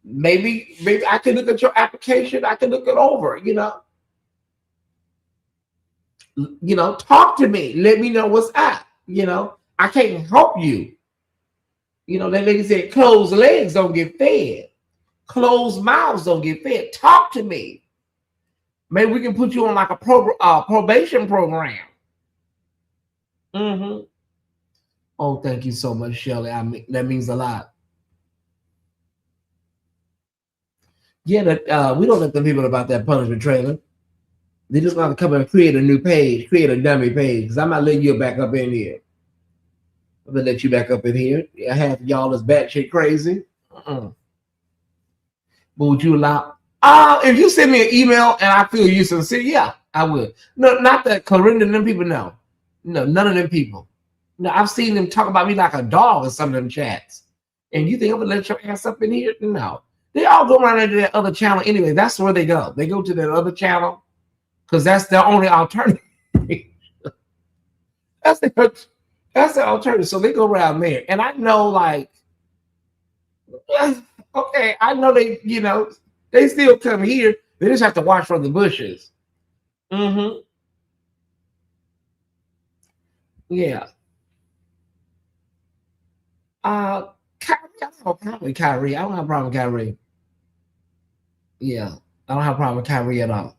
Maybe I can look at your application. I can look it over. Talk to me. Let me know what's up. I can't help you. That lady said, closed legs don't get fed. Closed mouths don't get fed. Talk to me. Maybe we can put you on like a probation program. Mm-hmm. Oh, thank you so much, Shelley. That means a lot. Yeah, we don't let the people about that punishment trailer. They just want to come and create a new page, create a dummy page. Because I'm not letting you back up in here. I'm gonna let you back up in here. I have y'all as batshit crazy. But would you allow? If you send me an email and I feel you sincere, yeah, I would. No, not that Corinne and them people. No, none of them people. No, I've seen them talk about me like a dog in some of them chats. And you think I'm gonna let your ass up in here? No. They all go around into that other channel anyway. That's where they go. They go to that other channel because that's their only alternative. that's the alternative. So they go around there. And I know, like, okay, I know they still come here. They just have to watch from the bushes. Mm-hmm. Yeah. Kyrie, I don't have a problem with Kyrie. I don't have a problem with Kyrie. Yeah, I don't have a problem with Kyrie at all.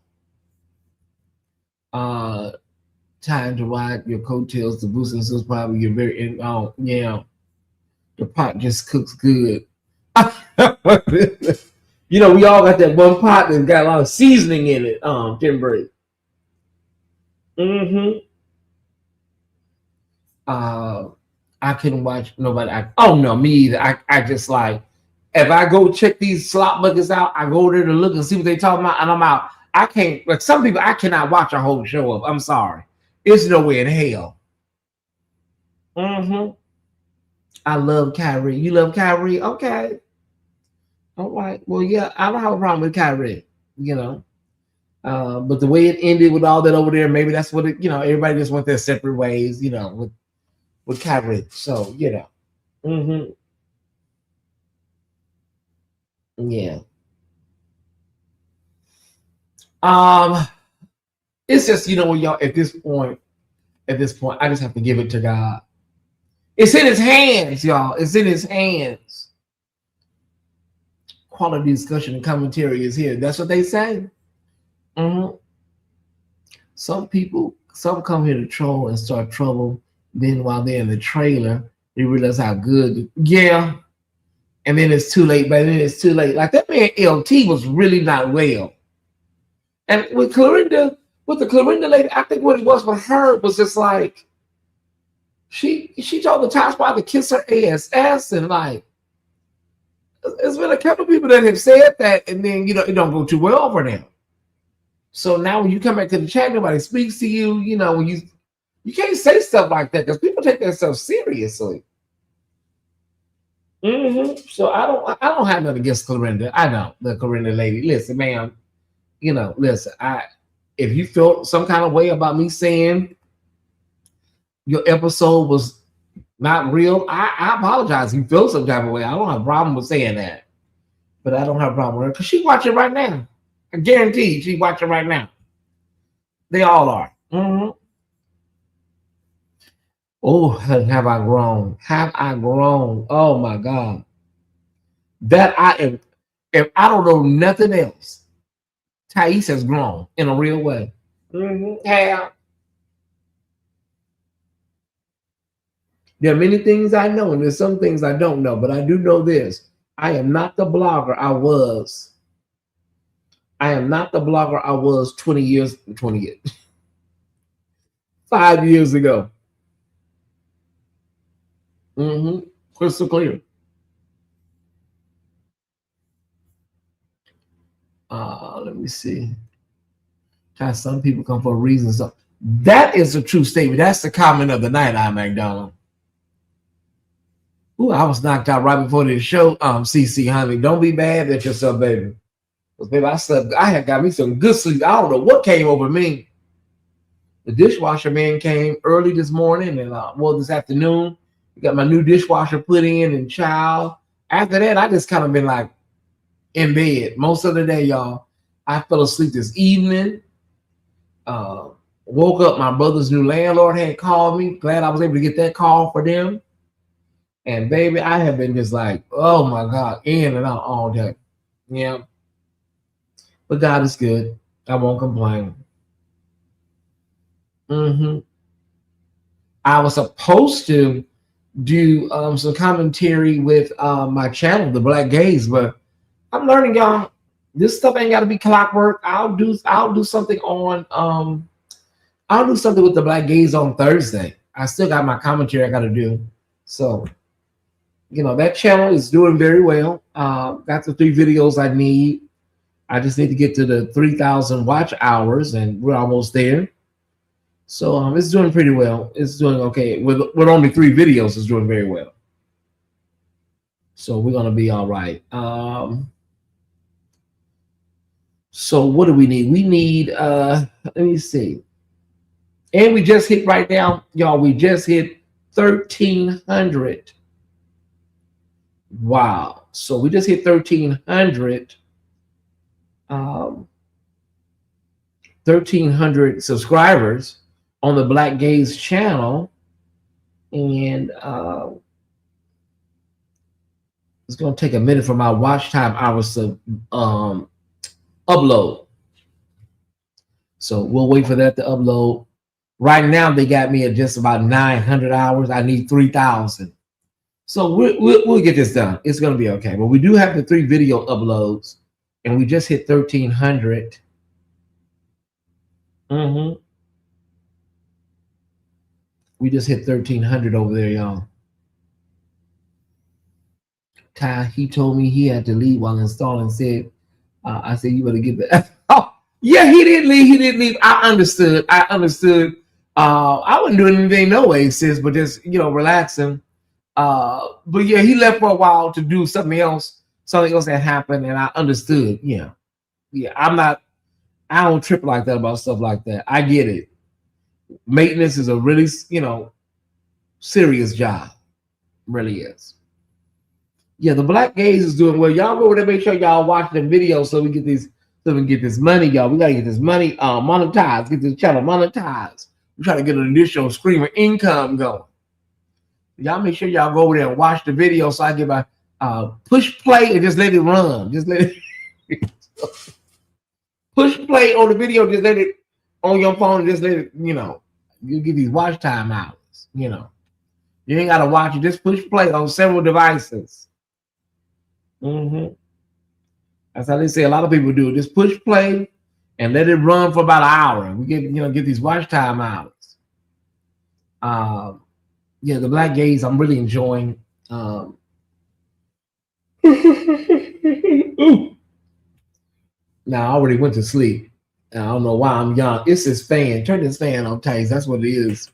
Time to ride your coattails. The Musings is probably get very in. Oh, yeah. The pot just cooks good. We all got that one pot that's got a lot of seasoning in it. Tim Brady. Mm-hmm. I couldn't watch nobody. Oh no, me either. I just like if I go check these slot buckets out, I go there to look and see what they talking about, and I'm out. I can't, like some people, I cannot watch a whole show of. I'm sorry. It's no way in hell. Mm-hmm. I love Kyrie. You love Kyrie? Okay. All right. Well, yeah, I don't have a problem with Kyrie, But the way it ended with all that over there, maybe that's what it, everybody just went their separate ways, with Kyrie. So, Mm-hmm. Yeah. It's just, y'all, at this point, I just have to give it to God. It's in his hands, y'all. It's in his hands. Quality discussion and commentary is here. That's what they say. Mm-hmm. Some come here to troll and start trouble. Then while they're in the trailer, they realize how good. Yeah. And then it's too late. But then it's too late. Like that man LT was really not well. And with the Clorinda lady, I think what it was for her was just like she told the top spot to kiss her ass, and like there's been a couple people that have said that, and then it don't go too well for them. So now when you come back to the chat, nobody speaks to you. When you can't say stuff like that because people take that stuff seriously. So I don't have nothing against Clarinda. I know the Clarinda lady. Listen, ma'am, listen, if you felt some kind of way about me saying your episode was not real, I apologize. If you feel some type of way, I don't have a problem with saying that. But I don't have a problem with her because she's watching right now. I guarantee she's watching right now. They all are. Oh, have I grown? Have I grown? Oh my God. That I am, if I don't know nothing else, Tyesse has grown in a real way. Have. There are many things I know, and there's some things I don't know, but I do know this. I am not the blogger I was. I am not the blogger I was 20 years, 5 years ago. Crystal clear. Let me see. Some people come for a reason. So that is a true statement. That's the comment of the night, I McDonald. Ooh, I was knocked out right before this show. CC, honey, don't be mad at yourself, baby. Because baby, I slept. I had got me some good sleep. I don't know what came over me. The dishwasher man came early this morning and this afternoon. We got my new dishwasher put in and child. After that, I just kind of been like in bed most of the day, y'all. I fell asleep this evening. Woke up, my brother's new landlord had called me. Glad I was able to get that call for them. And baby, I have been just like, oh my God, in and out all day. Yeah. But God is good. I won't complain. I was supposed to do some commentary with my channel, The Black Gaze, but I'm learning, y'all. This stuff ain't got to be clockwork. I'll do something on I'll do something with The Black Gaze on Thursday. I still got my commentary I got to do. So, that channel is doing very well. Got the 3 videos I need. I just need to get to the 3,000 watch hours, and we're almost there. So it's doing pretty well. It's doing okay. With only 3 videos, it's doing very well. So we're gonna be all right. So what do we need? We need let me see. And we just hit right now, y'all. We just hit 1,300. Wow. So we just hit 1,300. 1,300 subscribers on the Black Gaze channel, and it's going to take a minute for my watch time hours to upload. So we'll wait for that to upload. Right now, they got me at just about 900 hours. I need 3,000. So we'll get this done. It's going to be okay. But we do have the 3 video uploads, and we just hit 1,300. We just hit 1,300 over there, y'all. Ty, he told me he had to leave while installing. Said, I said, you better get that. Oh, yeah, he didn't leave. He didn't leave. I understood. I wasn't doing anything no way, sis, but just, relaxing. But yeah, he left for a while to do something else. Something else that happened, and I understood. Yeah. I don't trip like that about stuff like that. I get it. Maintenance is a really, serious job. Really is. Yeah, the Black Gaze is doing well. Y'all go over there, make sure y'all watch the videos so we get this money, y'all. We gotta get this money monetized, get this channel monetized. We're trying to get an additional stream of income going. Y'all make sure y'all go over there and watch the video so I get my push play and just let it run. Just let it push play on the video, just let it on your phone, just let it, you get these watch time hours, You ain't gotta watch it, just push play on several devices. That's how they say a lot of people do it. Just push play and let it run for about an hour. We get these watch time hours. Yeah, the Black Gaze, I'm really enjoying. Now I already went to sleep. I don't know why I'm young. It's this fan. Turn this fan on, Tyesse. That's what it is.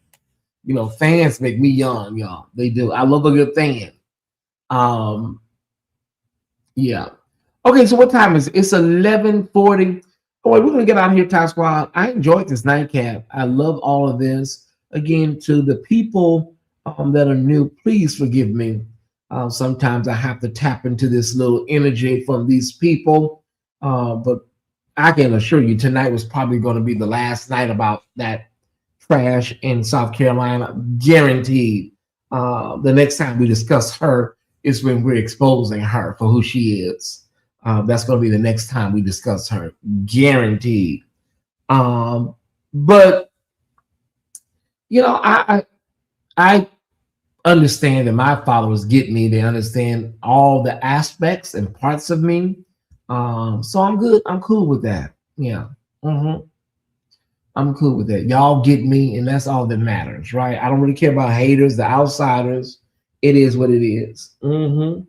Fans make me young, y'all. They do. I love a good fan. Yeah. Okay, so what time is it? It's 11:40. Oh, wait, we're gonna get out of here, Ty Squad. I enjoyed this nightcap. I love all of this. Again, to the people that are new, please forgive me. Sometimes I have to tap into this little energy from these people. But I can assure you tonight was probably going to be the last night about that trash in South Carolina. Guaranteed. The next time we discuss her is when we're exposing her for who she is. That's going to be the next time we discuss her. Guaranteed. But you know, I understand that my followers get me. They understand all the aspects and parts of me. So I'm good. I'm cool with that. Yeah. I'm cool with that. Y'all get me, and that's all that matters, right? I don't really care about haters, the outsiders. It is what it is. All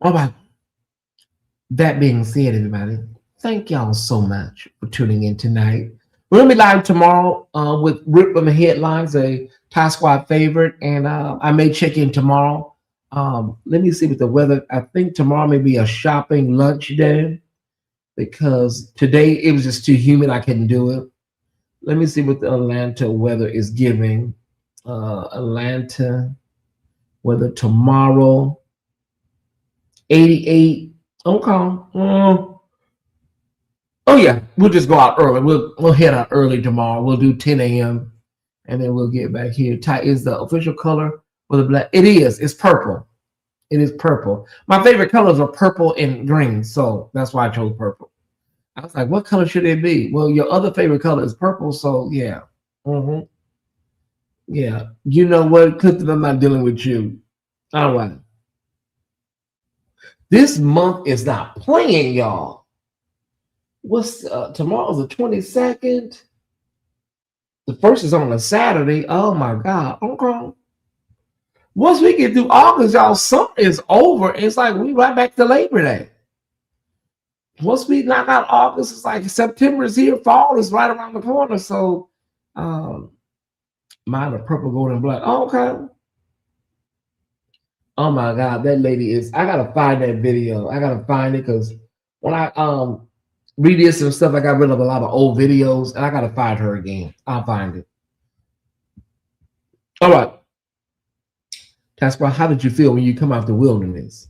right. That being said, everybody, thank y'all so much for tuning in tonight. We're gonna be live tomorrow with Rip on the Headlines, a Ty Squad favorite, and I may check in tomorrow. Let me see what the weather. I think tomorrow may be a shopping lunch day because today it was just too humid. I couldn't do it. Let me see what the Atlanta weather is giving. Atlanta weather tomorrow, 88. Okay. Oh yeah, we'll just go out early. We'll head out early tomorrow. We'll do 10 a.m. and then we'll get back here. Ty is the official color for the black. It is. It's purple. It is purple. My favorite colors are purple and green, so that's why I chose purple. I was like, what color should it be? Well, your other favorite color is purple, so yeah. Yeah. You know what, Clifton? I'm not dealing with you. All right. This month is not playing, y'all. What's tomorrow's the 22nd? The first is on a Saturday. Oh my God. Okay. Once we get through August, y'all, summer is over. It's like we right back to Labor Day. Once we knock out August, it's like September is here. Fall is right around the corner. So mine are purple, gold, and black. Oh, okay. Oh my God, that lady is. I gotta find that video. I gotta find it because when I redid some stuff, I got rid of a lot of old videos, and I gotta find her again. I'll find it. All right. That's why. How did you feel when you come out the wilderness?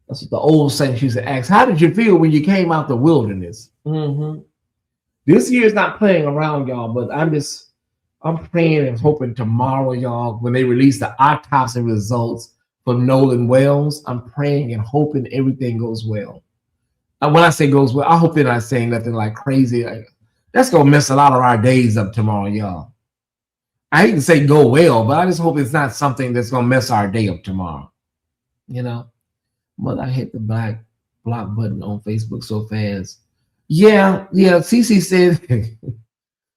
That's what the old saints used to ask. How did you feel when you came out the wilderness? This year's not playing around, y'all, but I'm praying and hoping tomorrow, y'all, when they release the autopsy results for Nolan Wells, I'm praying and hoping everything goes well. And when I say goes well, I hope they're not saying nothing like crazy. That's gonna mess a lot of our days up tomorrow, y'all. I hate to say go well, but I just hope it's not something that's gonna mess our day up tomorrow. You know, but I hit the block button on Facebook so fast. Yeah. Cece said.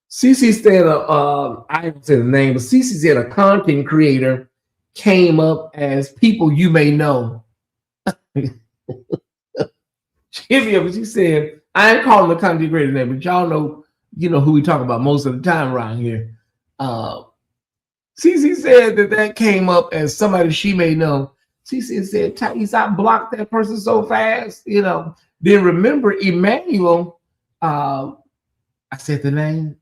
Cece said, I didn't say the name, but Cece said a content creator came up as people you may know. She said, I ain't calling the content creator name, but y'all know, you know who we talk about most of the time around here. Cece said that came up as somebody she may know. Cece said, Tyesse, I blocked that person so fast, you know. Then remember Emmanuel, I said the name.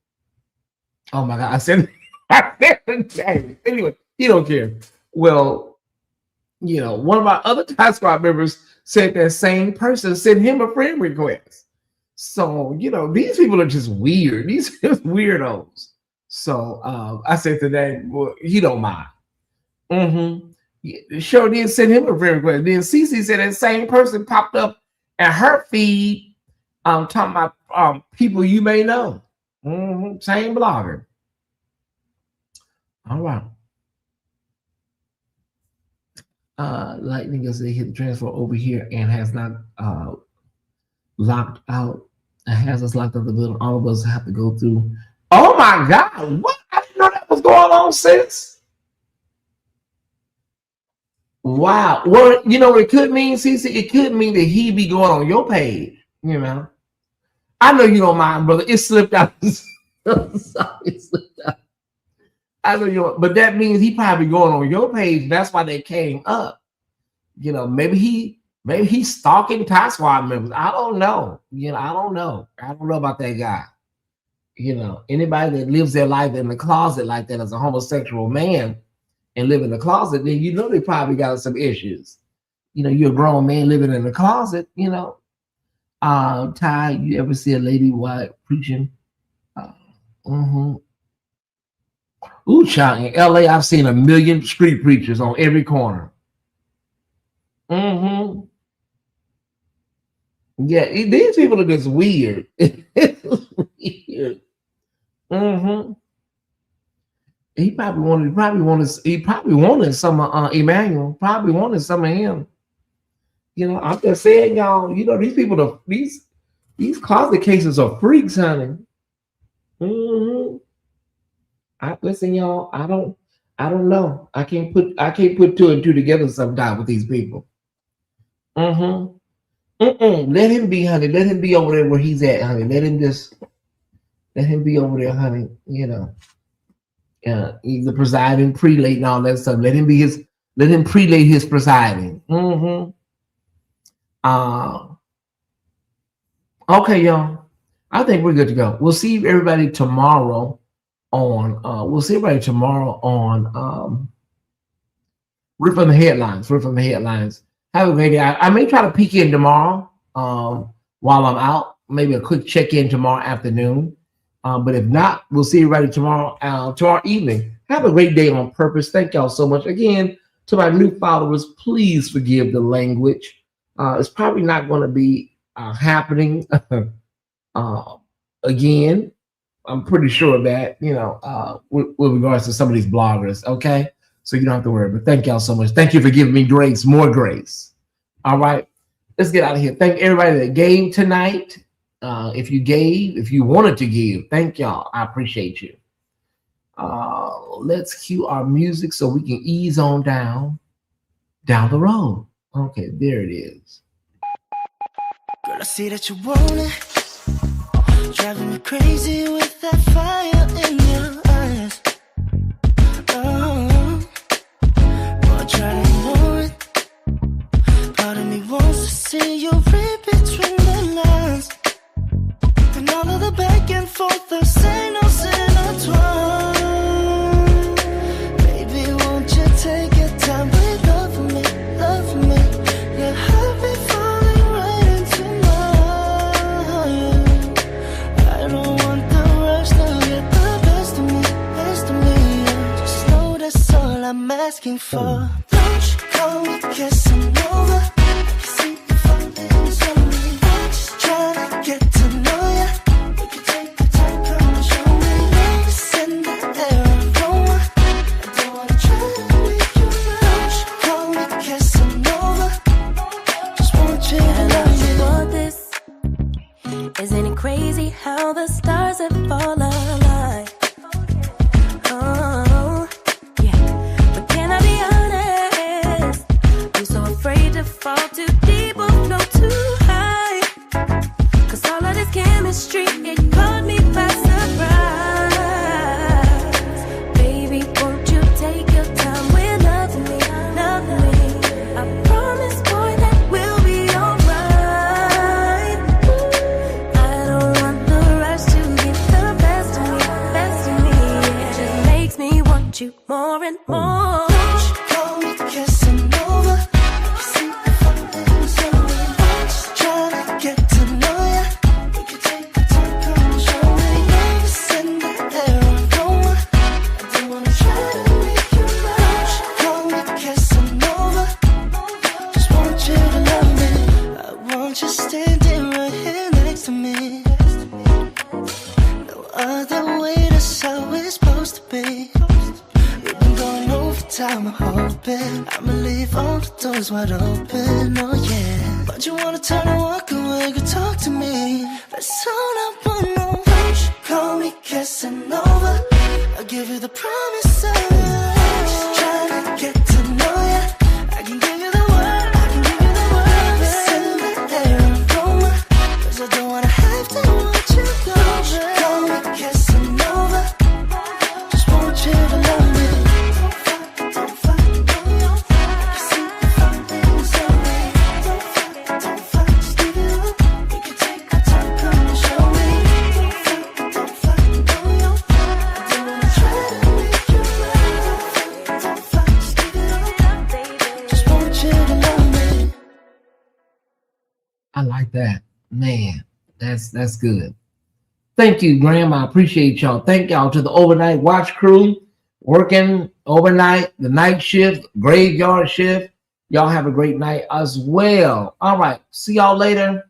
Oh my God, I said the name. Anyway, you don't care. Well, you know, one of our other Ty Squad members said that same person sent him a friend request. So, you know, these people are just weird. These are weirdos. So I said to that, well, he don't mind. Sure did send him a friend request. Then Cece said that same person popped up at her feed talking about people you may know. Same blogger. All right. Lightning as they hit the transfer over here and has not locked out. It has us locked out the building. All of us have to go through. Oh my God! What? I didn't know that was going on, sis. Wow. Well, you know what it could mean, Cece? It could mean that he be going on your page. You know. I know you don't mind, brother. It slipped out. Sorry, it slipped out. I know you, but that means he probably going on your page. That's why they came up. You know, maybe he's stalking Tie Squad members. I don't know. You know, I don't know. I don't know about that guy. You know, anybody that lives their life in the closet like that as a homosexual man and live in the closet, then you know they probably got some issues. You know, you're a grown man living in the closet. You know, Ty, you ever see a lady white preaching? Ooh, child, in LA, I've seen 1 million street preachers on every corner. Yeah, these people are just weird. It's weird. He probably wanted some Emmanuel. Probably wanted some of him. You know, I'm just saying, y'all. You know, these people are these closet cases are freaks, honey. Listen, y'all. I don't know. I can't put 2 and 2 together sometimes with these people. Let him be, honey. Let him be over there where he's at, honey. Let him be over there, honey. You know, he's the presiding prelate and all that stuff. Let him prelate his presiding. Okay, y'all. I think we're good to go. We'll see everybody tomorrow on Rip from the Headlines. Have a great day. I may try to peek in tomorrow while I'm out. Maybe a quick check-in tomorrow afternoon. But if not, we'll see everybody tomorrow evening. Have a great day on purpose. Thank y'all so much. Again, to my new followers, please forgive the language. It's probably not going to be happening again. I'm pretty sure of that, you know, with regards to some of these bloggers, okay? So you don't have to worry, but thank y'all so much. Thank you for giving me grace, more grace. All right, let's get out of here. Thank everybody that gave tonight. If you wanted to give, thank y'all. I appreciate you. Let's cue our music so we can ease on down the road. Okay, there it is. Girl, I see that you want it. Driving me crazy with that fire in your eyes. I'll try to ignore it. Part of me wants to see you read between the lines. And all of the back and forth of signals intertwined. Baby, won't you take your time with love me? Yeah, I'll be falling right into mine. I don't want the rush to get the best of me. Just know that's all I'm asking for. Don't you call me Casanova? See you falling slowly. Just trying to get to know ya. We can take the time, come and show me. Send the air aroma. I don't wanna try to make you mine. Don't you call me Casanova? Just want you to love me. For this, isn't it crazy how the stars have fallen aligned? Oh, yeah. But can I be honest? I'm so afraid to fall too deep or flow too high. Cause all of this chemistry, it caught me by surprise. Baby, won't you take your time with loving me? I promise, boy, that we'll be alright. I don't want the rush to get the best of me. It just makes me want you more and more. Don't you call me Casanova? See you falling slowly. Just trying to get to know ya. We can take the time, come and show me. Send the air aroma. I don't wanna try to make you mine. Don't you call me Casanova? Just want you to love me. I want you standing right here next to me. No other way, that's how it's supposed to be. We've been going over time, I'm hoping I'ma leave all the doors wide open, oh yeah. But you wanna turn and walk away, go talk to me. That's all I wanna know. Don't you call me Casanova? I'll give you the promise of just trying to get to know ya. I can give you the word, send the air aroma. Cause I don't wanna have to watch you go. Don't you call me Casanova? Just want you to love like that. Man, that's good. Thank you, Graham. I appreciate y'all. Thank y'all to the overnight watch crew working overnight, the night shift, graveyard shift. Y'all have a great night as well. All right. See y'all later.